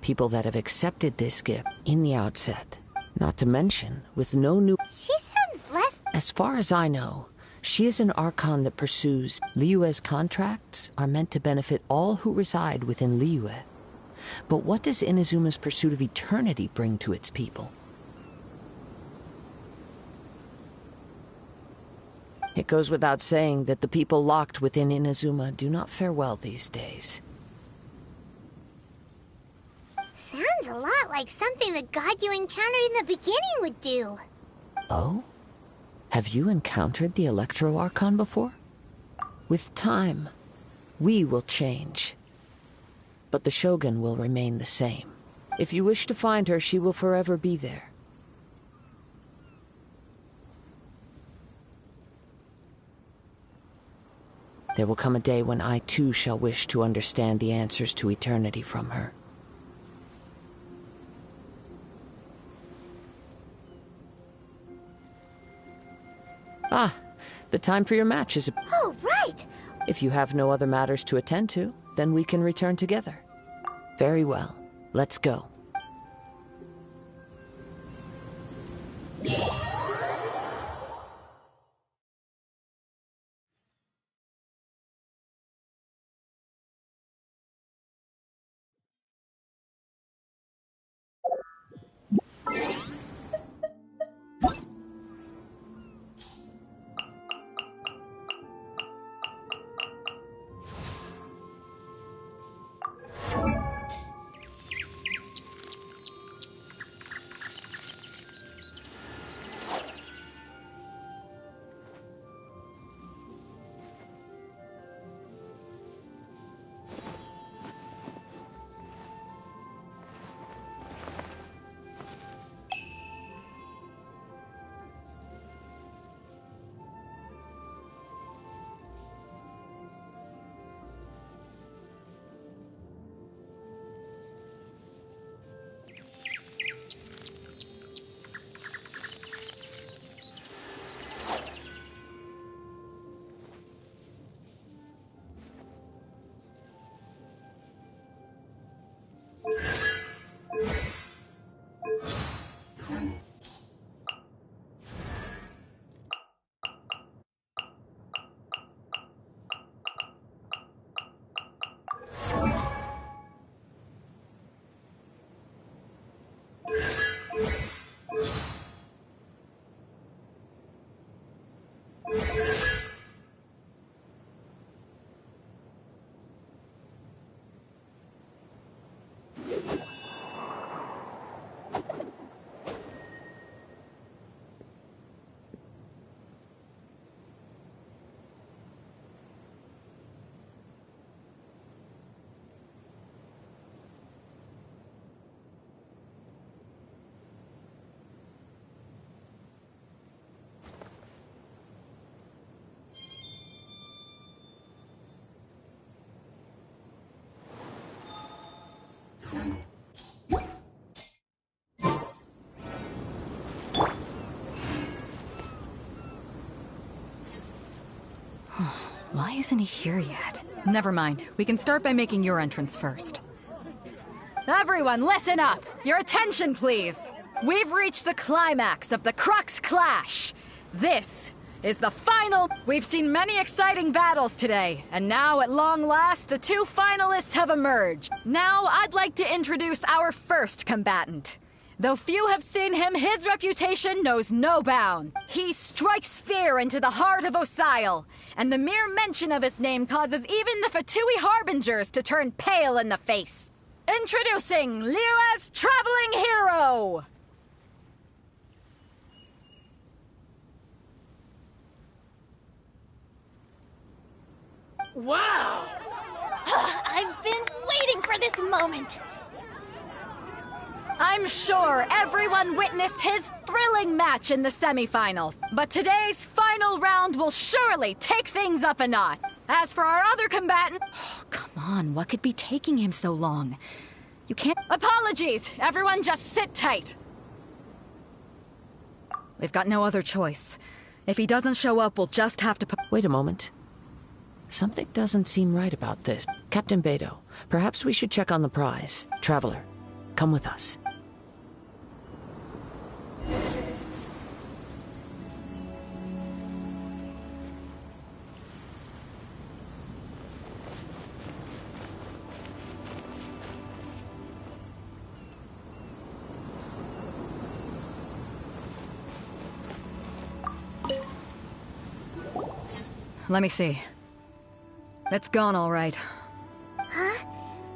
People that have accepted this gift in the outset, not to mention with no new... She sounds less... As far as I know, she is an archon that pursues... Liyue's contracts are meant to benefit all who reside within Liyue. But what does Inazuma's pursuit of eternity bring to its people? It goes without saying that the people locked within Inazuma do not fare well these days. Sounds a lot like something the god you encountered in the beginning would do. Oh? Have you encountered the Electro Archon before? With time, we will change. But the Shogun will remain the same. If you wish to find her, she will forever be there. There will come a day when I too shall wish to understand the answers to eternity from her. Ah, the time for your match is... Oh, right! If you have no other matters to attend to, then we can return together. Very well. Let's go. Why isn't he here yet? Never mind. We can start by making your entrance first. Everyone, listen up! Your attention, please! We've reached the climax of the Crux Clash! This is the final... We've seen many exciting battles today, and now, at long last, the two finalists have emerged. Now, I'd like to introduce our first combatant. Though few have seen him, his reputation knows no bound. He strikes fear into the heart of Osile, and the mere mention of his name causes even the Fatui Harbingers to turn pale in the face. Introducing Liyue's Traveling Hero! Wow! I've been waiting for this moment! I'm sure everyone witnessed his thrilling match in the semifinals, but today's final round will surely take things up a notch. As for our other combatant... Oh, come on, what could be taking him so long? You can't... Apologies! Everyone just sit tight! We've got no other choice. If he doesn't show up, we'll just have to... Wait a moment. Something doesn't seem right about this. Captain Beto, perhaps we should check on the prize. Traveler, come with us. Let me see. It's gone all right. Huh?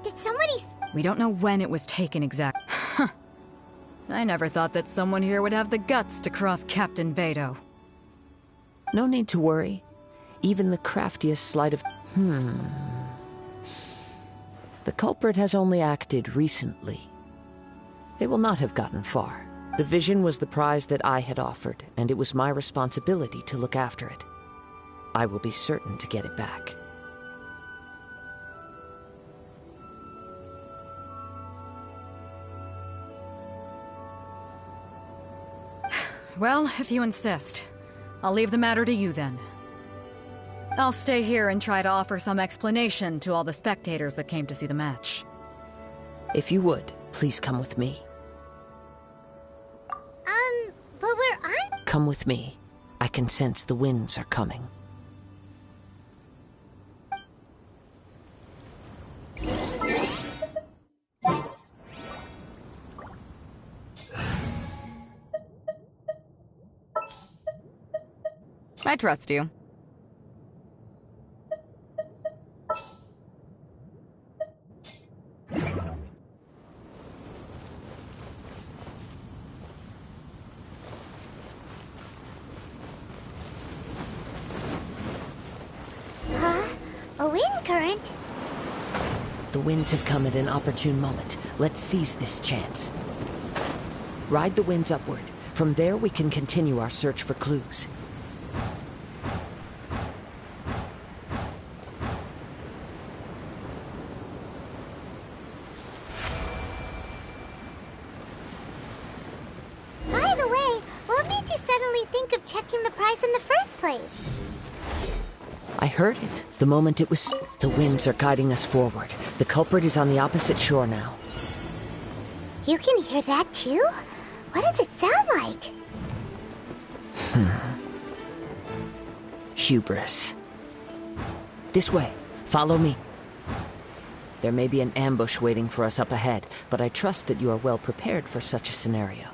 Did somebody... We don't know when it was taken exactly. I never thought that someone here would have the guts to cross Captain Beto. No need to worry. Even the craftiest sleight of... The culprit has only acted recently. They will not have gotten far. The vision was the prize that I had offered, and it was my responsibility to look after it. I will be certain to get it back. Well, if you insist, I'll leave the matter to you then. I'll stay here and try to offer some explanation to all the spectators that came to see the match. If you would, please come with me. But we're on... Come with me. I can sense the winds are coming. I trust you. Huh? A wind current? The winds have come at an opportune moment. Let's seize this chance. Ride the winds upward. From there, we can continue our search for clues. By the way, what made you suddenly think of checking the prize in the first place? I heard it the moment it was... The winds are guiding us forward. The culprit is on the opposite shore now. You can hear that too? What does it sound like? Hubris. This way. Follow me. There may be an ambush waiting for us up ahead, but I trust that you are well prepared for such a scenario.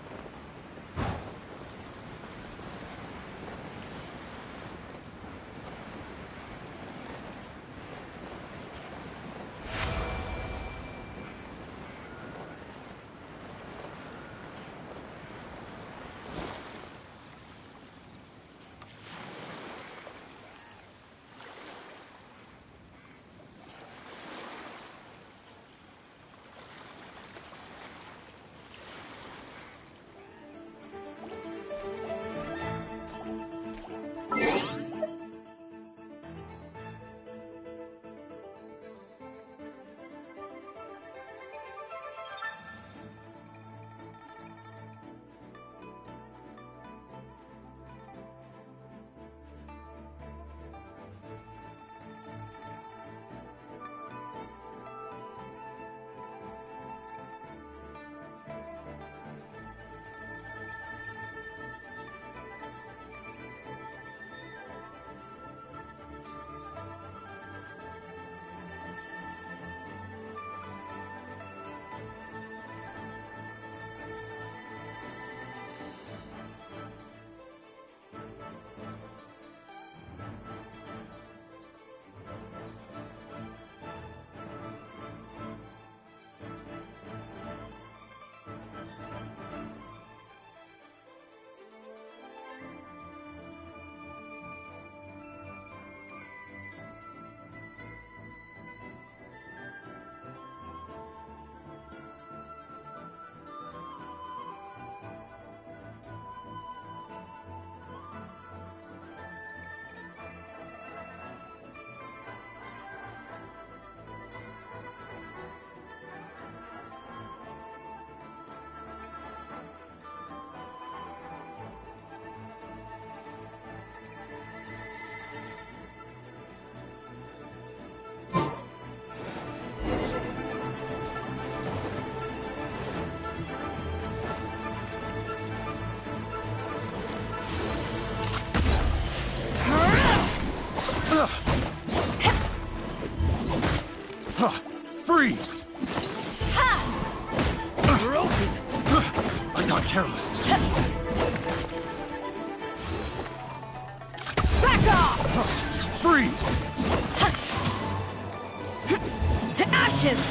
Freeze! You're open! I got careless. Back off! Freeze! To ashes!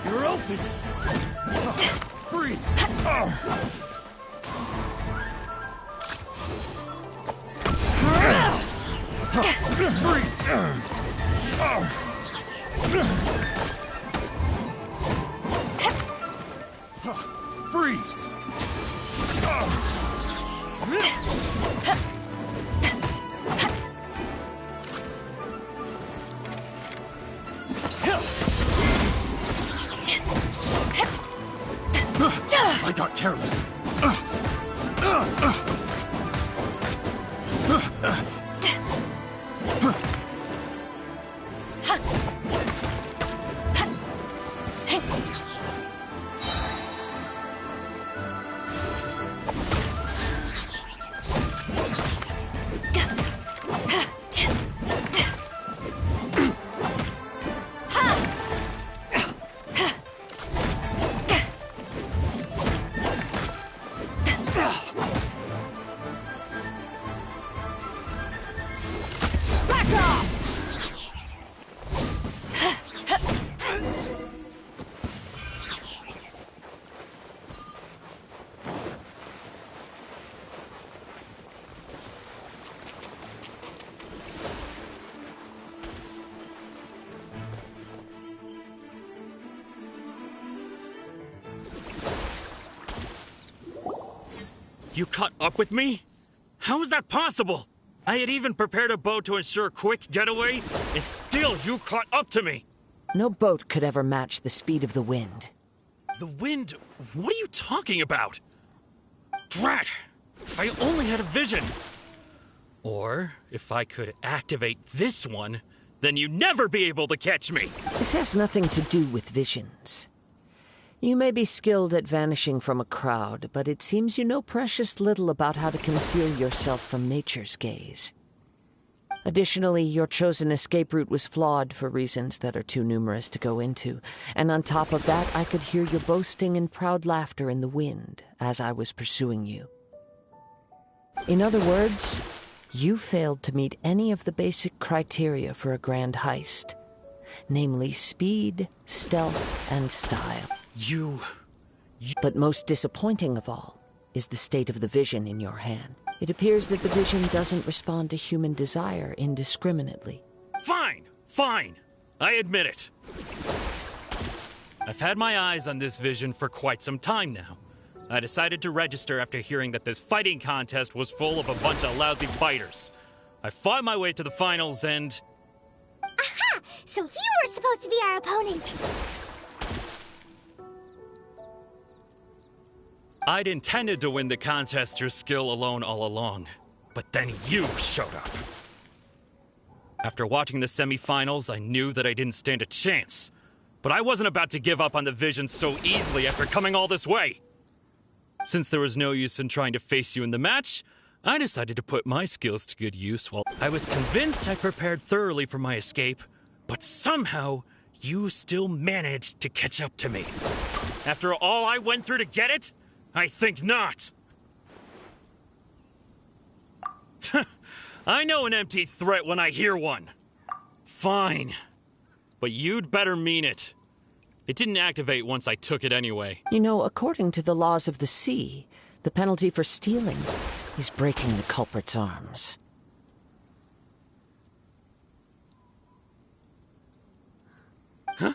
You're open! Freeze! Freeze! I got careless. You caught up with me? How is that possible? I had even prepared a boat to ensure a quick getaway, and still you caught up to me! No boat could ever match the speed of the wind. The wind? What are you talking about? Drat! If I only had a vision! Or, if I could activate this one, then you'd never be able to catch me! This has nothing to do with visions. You may be skilled at vanishing from a crowd, but it seems you know precious little about how to conceal yourself from nature's gaze. Additionally, your chosen escape route was flawed for reasons that are too numerous to go into, and on top of that, I could hear your boasting and proud laughter in the wind as I was pursuing you. In other words, you failed to meet any of the basic criteria for a grand heist, namely speed, stealth, and style. But most disappointing of all is the state of the vision in your hand. It appears that the vision doesn't respond to human desire indiscriminately. Fine. I admit it. I've had my eyes on this vision for quite some time now. I decided to register after hearing that this fighting contest was full of a bunch of lousy fighters. I fought my way to the finals and... Aha! So you were supposed to be our opponent! I'd intended to win the contest through skill alone all along, but then you showed up. After watching the semifinals, I knew that I didn't stand a chance, but I wasn't about to give up on the vision so easily after coming all this way. Since there was no use in trying to face you in the match, I decided to put my skills to good use. While I was convinced I prepared thoroughly for my escape, but somehow you still managed to catch up to me. After all I went through to get it? I think not. I know an empty threat when I hear one. Fine. But you'd better mean it. It didn't activate once I took it anyway. You know, according to the laws of the sea, the penalty for stealing is breaking the culprit's arms. Huh?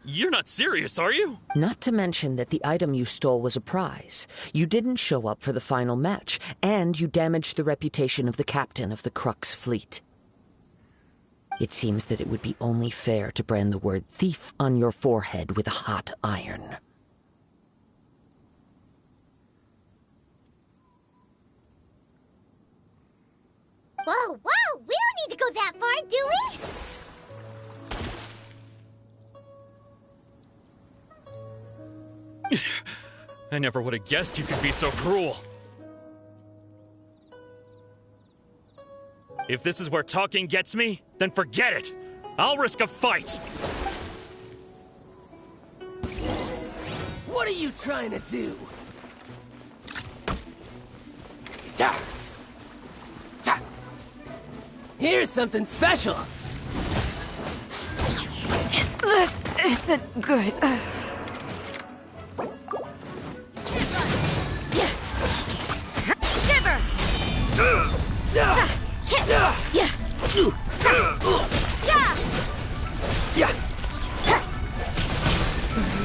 You're not serious, are you? Not to mention that the item you stole was a prize. You didn't show up for the final match, and you damaged the reputation of the captain of the Crux fleet. It seems that it would be only fair to brand the word thief on your forehead with a hot iron. Whoa, we don't need to go that far, do we? I never would have guessed you could be so cruel. If this is where talking gets me, then forget it. I'll risk a fight. What are you trying to do? Here's something special. This isn't good. Shiver!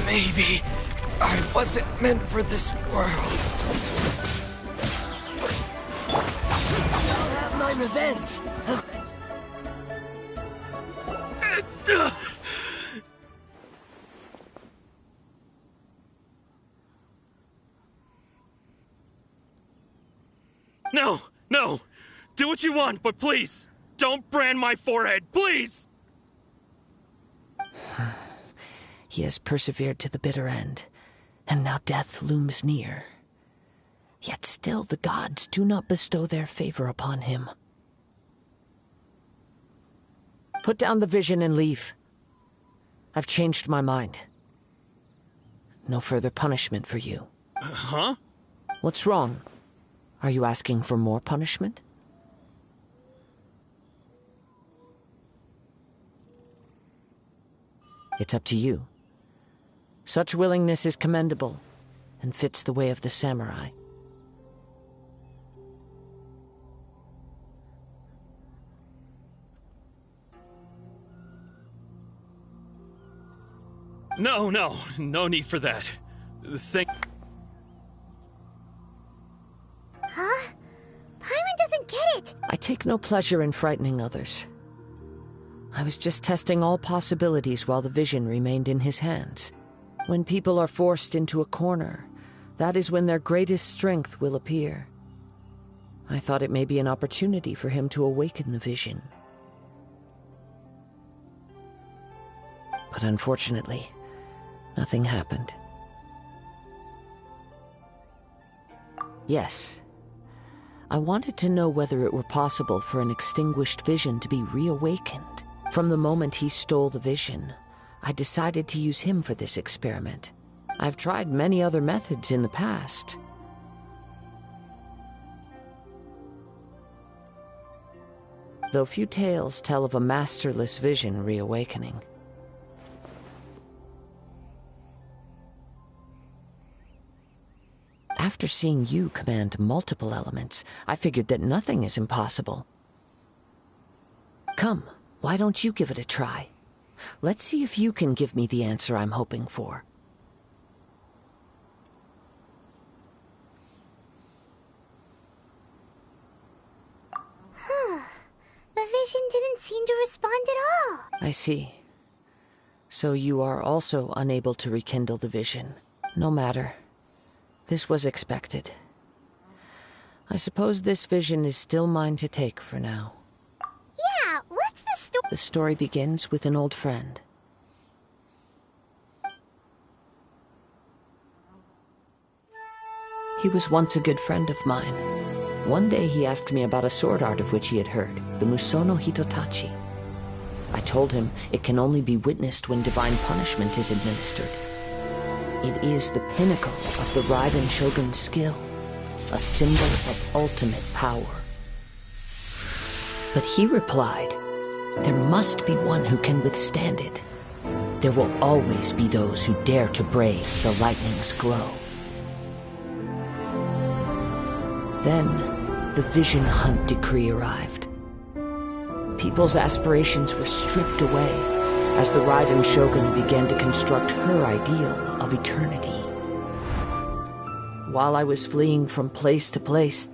Maybe I wasn't meant for this world. I'll have my revenge. No! Do what you want, but please, don't brand my forehead, please! He has persevered to the bitter end, and now death looms near. Yet still the gods do not bestow their favor upon him. Put down the vision and leave. I've changed my mind. No further punishment for you. Huh? What's wrong? Are you asking for more punishment? It's up to you. Such willingness is commendable and fits the way of the samurai. No, no need for that. Huh? Paimon doesn't get it! I take no pleasure in frightening others. I was just testing all possibilities while the vision remained in his hands. When people are forced into a corner, that is when their greatest strength will appear. I thought it may be an opportunity for him to awaken the vision. But unfortunately, nothing happened. Yes, I wanted to know whether it were possible for an extinguished vision to be reawakened. From the moment he stole the vision, I decided to use him for this experiment. I've tried many other methods in the past. Though few tales tell of a masterless vision reawakening. After seeing you command multiple elements, I figured that nothing is impossible. Come, why don't you give it a try? Let's see if you can give me the answer I'm hoping for. The vision didn't seem to respond at all. I see. So you are also unable to rekindle the vision. No matter. This was expected. I suppose this vision is still mine to take for now. Yeah, what's the story? The story begins with an old friend. He was once a good friend of mine. One day he asked me about a sword art of which he had heard, the Musono Hitotachi. I told him it can only be witnessed when divine punishment is administered. It is the pinnacle of the Raiden Shogun's skill, a symbol of ultimate power. But he replied, there must be one who can withstand it. There will always be those who dare to brave the lightning's glow. Then, the Vision Hunt decree arrived. People's aspirations were stripped away as the Raiden Shogun began to construct her ideal of eternity. While I was fleeing from place to place,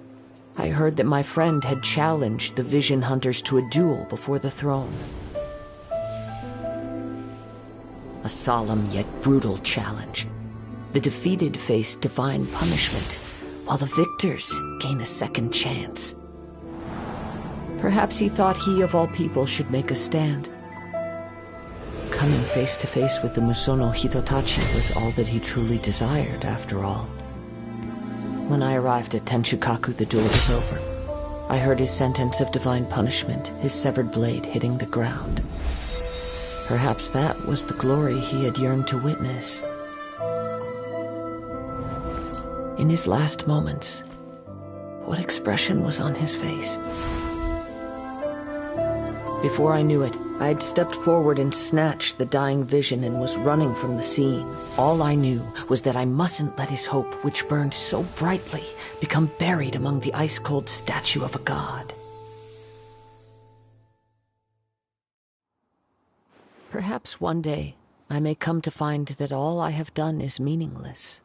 I heard that my friend had challenged the Vision Hunters to a duel before the throne. A solemn yet brutal challenge. The defeated face divine punishment, while the victors gain a second chance. Perhaps he thought he of all people should make a stand. Coming face to face with the Musono Hitotachi was all that he truly desired, after all. When I arrived at Tenshukaku, the duel was over. I heard his sentence of divine punishment, his severed blade hitting the ground. Perhaps that was the glory he had yearned to witness. In his last moments, what expression was on his face? Before I knew it, I had stepped forward and snatched the dying vision and was running from the scene. All I knew was that I mustn't let his hope, which burned so brightly, become buried among the ice-cold statue of a god. Perhaps one day, I may come to find that all I have done is meaningless.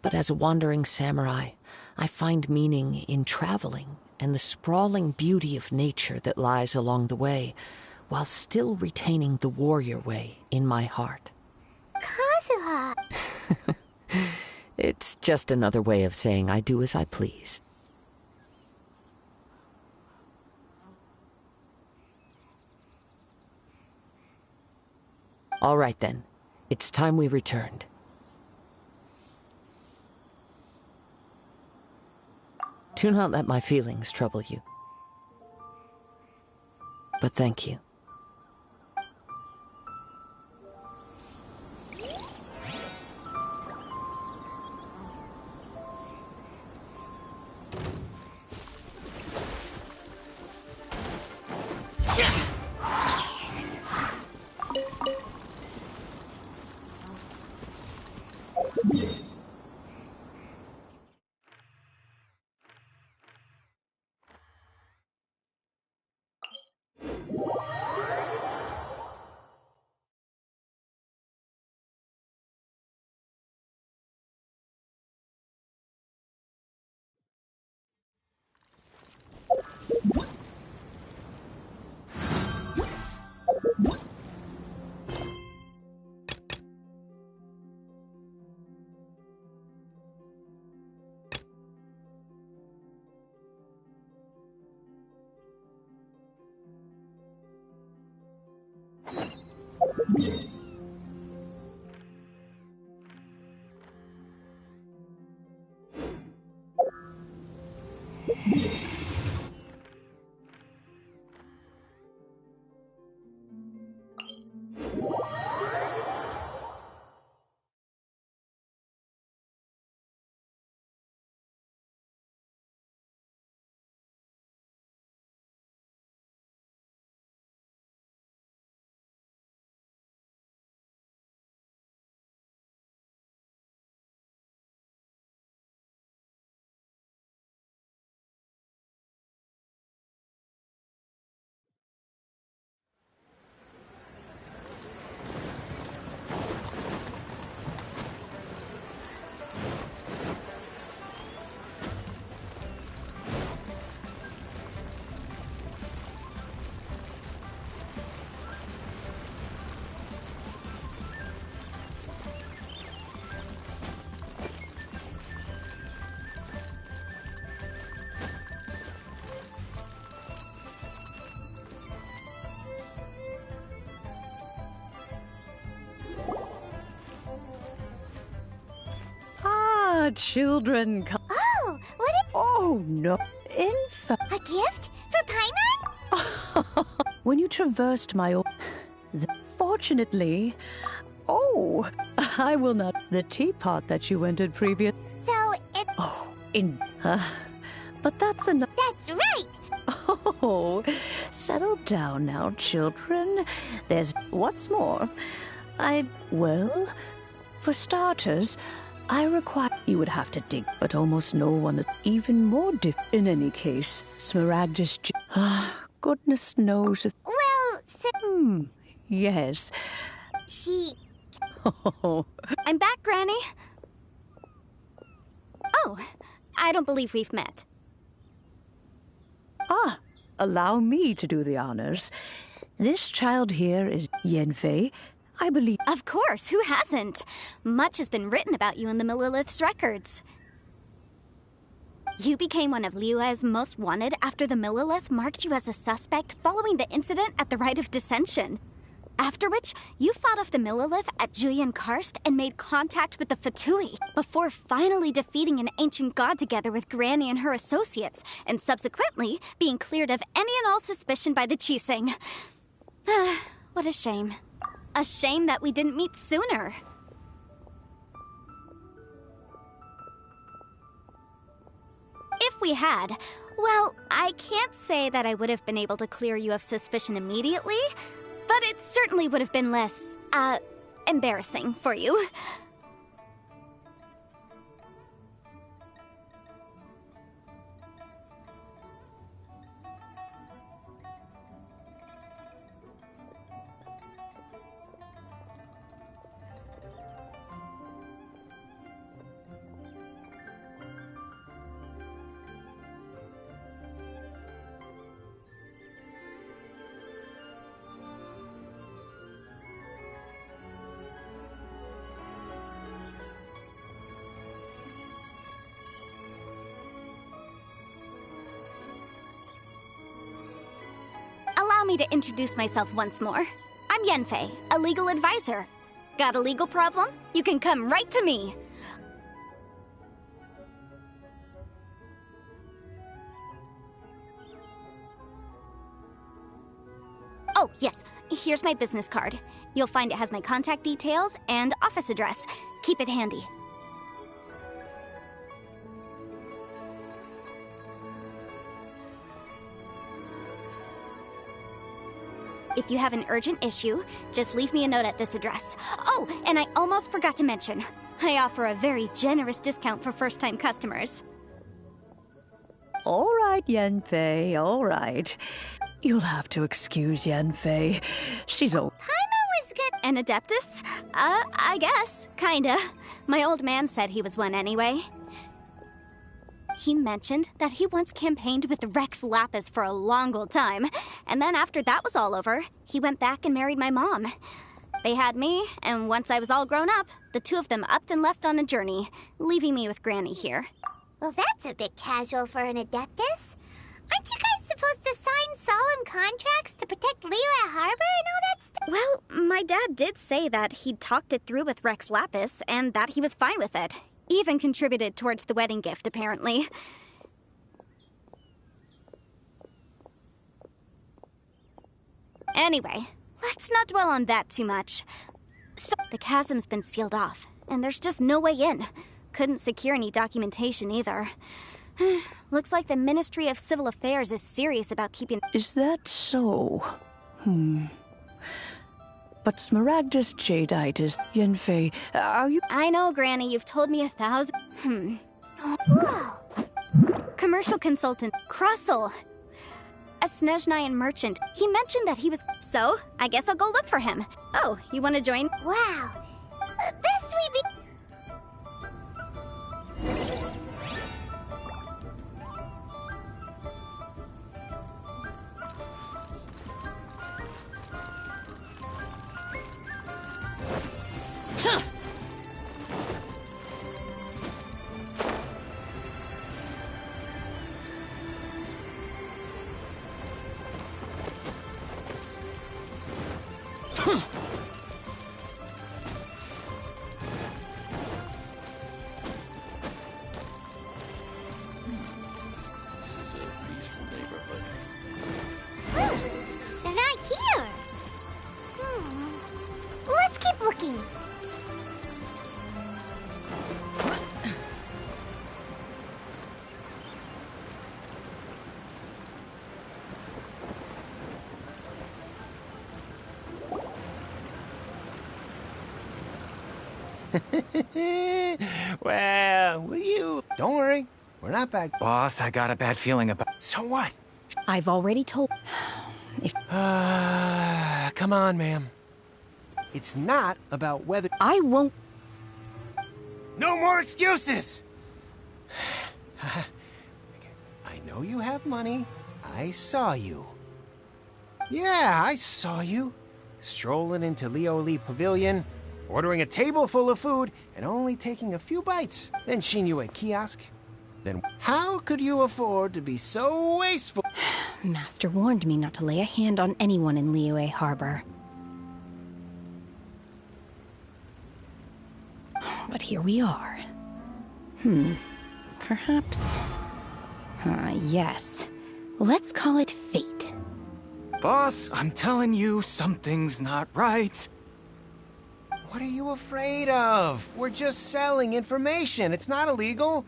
But as a wandering samurai, I find meaning in traveling and the sprawling beauty of nature that lies along the way, while still retaining the warrior way in my heart. Kazuha! It's just another way of saying I do as I please. All right then, it's time we returned. Do not let my feelings trouble you. But thank you. Children come. Oh, what a— Oh, no. A gift? For Paimon? When you traversed my fortunately... Oh, I will not... The teapot that you entered previous... So it... Oh, but that's enough... That's right! Oh, settle down now, children. There's... What's more, Well, for starters... I require you would have to dig, but almost no one is even more in any case. Smaragdus goodness knows if... Well, yes. She... Oh. I'm back, Granny. Oh, I don't believe we've met. Allow me to do the honors. This child here is Yenfei. I believe... Of course, who hasn't? Much has been written about you in the Millilith's records. You became one of Liyue's most wanted after the Millilith marked you as a suspect following the incident at the Rite of Dissension. After which, you fought off the Millilith at Julian Karst and made contact with the Fatui, before finally defeating an ancient god together with Granny and her associates, and subsequently being cleared of any and all suspicion by the Chiseng. What a shame. A shame that we didn't meet sooner. If we had, well, I can't say that I would have been able to clear you of suspicion immediately, but it certainly would have been less, embarrassing for you. Allow me to introduce myself once more. I'm Yenfei, a legal advisor. Got a legal problem? You can come right to me. Oh, yes. Here's my business card. You'll find it has my contact details and office address. Keep it handy. If you have an urgent issue, just leave me a note at this address. Oh, and I almost forgot to mention, I offer a very generous discount for first-time customers. All right, Yenfei, all right. You'll have to excuse Yenfei. She's old. Paimon was good. An Adeptus? I guess. Kinda. My old man said he was one anyway. He mentioned that he once campaigned with Rex Lapis for a long old time, and then after that was all over, he went back and married my mom. They had me, and once I was all grown up, the two of them upped and left on a journey, leaving me with Granny here. Well, that's a bit casual for an Adeptus. Aren't you guys supposed to sign solemn contracts to protect Liyue Harbor and all that stuff? Well, my dad did say that he'd talked it through with Rex Lapis and that he was fine with it. Even contributed towards the wedding gift, apparently. Anyway, let's not dwell on that too much. So, the chasm's been sealed off, and there's just no way in. Couldn't secure any documentation either. Looks like the Ministry of Civil Affairs is serious about keeping... Is that so? But Smaragdus Jadeite is... Yenfei, are you... I know, Granny, you've told me 1,000... Whoa. Commercial consultant, Krussel. A Snezhnayan merchant. He mentioned that he was... So, I guess I'll go look for him. Oh, you want to join? Wow. Best we be... They're not here. Let's keep looking. Well, will you? Don't worry. We're not back. Boss, I got a bad feeling about... So what? I've already told... Come on, ma'am. It's not about whether... I won't... No more excuses! I know you have money. I saw you. Yeah, I saw you. Strolling into Leo Lee Pavilion, ordering a table full of food, and only taking a few bites. Then Shinue kiosk. Then how could you afford to be so wasteful? Master warned me not to lay a hand on anyone in Liyue Harbor. But here we are. Perhaps... yes. Let's call it fate. Boss, I'm telling you, something's not right. What are you afraid of? We're just selling information. It's not illegal.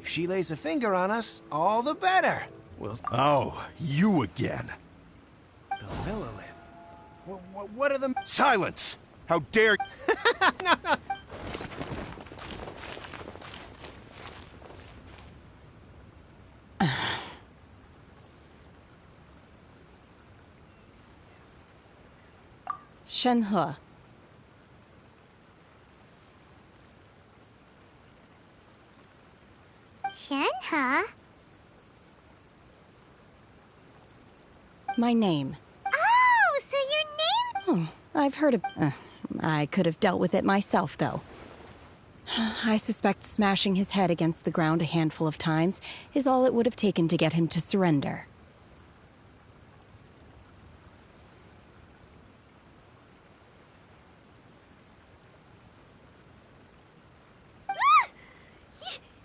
If she lays a finger on us, all the better. We'll... Oh, you again. The Lilith. What are the... Silence! How dare... No, no. Shenhe. Shenhe? My name. Oh, so your name... I've heard of... I could have dealt with it myself, though. I suspect smashing his head against the ground a handful of times is all it would have taken to get him to surrender.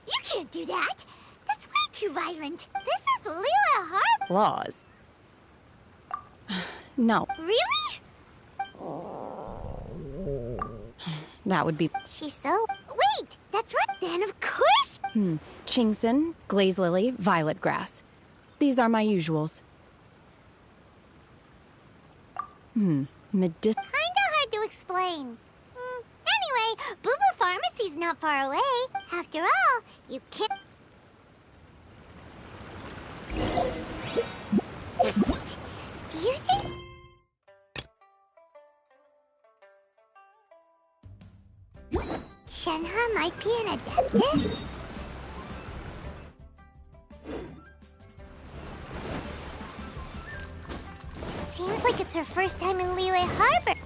You can't do that. That's way too violent. This is Liyue Harbor. Laws. No. Really? That would be... She's so... Wait, that's right. Then of course... Chingson, glaze lily, violet grass. These are my usuals. Kinda hard to explain. Anyway, Boo Boo Pharmacy's not far away. After all, you can't... Do you think... Shenhe might be an adeptus? Seems like it's her first time in Liyue Harbor.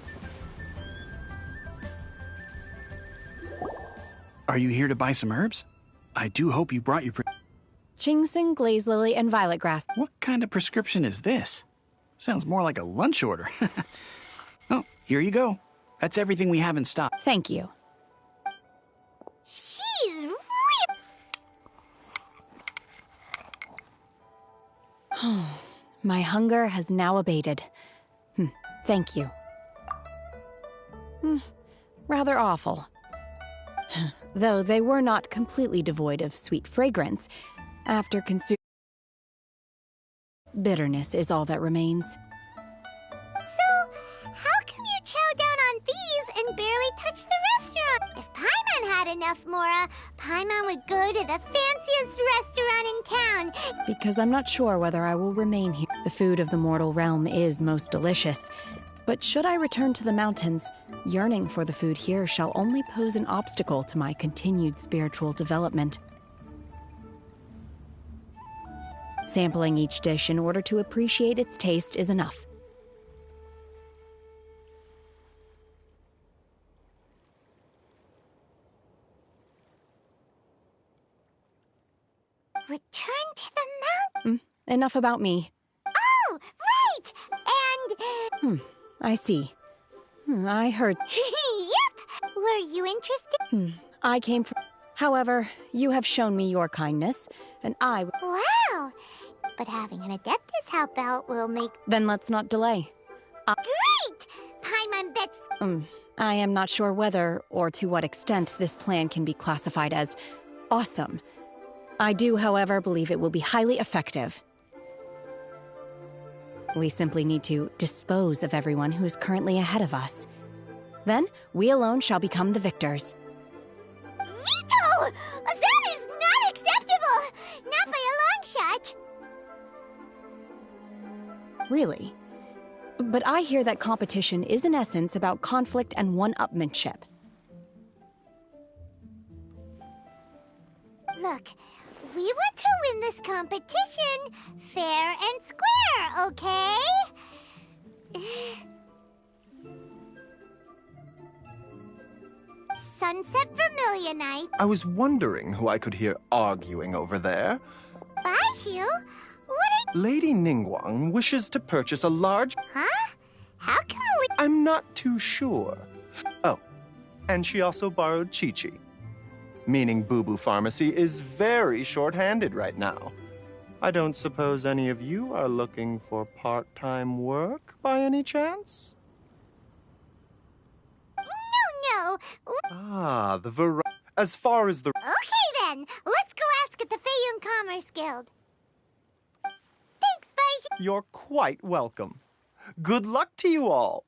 Are you here to buy some herbs? I do hope you brought your... Chingson, glaze lily, and violet grass. What kind of prescription is this? Sounds more like a lunch order. Oh, Here you go. That's everything we have in stock. Thank you. She's My hunger has now abated. Thank you. Rather awful. Though they were not completely devoid of sweet fragrance, after consuming bitterness is all that remains. So, how come you chow down on these and barely touch the restaurant? If Paimon had enough Mora, Paimon would go to the fanciest restaurant in town. Because I'm not sure whether I will remain here. The food of the mortal realm is most delicious. But should I return to the mountains, yearning for the food here shall only pose an obstacle to my continued spiritual development. Sampling each dish in order to appreciate its taste is enough. Return to the mountain? Enough about me. Oh, right! And... I see. I heard. Yep! Were you interested? I came from... However, you have shown me your kindness, and I... Wow! But having an Adeptus help out will make... Then let's not delay. Great! Paimon bets... I am not sure whether, or to what extent, this plan can be classified as awesome. I do, however, believe it will be highly effective. We simply need to dispose of everyone who is currently ahead of us. Then, we alone shall become the victors. Vito! That is not acceptable! Not by a long shot! Really? But I hear that competition is in essence about conflict and one-upmanship. Look, we want to win this competition fair and square, okay? Sunset Vermilionite. I was wondering who I could hear arguing over there. Baiju? What are... Lady Ningguang wishes to purchase a large... Huh? How can we... I'm not too sure. Oh, and she also borrowed Chi-Chi. Meaning Boo Boo Pharmacy is very short-handed right now. I don't suppose any of you are looking for part-time work by any chance? No. Ah, as far as the... Okay then, let's go ask at the Feiyun Commerce Guild. Thanks, Baiju. You're quite welcome. Good luck to you all.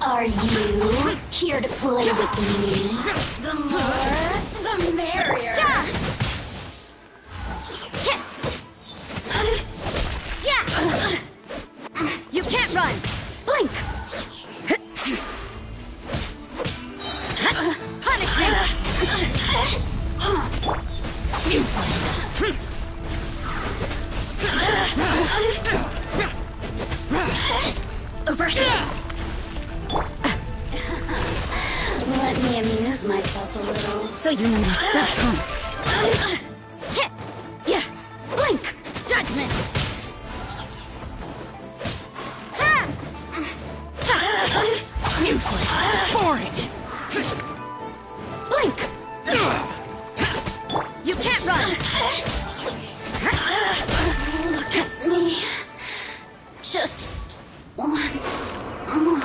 Are you here to play with me? The more, the merrier. You can't run! Blink! Punishment! Over here. So you know your stuff, huh? Yeah. Blink! Judgment! Useless! Boring! Blink! You can't run! Look at me. Just once more.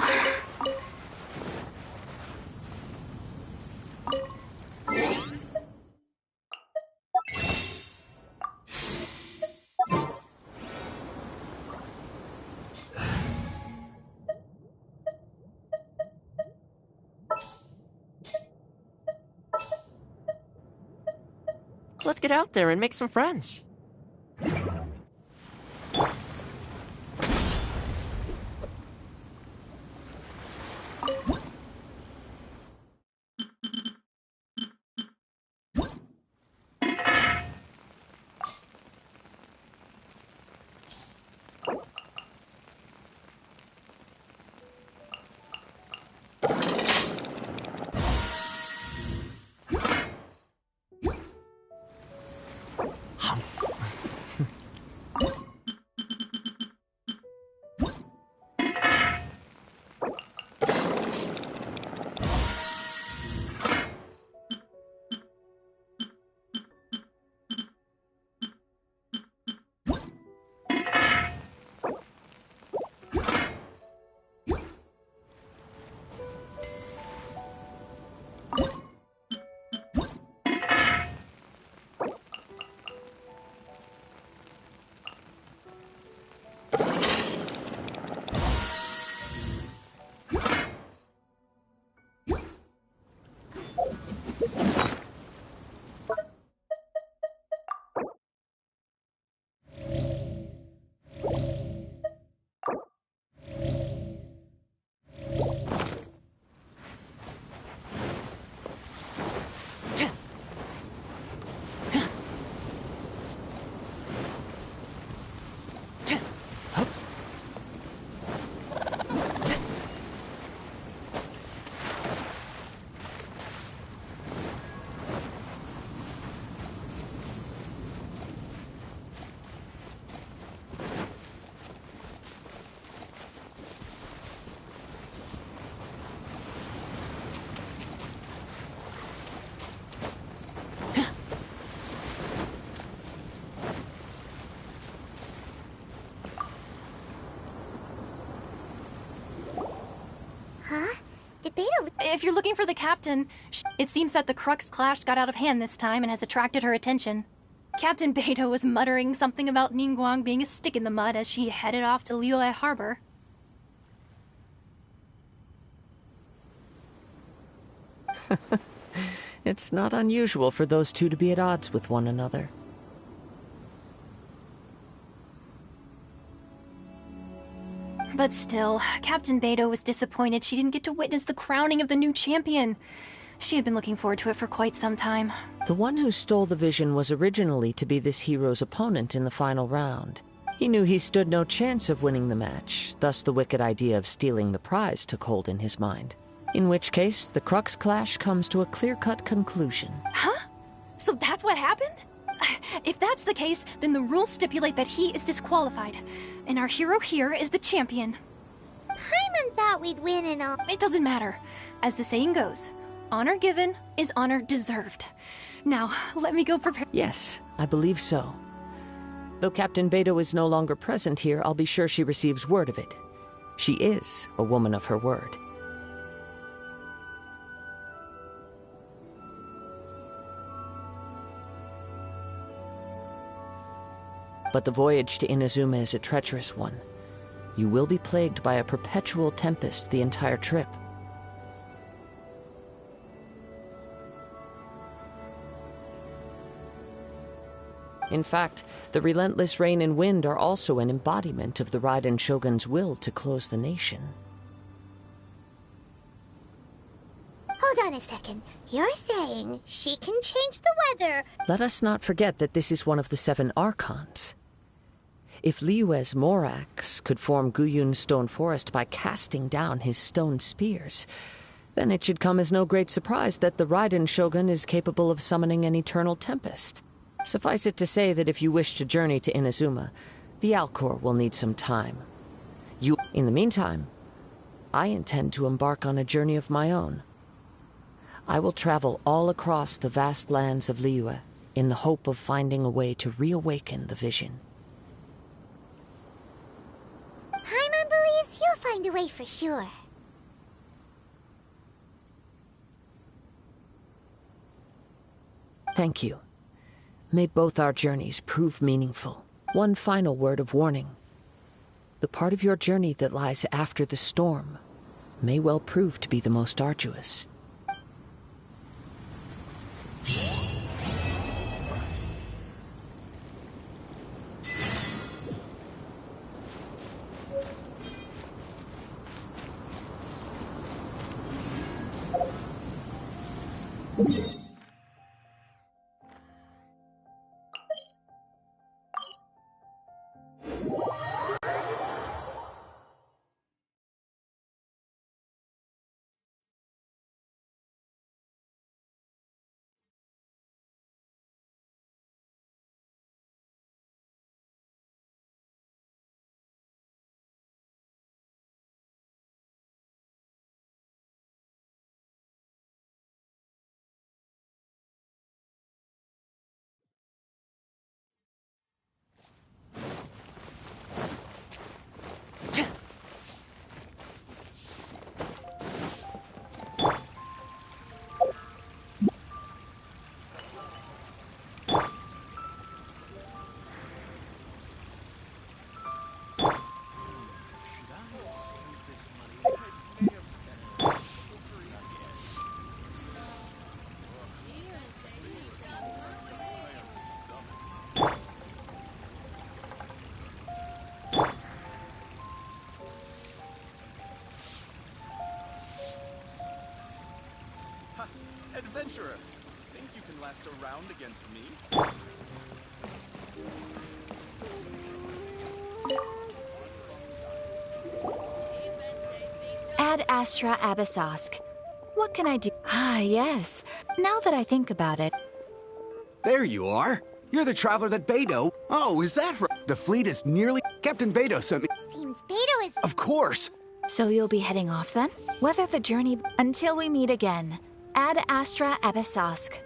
Let's get out there and make some friends. If you're looking for the captain, it seems that the Crux clash got out of hand this time and has attracted her attention. Captain Beidou was muttering something about Ningguang being a stick in the mud as she headed off to Liyue Harbor. It's not unusual for those two to be at odds with one another. But still, Captain Beidou was disappointed she didn't get to witness the crowning of the new champion. She had been looking forward to it for quite some time. The one who stole the vision was originally to be this hero's opponent in the final round. He knew he stood no chance of winning the match, thus the wicked idea of stealing the prize took hold in his mind. In which case, the Crux clash comes to a clear-cut conclusion. Huh? So that's what happened? If that's the case, then the rules stipulate that he is disqualified, and our hero here is the champion. Paimon thought we'd win and all. It doesn't matter. As the saying goes, honor given is honor deserved. Now, let me go prepare. Yes, I believe so. Though Captain Beidou is no longer present here, I'll be sure she receives word of it. She is a woman of her word. But the voyage to Inazuma is a treacherous one. You will be plagued by a perpetual tempest the entire trip. In fact, the relentless rain and wind are also an embodiment of the Raiden Shogun's will to close the nation. Hold on a second. You're saying she can change the weather? Let us not forget that this is one of the 7 Archons. If Liyue's Morax could form Guyun's stone forest by casting down his stone spears, Then it should come as no great surprise that the Raiden Shogun is capable of summoning an eternal tempest. Suffice it to say that if you wish to journey to Inazuma, the Alcor will need some time. In the meantime, I intend to embark on a journey of my own. I will travel all across the vast lands of Liyue in the hope of finding a way to reawaken the vision. Paimon believes you'll find a way for sure. Thank you. May both our journeys prove meaningful. One final word of warning. The part of your journey that lies after the storm may well prove to be the most arduous. Adventurer, think you can last a round against me? Ad Astra Abyssosk. What can I do? Ah, yes. Now that I think about it. There you are. You're the traveler that Beidou... Oh, is that right? The fleet is nearly... Captain Beidou sent me... Seems Beidou is... Of course. So you'll be heading off then? Whether the journey... Until we meet again. Ad Astra Abyssosk.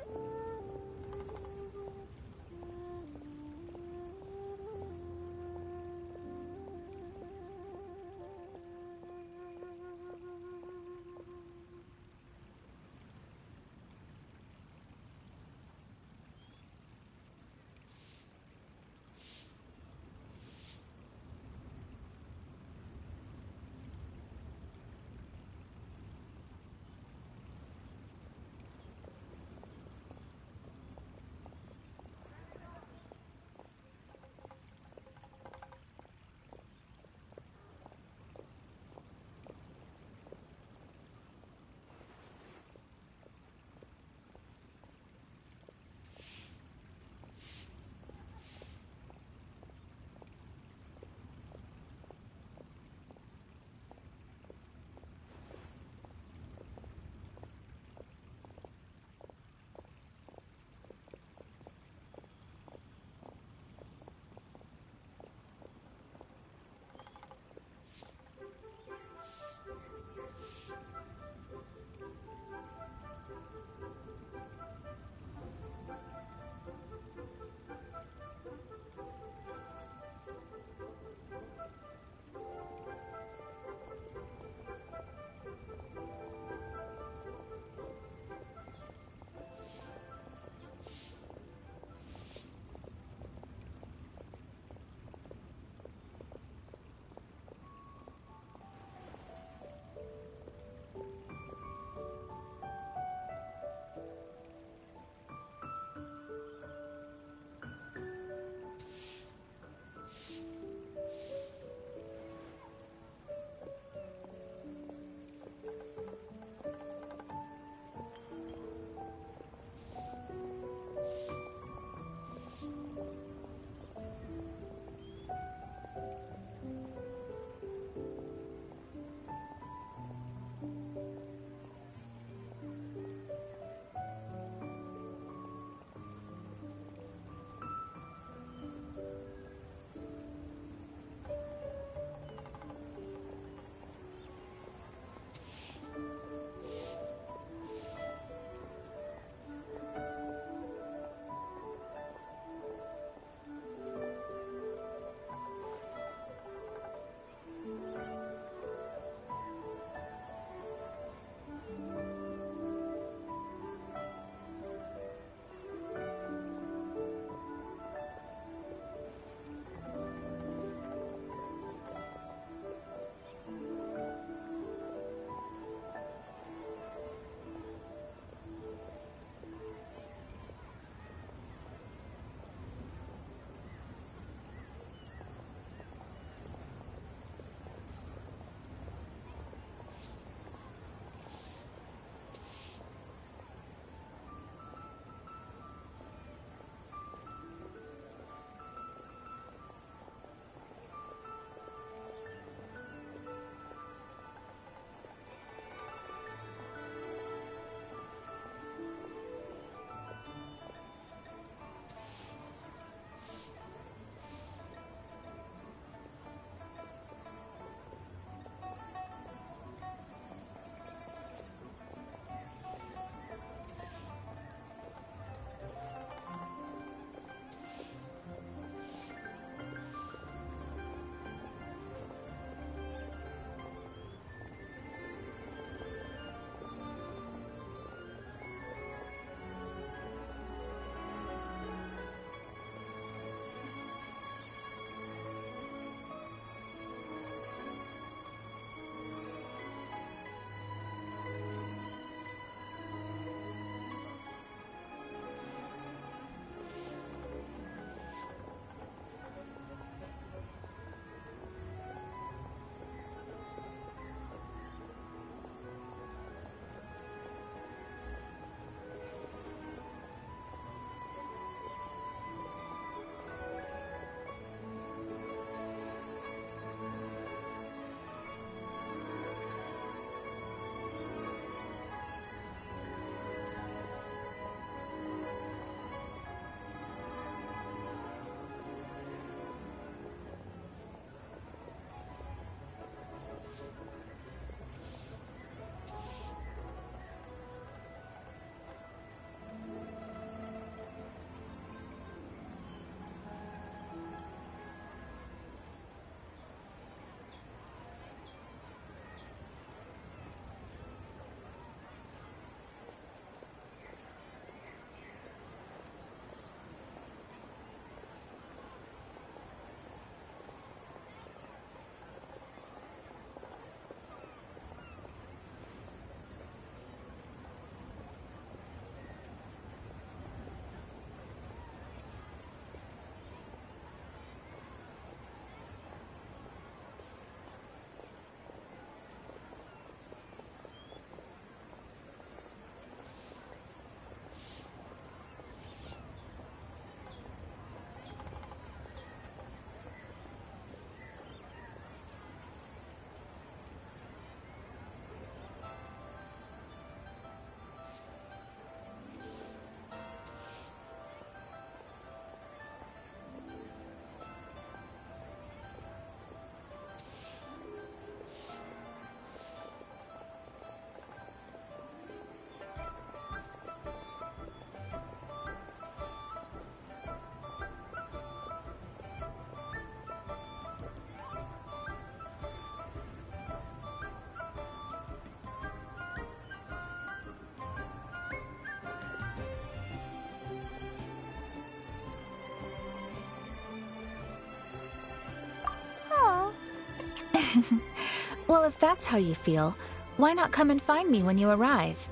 Well, if that's how you feel, why not come and find me when you arrive?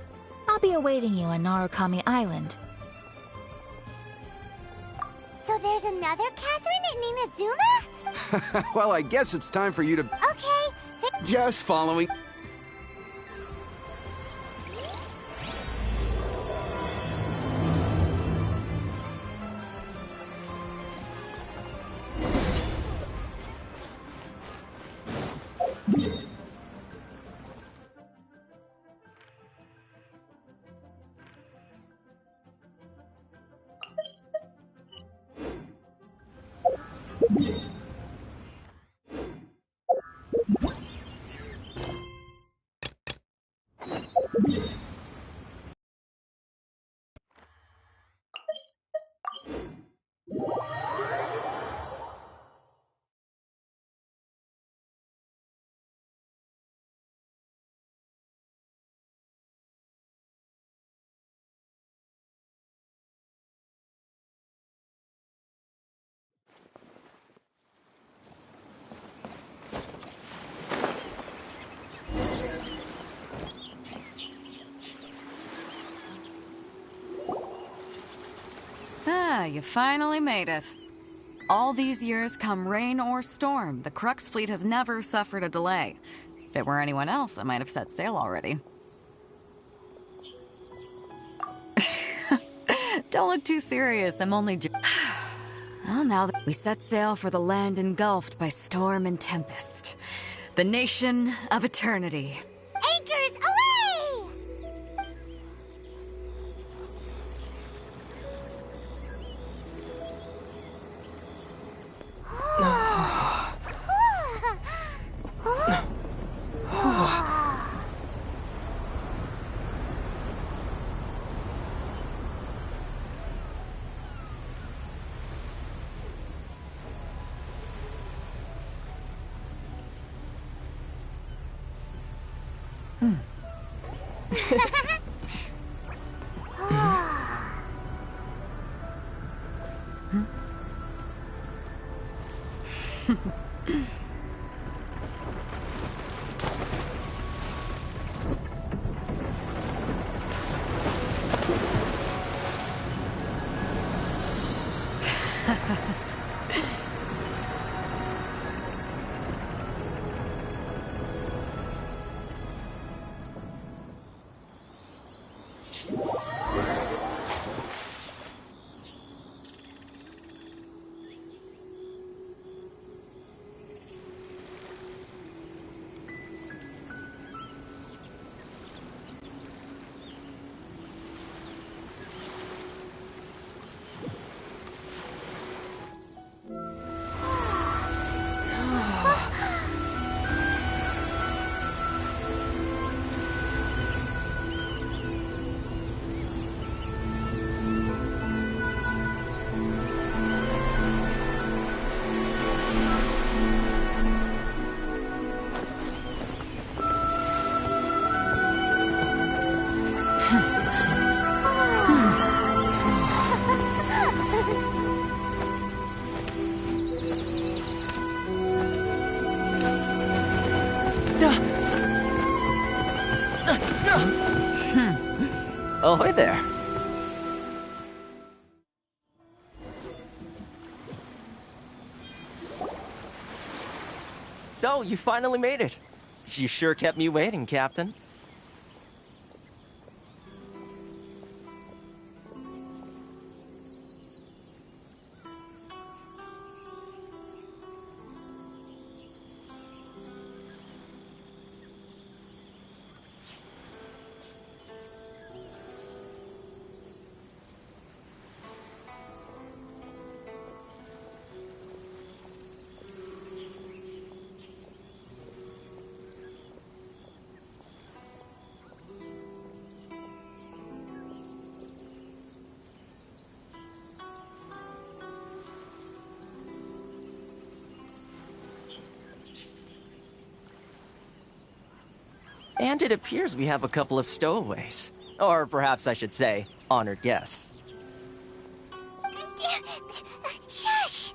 I'll be awaiting you on Narukami Island. So there's another Catherine at Ninazuma? Well, I guess it's time for you to... Okay. Just following... Ah, you finally made it. All these years, come rain or storm, the Crux fleet has never suffered a delay. If it were anyone else, I might have set sail already. Don't look too serious, I'm only Well, now that we set sail for the land engulfed by storm and tempest. The nation of eternity. Anchors away! Ahoy there. So, you finally made it. You sure kept me waiting, Captain. And it appears we have a couple of stowaways. Or perhaps I should say, honored guests. Shush!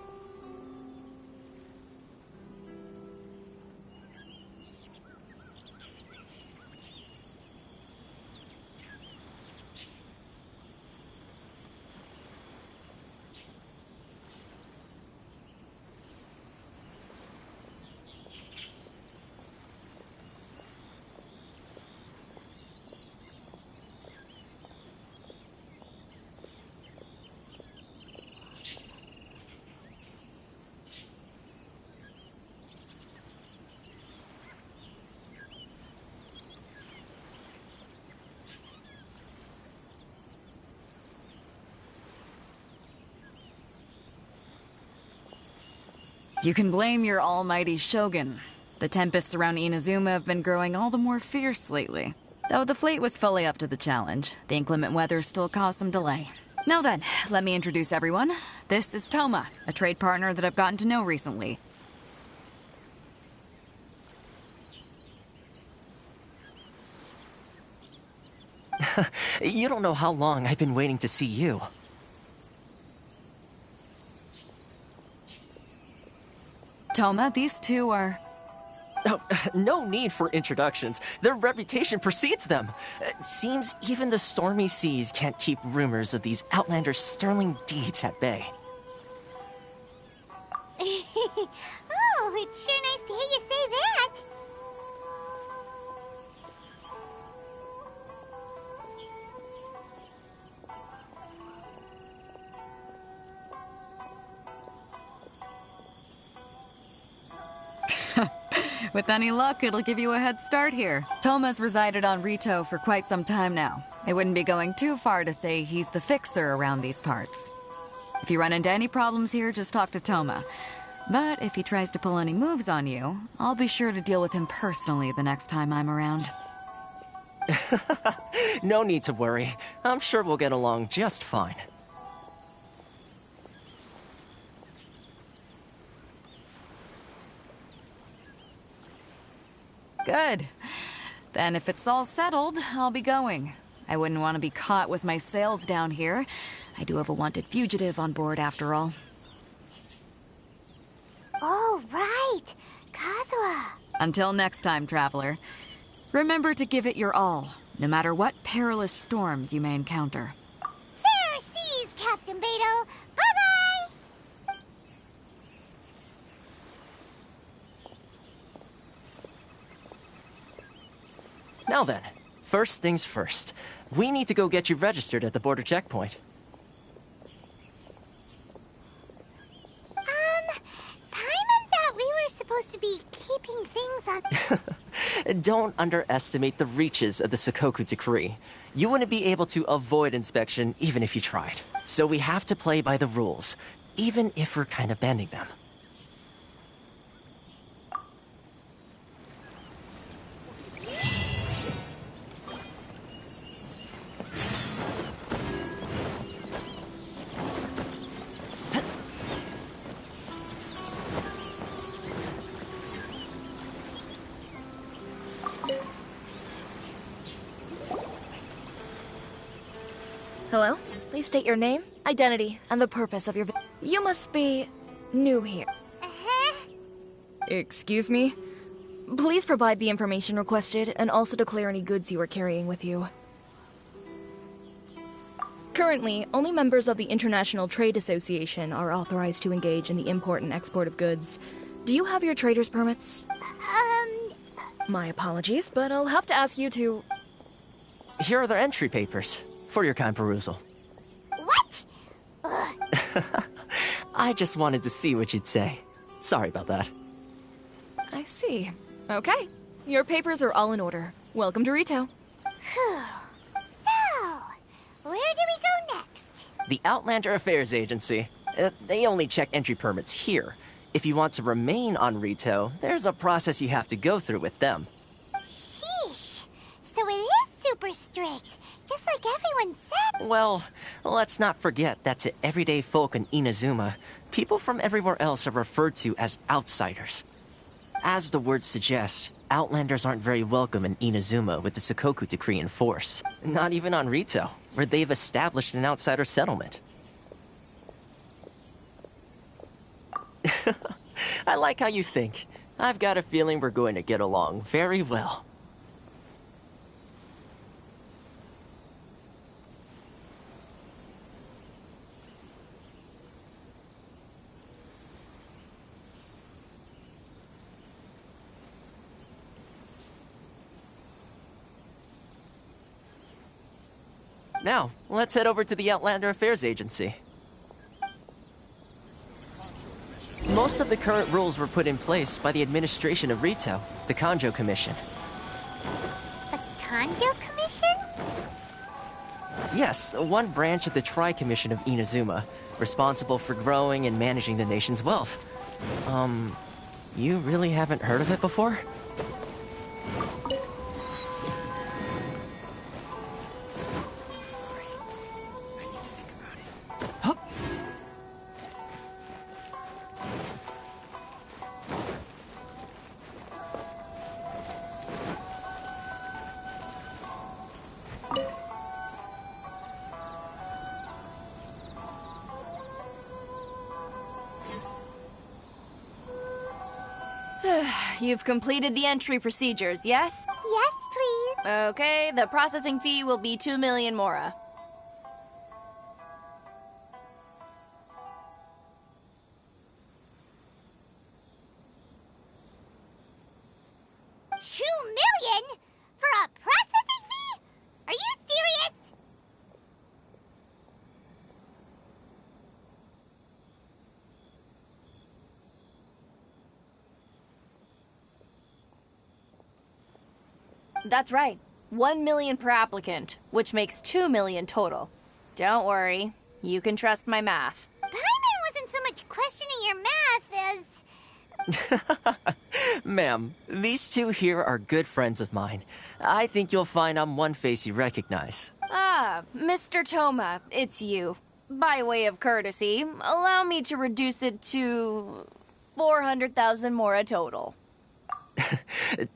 You can blame your almighty shogun. The tempests around Inazuma have been growing all the more fierce lately. Though the fleet was fully up to the challenge, the inclement weather still caused some delay. Now then, let me introduce everyone. This is Toma, a trade partner that I've gotten to know recently. You don't know how long I've been waiting to see you. Toma, these two are... Oh, no need for introductions. Their reputation precedes them. It seems even the stormy seas can't keep rumors of these Outlanders' sterling deeds at bay. Oh, it's sure nice to hear you say that. With any luck, it'll give you a head start here. Toma's resided on Rito for quite some time now. It wouldn't be going too far to say he's the fixer around these parts. If you run into any problems here, just talk to Toma. But if he tries to pull any moves on you, I'll be sure to deal with him personally the next time I'm around. No need to worry. I'm sure we'll get along just fine. Good. Then if it's all settled, I'll be going. I wouldn't want to be caught with my sails down here. I do have a wanted fugitive on board after all. Oh, right. Kazuha. Until next time, traveler. Remember to give it your all, no matter what perilous storms you may encounter. Fair seas, Captain Beto. Bye-bye! Now then, first things first. We need to go get you registered at the border checkpoint. Paimon thought we were supposed to be keeping things on... Don't underestimate the reaches of the Sakoku Decree. You wouldn't be able to avoid inspection even if you tried. So we have to play by the rules, even if we're kind of bending them. Hello? Please state your name, identity, and the purpose of your You must be new here. Excuse me? Please provide the information requested and also declare any goods you are carrying with you. Currently, only members of the International Trade Association are authorized to engage in the import and export of goods. Do you have your trader's permits? My apologies, but I'll have to ask you to... Here are their entry papers, for your kind perusal. What? I just wanted to see what you'd say. Sorry about that. I see. Okay. Your papers are all in order. Welcome to Rito. So, where do we go next? The Outlander Affairs Agency. They only check entry permits here. If you want to remain on Rito, there's a process you have to go through with them. Sheesh. So it is super strict, just like everyone said. Well, let's not forget that to everyday folk in Inazuma, people from everywhere else are referred to as outsiders. As the word suggests, Outlanders aren't very welcome in Inazuma with the Sakoku Decree in force. Not even on Rito, where they've established an outsider settlement. I like how you think. I've got a feeling we're going to get along very well. Now, let's head over to the Outlander Affairs Agency. Most of the current rules were put in place by the administration of Rito, the Kanjo Commission. The Kanjo Commission? Yes, one branch of the Tri-Commission of Inazuma, responsible for growing and managing the nation's wealth. You really haven't heard of it before? You've completed the entry procedures, yes? Yes, please. Okay, the processing fee will be 2 million mora. $2 million? For a processing fee? Are you serious? That's right. 1 million per applicant, which makes 2 million total. Don't worry, you can trust my math. Paimon wasn't so much questioning your math as... Ma'am, these two here are good friends of mine. I think you'll find I'm one face you recognize. Ah, Mr. Toma, it's you. By way of courtesy, allow me to reduce it to 400,000 mora total.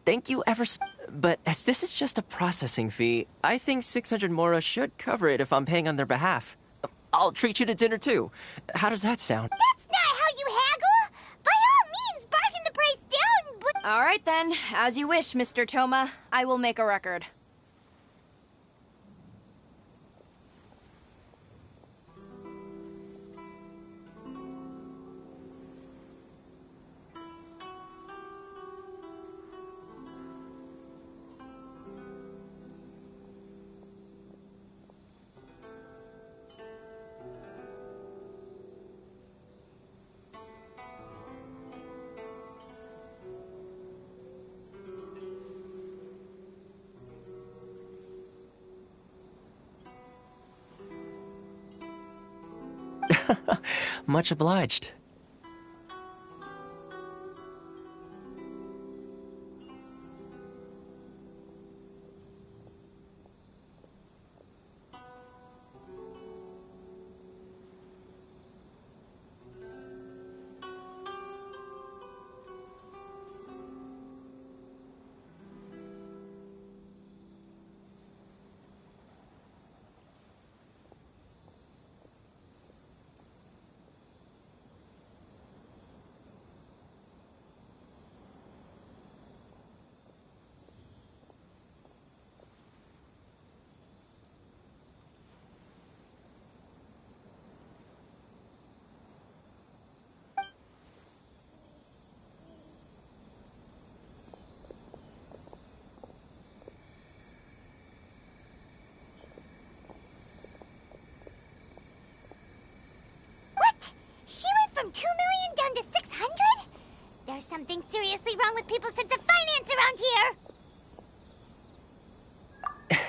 Thank you ever so... But as this is just a processing fee, I think 600 mora should cover it if I'm paying on their behalf. I'll treat you to dinner too. How does that sound? That's not how you haggle! By all means, bargain the price down, but... All right then, as you wish, Mr. Toma. I will make a record. Much obliged. From 2 million down to 600? There's something seriously wrong with people's sense of finance around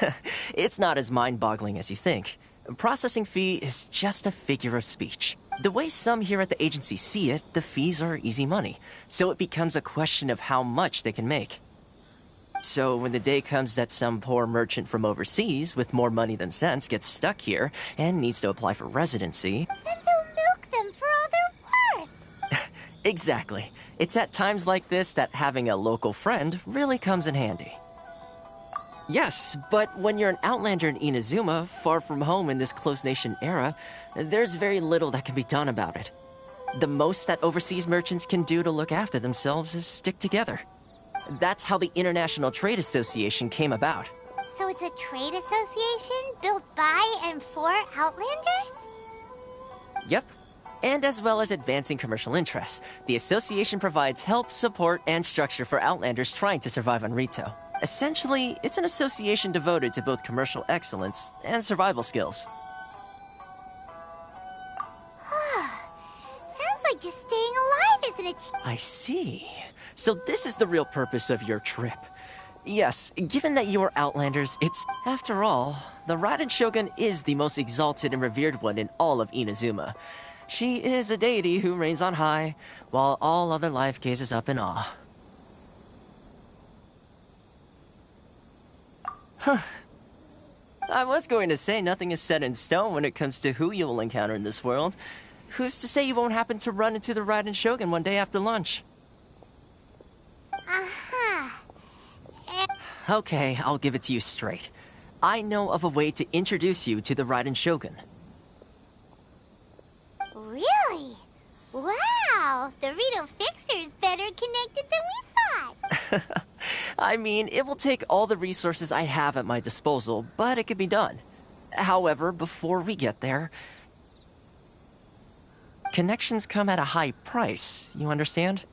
here! It's not as mind-boggling as you think. A processing fee is just a figure of speech. The way some here at the agency see it, the fees are easy money, so it becomes a question of how much they can make. So when the day comes that some poor merchant from overseas with more money than sense gets stuck here and needs to apply for residency... Then they'll milk them for all they're worth! Exactly. It's at times like this that having a local friend really comes in handy. Yes, but when you're an outlander in Inazuma, far from home in this closed nation era, there's very little that can be done about it. The most that overseas merchants can do to look after themselves is stick together. That's how the International Trade Association came about. So it's a trade association built by and for Outlanders? Yep. And as well as advancing commercial interests, the association provides help, support, and structure for Outlanders trying to survive on Rito. Essentially, it's an association devoted to both commercial excellence and survival skills. Sounds like just staying alive, isn't it? I see. So this is the real purpose of your trip. Yes, given that you are Outlanders, it's... After all, the Raiden Shogun is the most exalted and revered one in all of Inazuma. She is a deity who reigns on high, while all other life gazes up in awe. Huh. I was going to say nothing is set in stone when it comes to who you will encounter in this world. Who's to say you won't happen to run into the Raiden Shogun one day after lunch? Uh-huh. Okay, I'll give it to you straight. I know of a way to introduce you to the Raiden Shogun. Really? Wow! The Rito Fixer is better connected than we thought! I mean, it will take all the resources I have at my disposal, but it can be done. However, before we get there, connections come at a high price, you understand?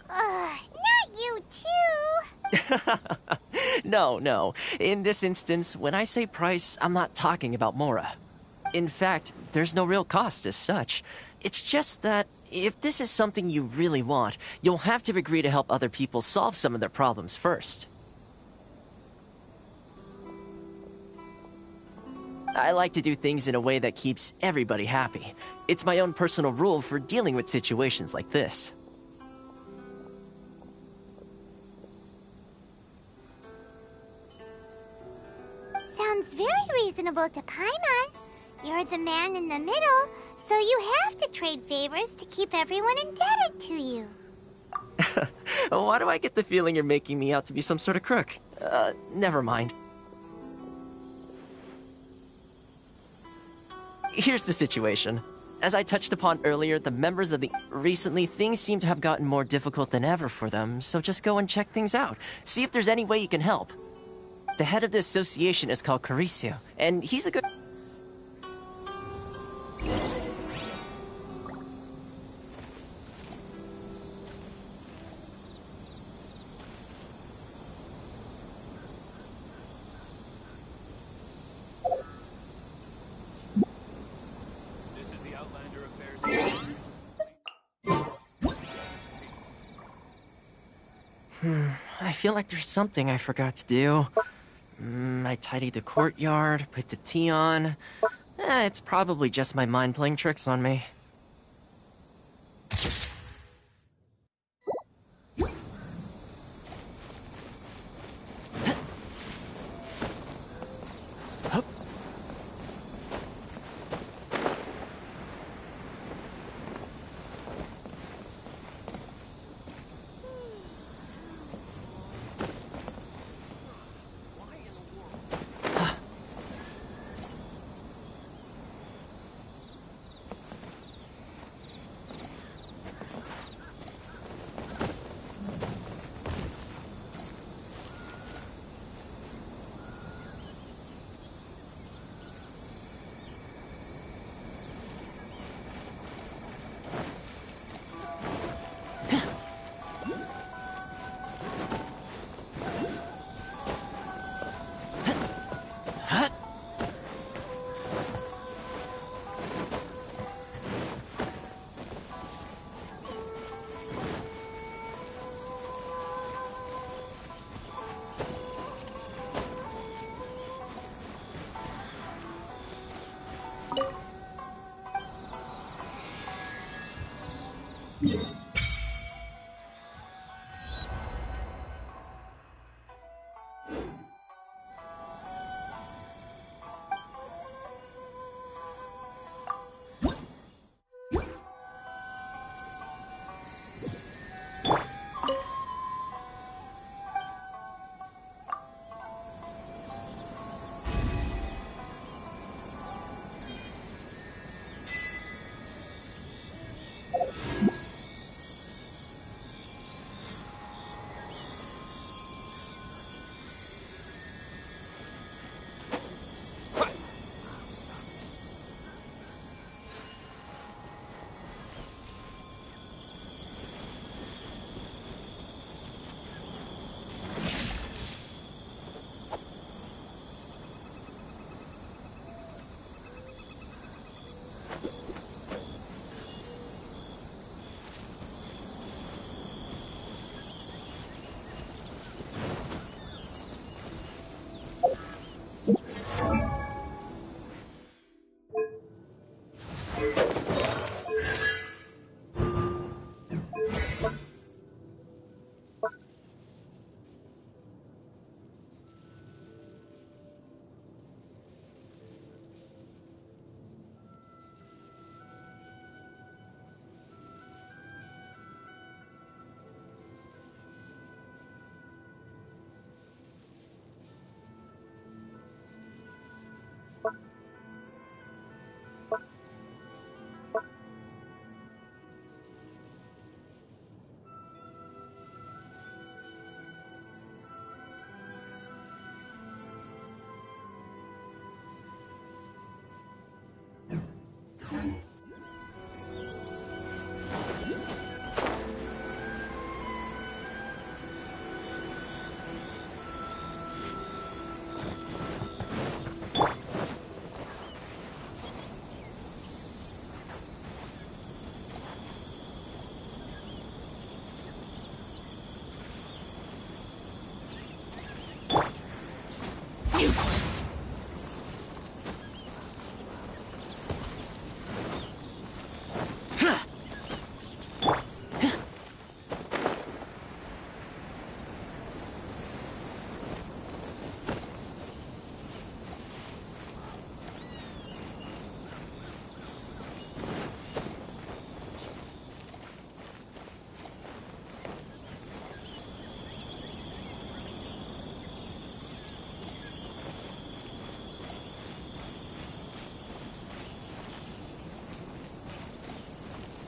Not you too! No. In this instance, when I say price, I'm not talking about Mora. In fact, there's no real cost as such. It's just that if this is something you really want, you'll have to agree to help other people solve some of their problems first. I like to do things in a way that keeps everybody happy. It's my own personal rule for dealing with situations like this. Sounds very reasonable to Paimon. You're the man in the middle, so you have to trade favors to keep everyone indebted to you. Why do I get the feeling you're making me out to be some sort of crook? Never mind. Here's the situation. As I touched upon earlier, the members of the... Recently, things seem to have gotten more difficult than ever for them, so just go and check things out. See if there's any way you can help. The head of the association is called Caricio, and he's a good... I feel like there's something I forgot to do. I tidied the courtyard, put the tea on. It's probably just my mind playing tricks on me.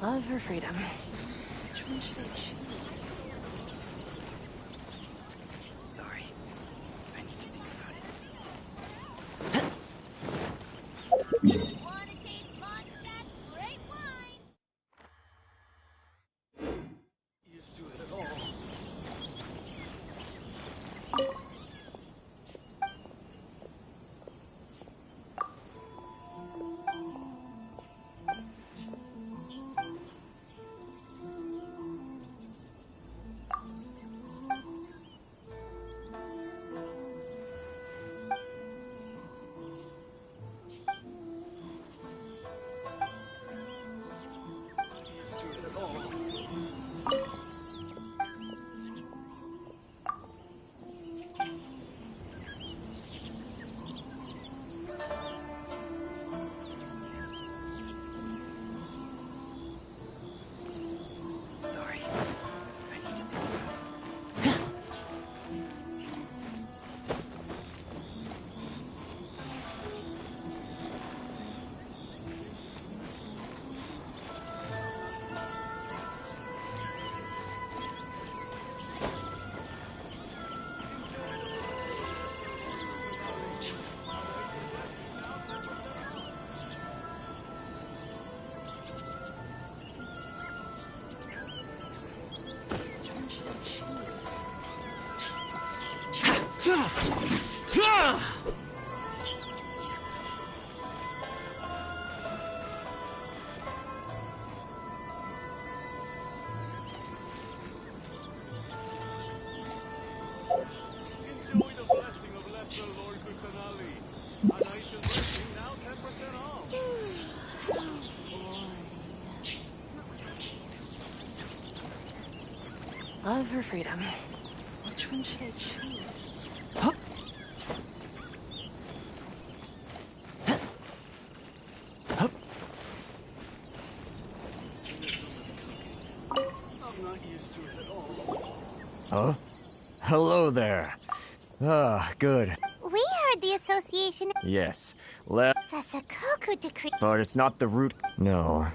Love or freedom? Which one should I choose? Sorry. I need to think about it. Used to it at all. Used to it at all. Sorry. I need to think about it. Which one should I choose? Enjoy the blessing of Lesser Lord Kusanali. A nation blessing now 10% off. Love or freedom? Which one should I choose? I'm not used to it at all. Huh? Hello there. Ah, good. We heard the association. Yes. The Sakoku decree. But it's not the root. No.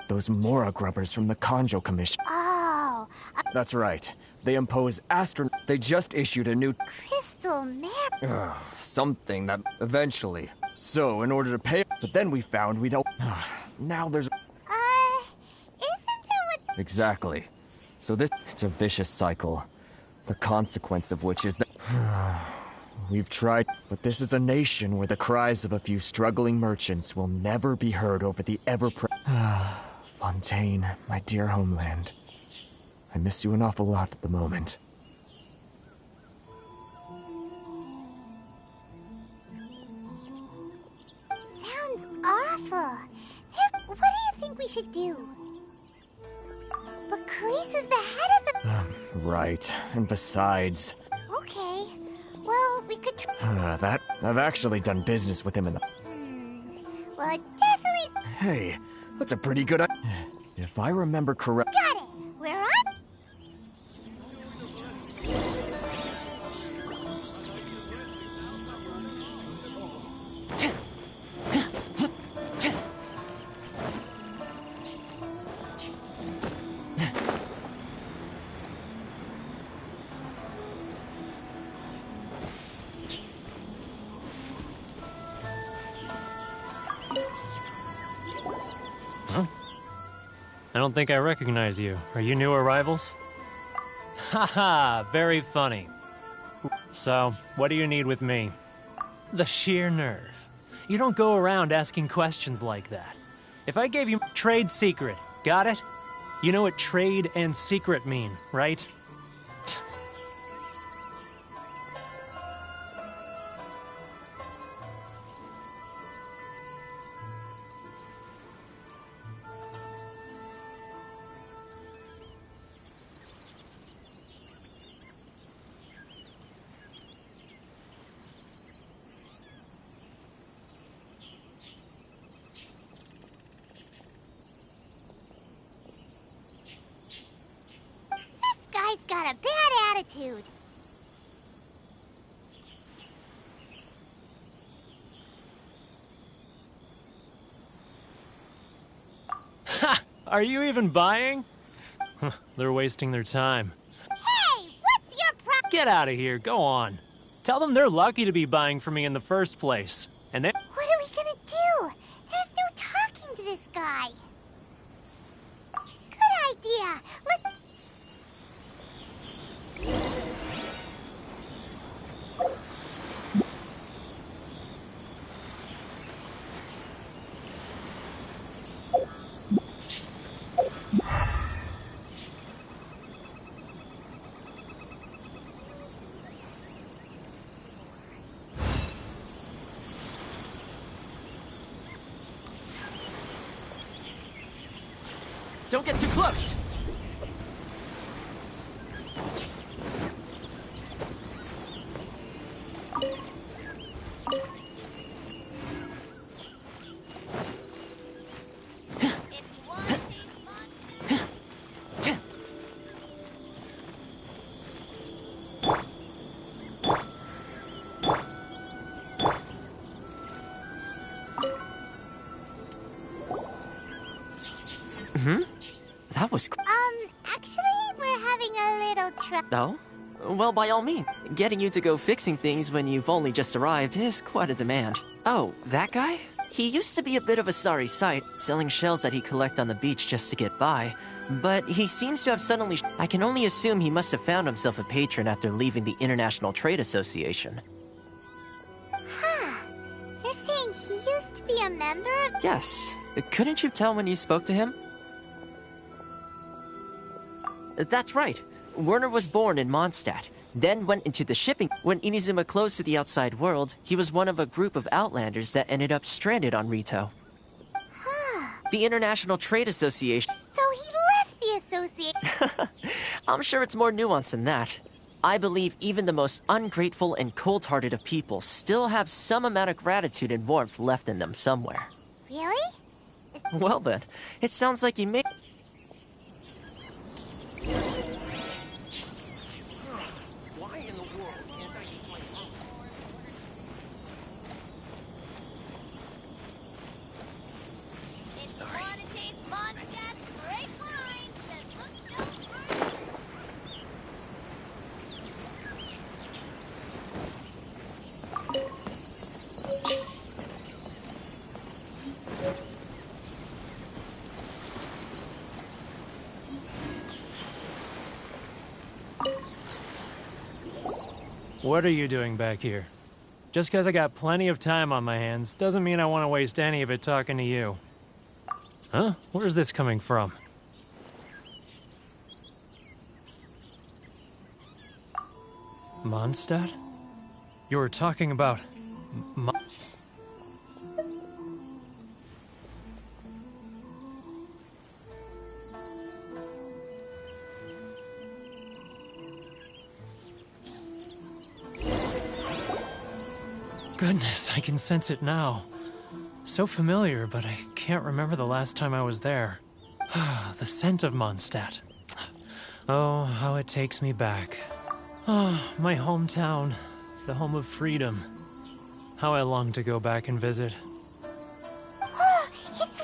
Those Mora grubbers from the Kanjo Commission. Oh, That's right. They impose They just issued a new crystal mare. something that eventually. So, in order to pay. But then we found we don't. Now there's. Isn't that what? Exactly. So this. It's a vicious cycle. The consequence of which is that. We've tried, but this is a nation where the cries of a few struggling merchants will never be heard over the Fontaine, my dear homeland. I miss you an awful lot at the moment. Sounds awful. What do you think we should do? But Kreisu's the head of the. Right, and besides, Okay. Well, we could. that I've actually done business with him in the. Well, it definitely. Hey, that's a pretty good. If I remember correct. Got it. We're on. I don't think I recognize you. Are you new arrivals? Haha, very funny. So, what do you need with me? The sheer nerve. You don't go around asking questions like that. If I gave you trade secret, got it? You know what trade and secret mean, right? This guy's got a bad attitude. Are you even buying? They're wasting their time. Hey, what's your problem? Get out of here, go on. Tell them they're lucky to be buying from me in the first place. And they— What are we gonna do? There's no talking to this guy. Good idea. Let's... Don't get too close! That was Actually, we're having a little trouble. Oh? Well, by all means. Getting you to go fixing things when you've only just arrived is quite a demand. Oh, that guy? He used to be a bit of a sorry sight, selling shells that he collect on the beach just to get by. But he seems to have suddenly... I can only assume he must have found himself a patron after leaving the International Trade Association. Huh. You're saying he used to be a member of... Yes. Couldn't you tell when you spoke to him? That's right. Werner was born in Mondstadt, then went into the shipping. When Inazuma closed to the outside world, he was one of a group of outlanders that ended up stranded on Rito. The International Trade Association... So he left the association. I'm sure it's more nuanced than that. I believe even the most ungrateful and cold-hearted of people still have some amount of gratitude and warmth left in them somewhere. Really? Well then, it sounds like you may... Why in the world can't I use my phone? If you want to taste Mondstadt's great wines, then look no further. What are you doing back here? Just because I got plenty of time on my hands doesn't mean I want to waste any of it talking to you. Huh? Where's this coming from? Mondstadt? You were talking about... Goodness, I can sense it now. So familiar, but I can't remember the last time I was there. The scent of Mondstadt. Oh, how it takes me back. Oh, my hometown, the home of freedom. How I long to go back and visit. Oh, it's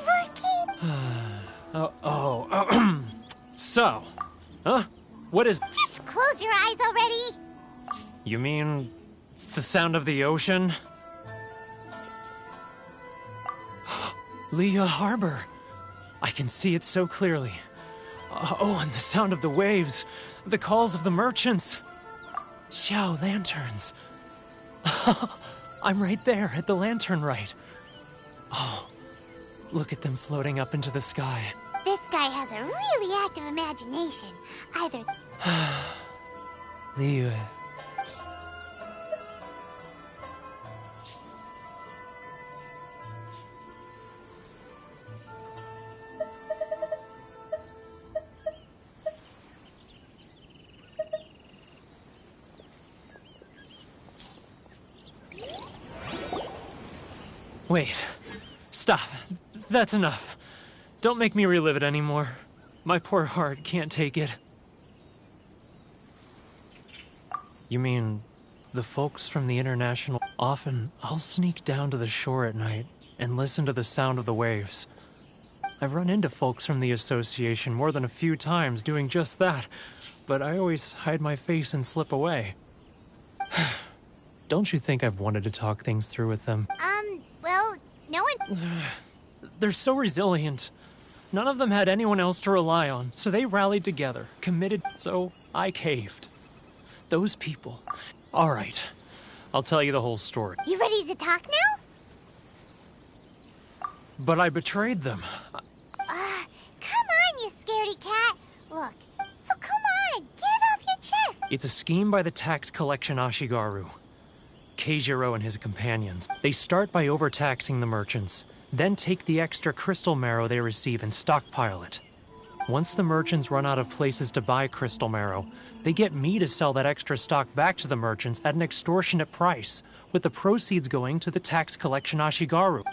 working! So, huh? What is... Just close your eyes already! You mean the sound of the ocean? Leah Harbor. I can see it so clearly. Oh, and the sound of the waves. The calls of the merchants. Xiao lanterns. I'm right there at the lantern right. Oh, look at them floating up into the sky. This guy has a really active imagination. Either... Leah. Wait. Stop. That's enough. Don't make me relive it anymore. My poor heart can't take it. You mean, the folks from the International... Often, I'll sneak down to the shore at night and listen to the sound of the waves. I've run into folks from the association more than a few times doing just that, but I always hide my face and slip away. Don't you think I've wanted to talk things through with them? Well, no one... They're so resilient. None of them had anyone else to rely on, so they rallied together, committed, so I caved. Those people. All right, I'll tell you the whole story. You ready to talk now? But I betrayed them. Come on, you scaredy cat. Look, so come on, get it off your chest. It's a scheme by the tax collection Ashigaru. Keijiro and his companions. They start by overtaxing the merchants, then take the extra crystal marrow they receive and stockpile it. Once the merchants run out of places to buy crystal marrow, they get me to sell that extra stock back to the merchants at an extortionate price, with the proceeds going to the tax collection Ashigaru.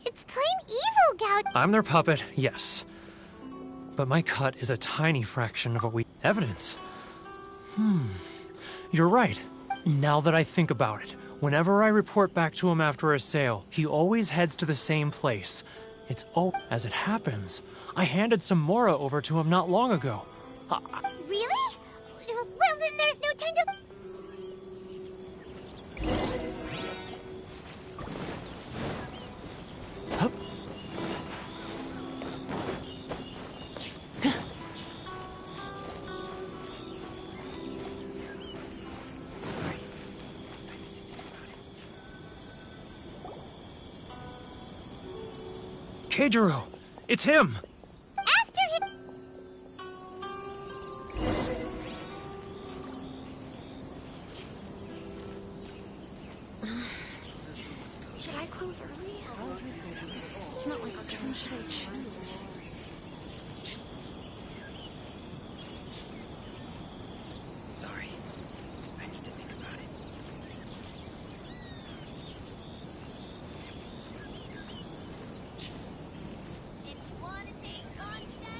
It's plain evil, Gao. I'm their puppet, yes. But my cut is a tiny fraction of what we... Evidence? You're right. Now that I think about it, whenever I report back to him after a sale, he always heads to the same place. It's all... As it happens, I handed some Mora over to him not long ago. Really? Well, then there's no time to... Keijiro! It's him! After him! Should I close early? It's not like I'll get in should I choose? Sorry. I need to think about it.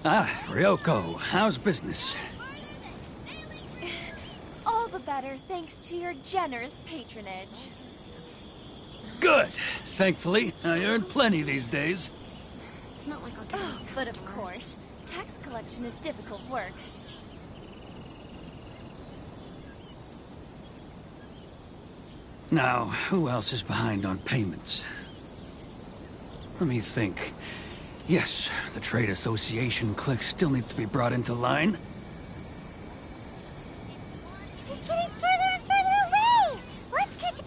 Ah, Ryoko, how's business? All the better thanks to your generous patronage. Good. Thankfully, I earn plenty these days. It's not like I'll get any But of customers. course, tax collection is difficult work. Now, who else is behind on payments? Let me think. Yes, the Trade Association clique still needs to be brought into line. He's getting further and further away! Let's catch...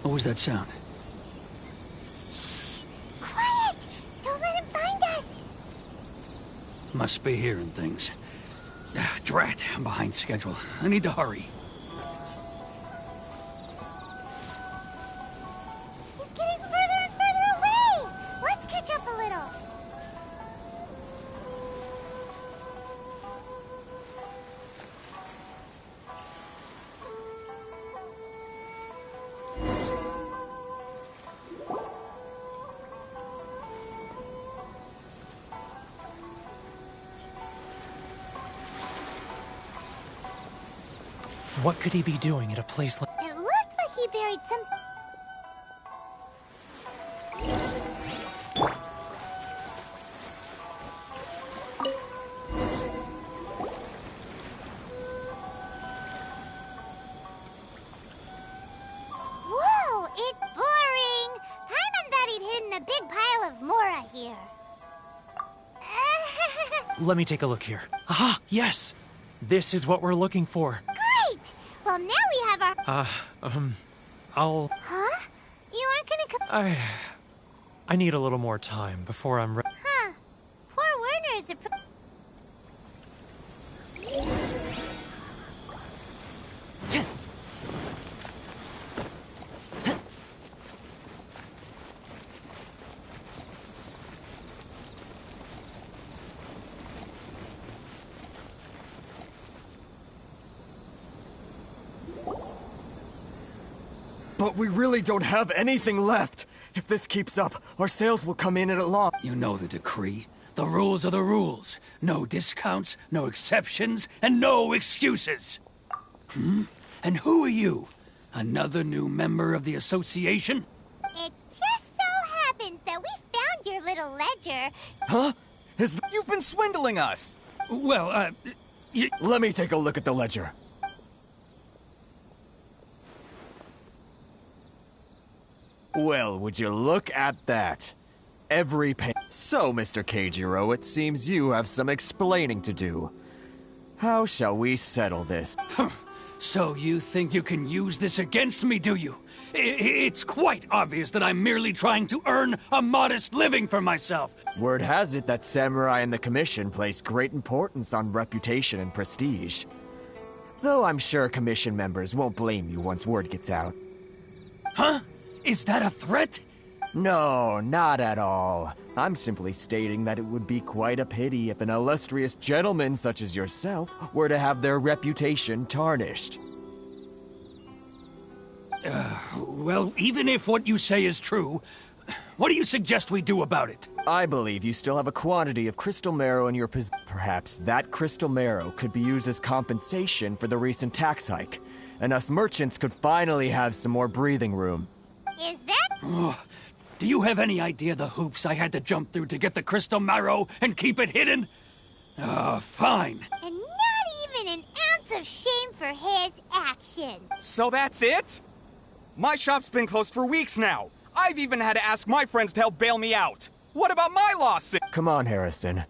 What was that sound? Quiet! Don't let him find us! Must be hearing things. Ah, drat, I'm behind schedule. I need to hurry. He's getting further and further away! Let's catch up a little! What could he be doing at a place like... It looked like he buried some... Whoa, it's boring! Paimon thought he'd hidden a big pile of Mora here. Let me take a look here. Aha, yes! This is what we're looking for. Great! Well, now we have our... I'll... Huh? You aren't gonna come... I need a little more time before I'm ready. Huh. Poor Werner is a... But we really don't have anything left. If this keeps up, our sales will come in at a loss. You know the decree. The rules are the rules. No discounts, no exceptions, and no excuses. And who are you? Another new member of the association? It just so happens that we found your little treasure. Huh? You've been swindling us! Well, Let me take a look at the ledger. Well, would you look at that? Every pay. So, Mr. Keijiro, it seems you have some explaining to do. How shall we settle this? So you think you can use this against me, do you? It's quite obvious that I'm merely trying to earn a modest living for myself. Word has it that samurai and the commission place great importance on reputation and prestige. Though I'm sure commission members won't blame you once word gets out. Huh? Is that a threat? No, not at all. I'm simply stating that it would be quite a pity if an illustrious gentleman such as yourself were to have their reputation tarnished. Well, even if what you say is true, what do you suggest we do about it? I believe you still have a quantity of crystal marrow in your possession. Perhaps that crystal marrow could be used as compensation for the recent tax hike, and us merchants could finally have some more breathing room. Is that? Do you have any idea the hoops I had to jump through to get the crystal marrow and keep it hidden? Fine. And not even an ounce of shame for his action. So that's it? My shop's been closed for weeks now. I've even had to ask my friends to help bail me out. What about my lawsuit? Come on, Harrison.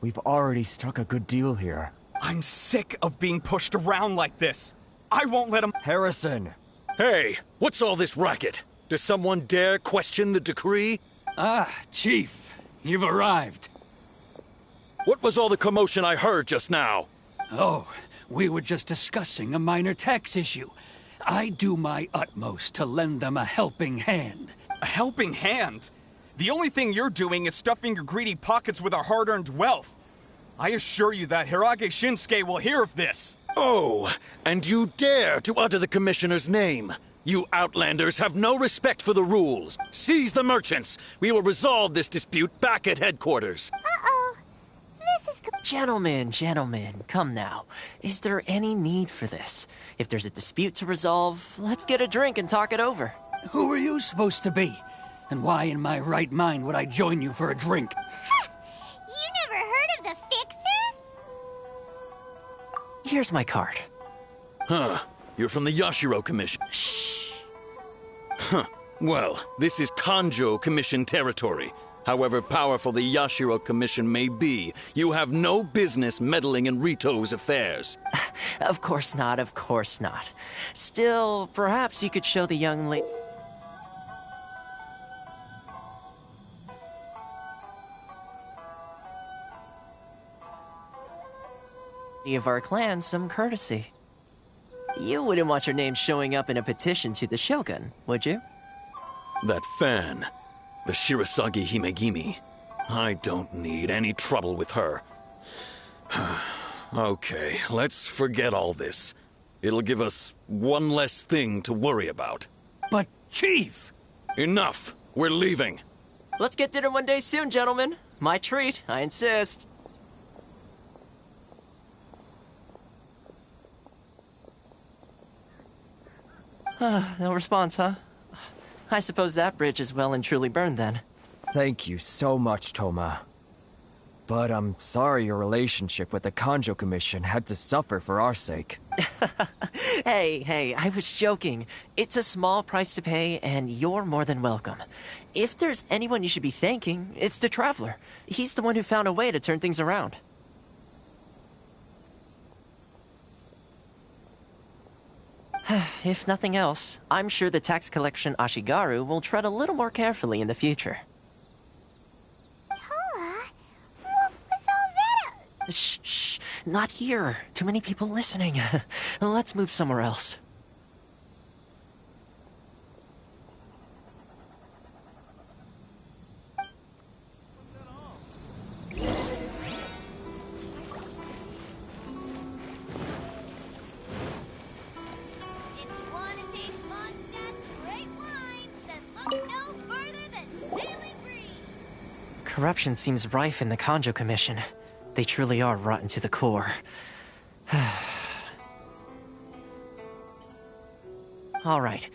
We've already struck a good deal here. I'm sick of being pushed around like this. I won't let him— Harrison! Hey, what's all this racket? Does someone dare question the decree? Chief, you've arrived. What was all the commotion I heard just now? Oh, we were just discussing a minor tax issue. I do my utmost to lend them a helping hand. A helping hand? The only thing you're doing is stuffing your greedy pockets with our hard-earned wealth. I assure you that Hirage Shinsuke will hear of this. Oh, and you dare to utter the commissioner's name. You outlanders have no respect for the rules. Seize the merchants. We will resolve this dispute back at headquarters. Uh-oh. This is... Gentlemen, come now. Is there any need for this? If there's a dispute to resolve, let's get a drink and talk it over. Who are you supposed to be? And why in my right mind would I join you for a drink? You never heard of the Fixer? Here's my card. Huh. You're from the Yashiro Commission. Shh. Huh. Well, this is Kanjo Commission territory. However powerful the Yashiro Commission may be, you have no business meddling in Rito's affairs. Of course not. Still, perhaps you could show the young lady of our clan some courtesy. You wouldn't want your name showing up in a petition to the Shogun, would you? That fan, the Shirasagi Himegimi. I don't need any trouble with her. Okay, let's forget all this. It'll give us one less thing to worry about. But, Chief! Enough! We're leaving. Let's get dinner one day soon, gentlemen. My treat, I insist. No response, huh? I suppose that bridge is well and truly burned then. Thank you so much, Toma. But I'm sorry your relationship with the Kanjo Commission had to suffer for our sake. Hey, I was joking. It's a small price to pay, and you're more than welcome. If there's anyone you should be thanking, it's the Traveler. He's the one who found a way to turn things around. If nothing else, I'm sure the tax collection Ashigaru will tread a little more carefully in the future. Toma, what was all that? Shh, not here. Too many people listening. Let's move somewhere else. Corruption seems rife in the Kanjo Commission. They truly are rotten to the core. All right,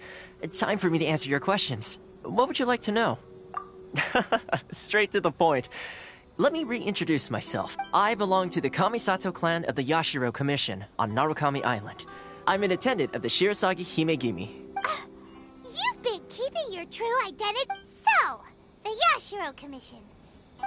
time for me to answer your questions. What would you like to know? Straight to the point. Let me reintroduce myself. I belong to the Kamisato clan of the Yashiro Commission on Narukami Island. I'm an attendant of the Shirasagi Himegimi. You've been keeping your true identity. So, the Yashiro Commission.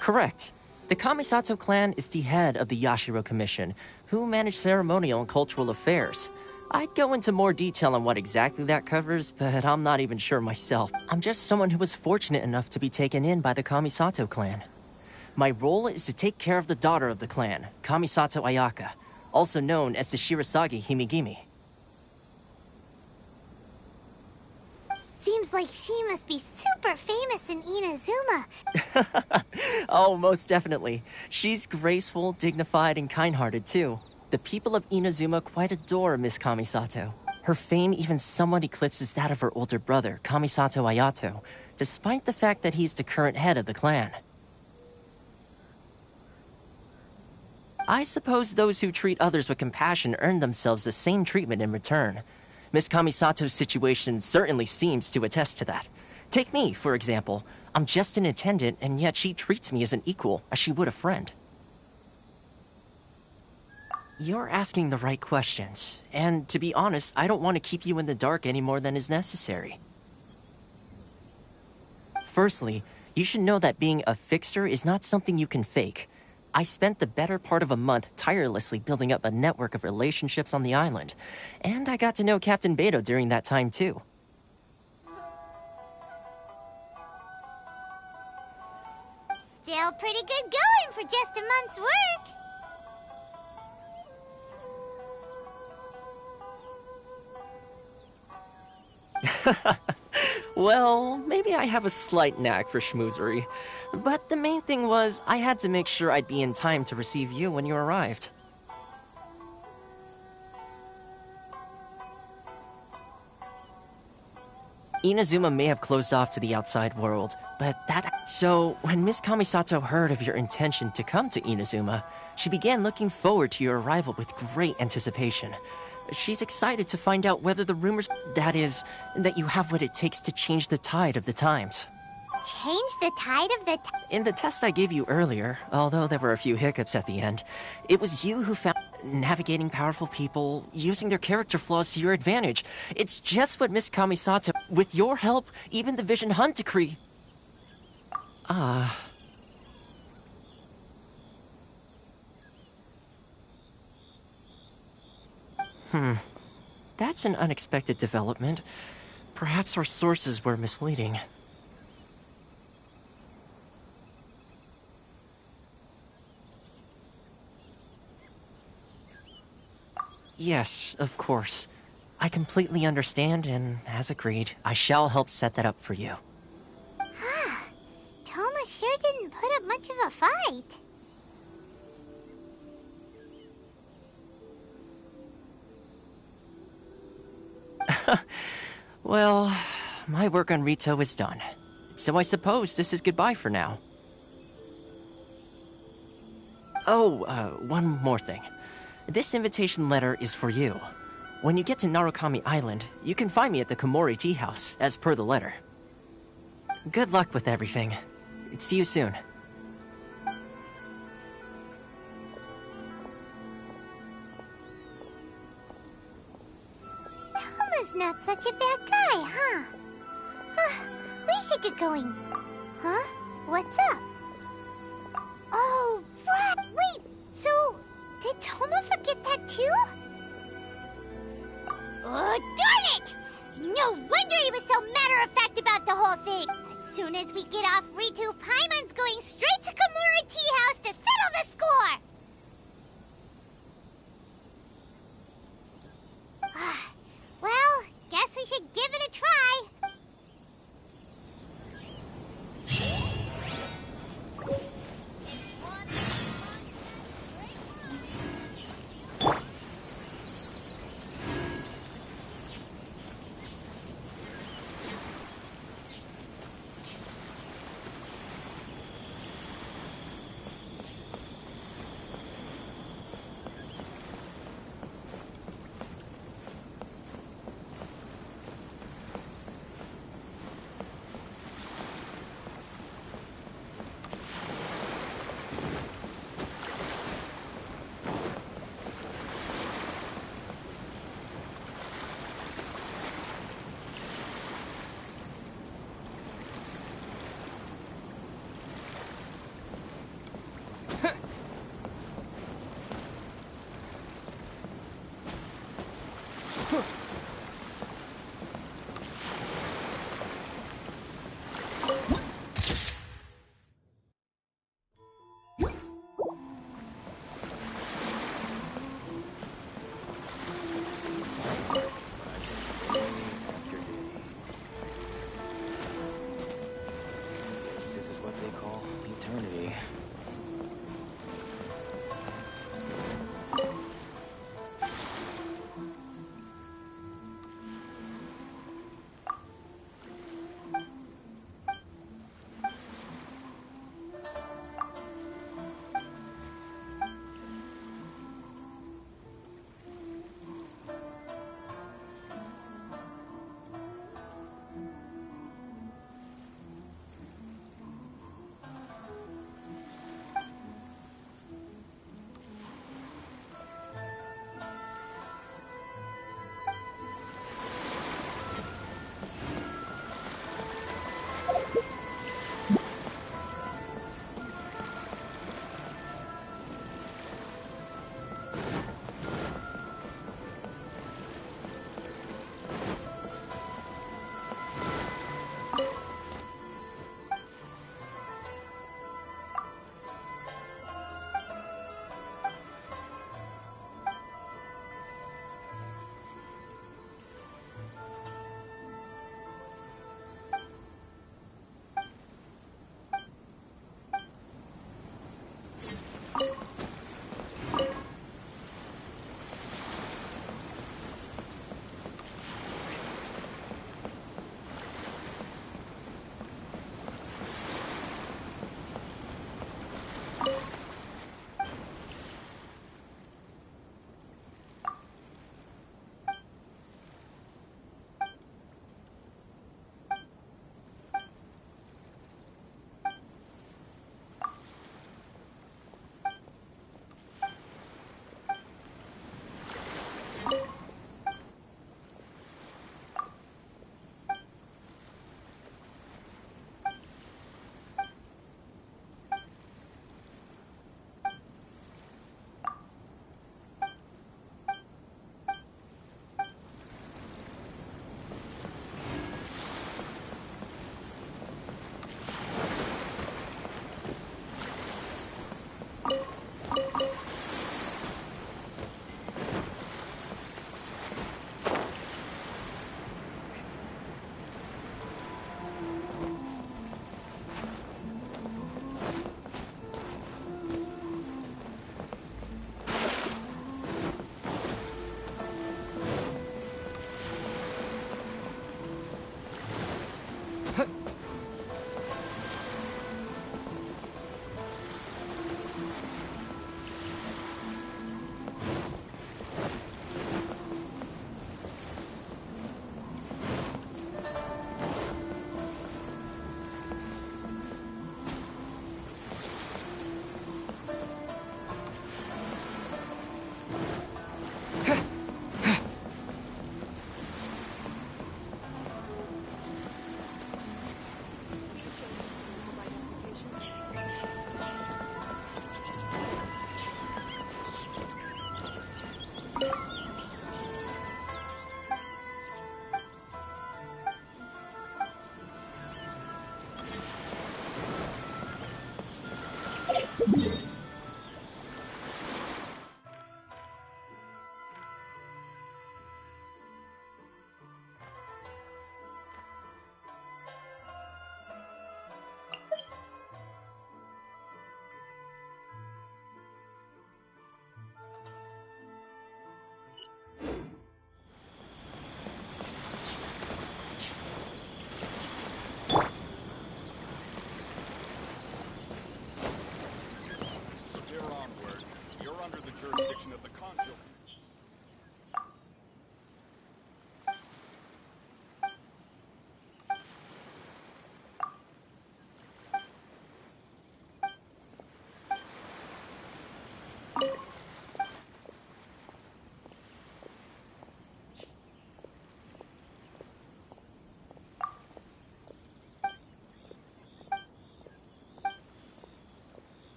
Correct. The Kamisato clan is the head of the Yashiro Commission, who manage ceremonial and cultural affairs. I'd go into more detail on what exactly that covers, but I'm not even sure myself. I'm just someone who was fortunate enough to be taken in by the Kamisato clan. My role is to take care of the daughter of the clan, Kamisato Ayaka, also known as the Shirasagi Himegimi. Seems like she must be super famous in Inazuma. Oh, most definitely. She's graceful, dignified, and kind-hearted, too. The people of Inazuma quite adore Miss Kamisato. Her fame even somewhat eclipses that of her older brother, Kamisato Ayato, despite the fact that he's the current head of the clan. I suppose those who treat others with compassion earn themselves the same treatment in return. Miss Kamisato's situation certainly seems to attest to that. Take me, for example. I'm just an attendant, and yet she treats me as an equal, as she would a friend. You're asking the right questions, and to be honest, I don't want to keep you in the dark any more than is necessary. Firstly, you should know that being a fixer is not something you can fake. I spent the better part of a month tirelessly building up a network of relationships on the island, and I got to know Captain Beto during that time too. Still pretty good going for just a month's work. Well, maybe I have a slight knack for schmoozery, but the main thing was I had to make sure I'd be in time to receive you when you arrived. Inazuma may have closed off to the outside world, but So, when Miss Kamisato heard of your intention to come to Inazuma, she began looking forward to your arrival with great anticipation. She's excited to find out whether the rumors... That is, that you have what it takes to change the tide of the times. Change the tide of the... In the test I gave you earlier, although there were a few hiccups at the end, it was you who found navigating powerful people, using their character flaws to your advantage. It's just what Miss Kamisato... With your help, even the Vision Hunt decree... That's an unexpected development. Perhaps our sources were misleading. Yes, of course. I completely understand, and as agreed, I shall help set that up for you. Toma sure didn't put up much of a fight. Well, my work on Rito is done. So I suppose this is goodbye for now. Oh, one more thing. This invitation letter is for you. When you get to Narukami Island, you can find me at the Komori Tea House, as per the letter. Good luck with everything. See you soon. Toma's not such a bad guy, huh? We should get going. Huh? What's up? Oh, right. Wait, so did Toma forget that too? Oh, darn it! No wonder he was so matter-of-fact about the whole thing. As soon as we get off Ritu, Paimon's going straight to Komori Tea House to settle the score! Well, guess we should give it a try. what they call eternity.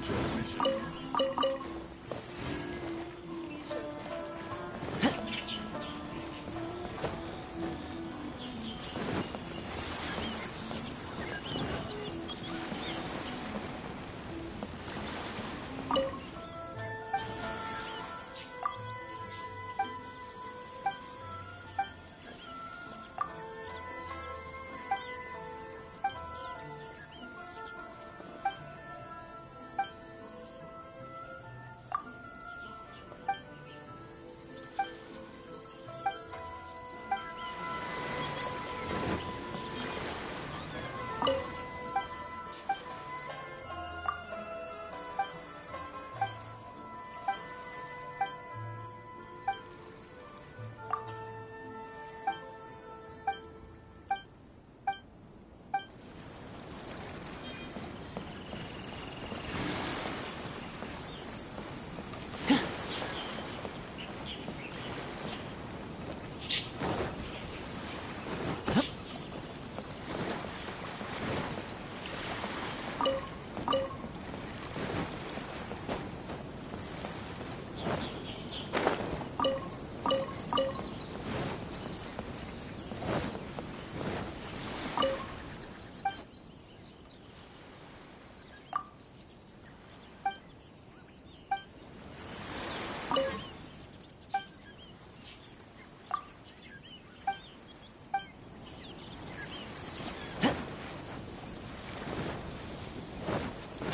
Kanjo mission.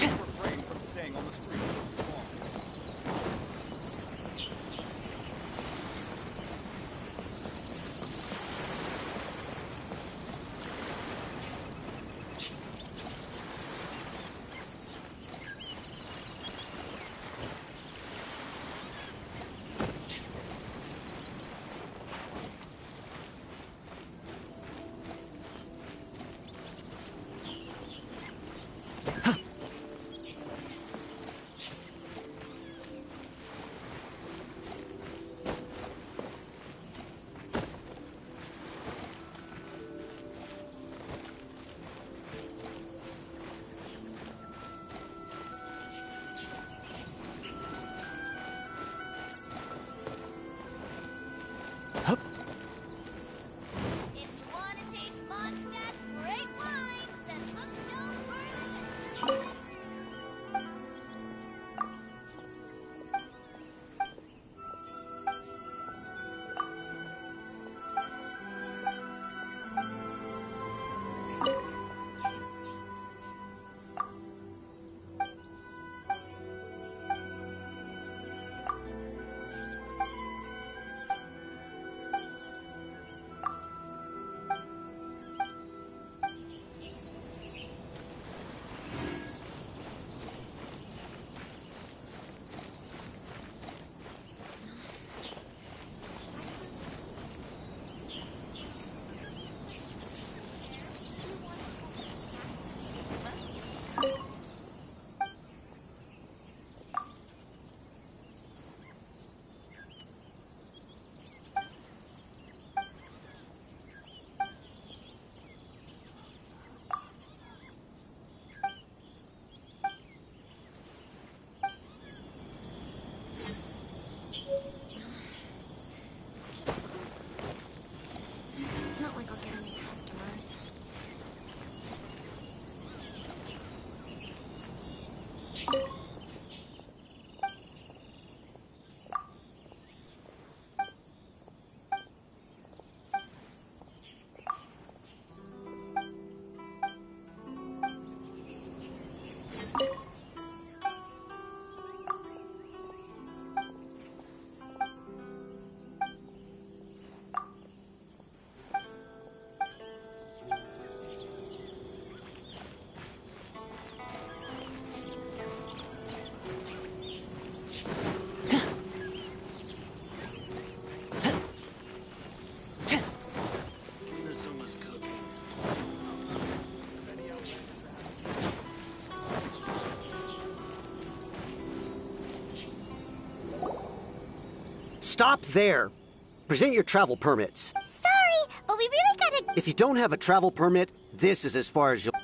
Refrain from staying on the street for too long. It's not like I'll get any customers. Stop there! Present your travel permits. Sorry, but we really gotta... If you don't have a travel permit, this is as far as you'll...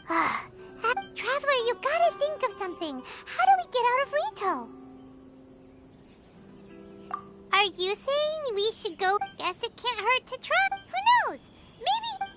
Traveler, you gotta think of something. How do we get Maybe we should go. Guess it can't hurt to try. Who knows? Maybe.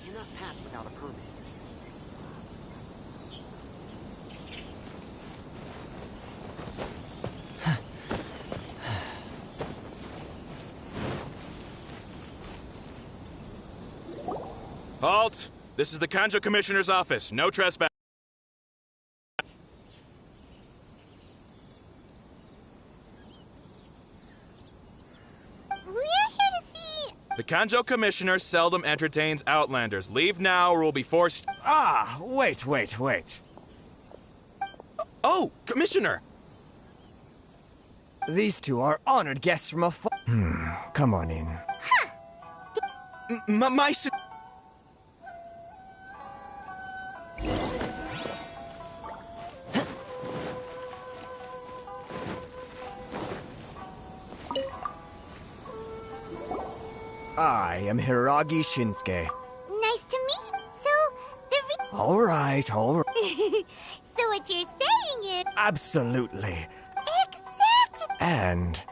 Cannot pass without a permit. Halt! This is the Kanjo Commissioner's office. No trespass. We're here to see. The Kanjo Commissioner seldom entertains outlanders. Leave now or we'll be forced... Ah, wait. Oh, Commissioner! These two are honored guests from afar. Come on in. My I am Hiragi Shinsuke. Nice to meet. So, the All right. So what you're saying is... Absolutely. Exactly. And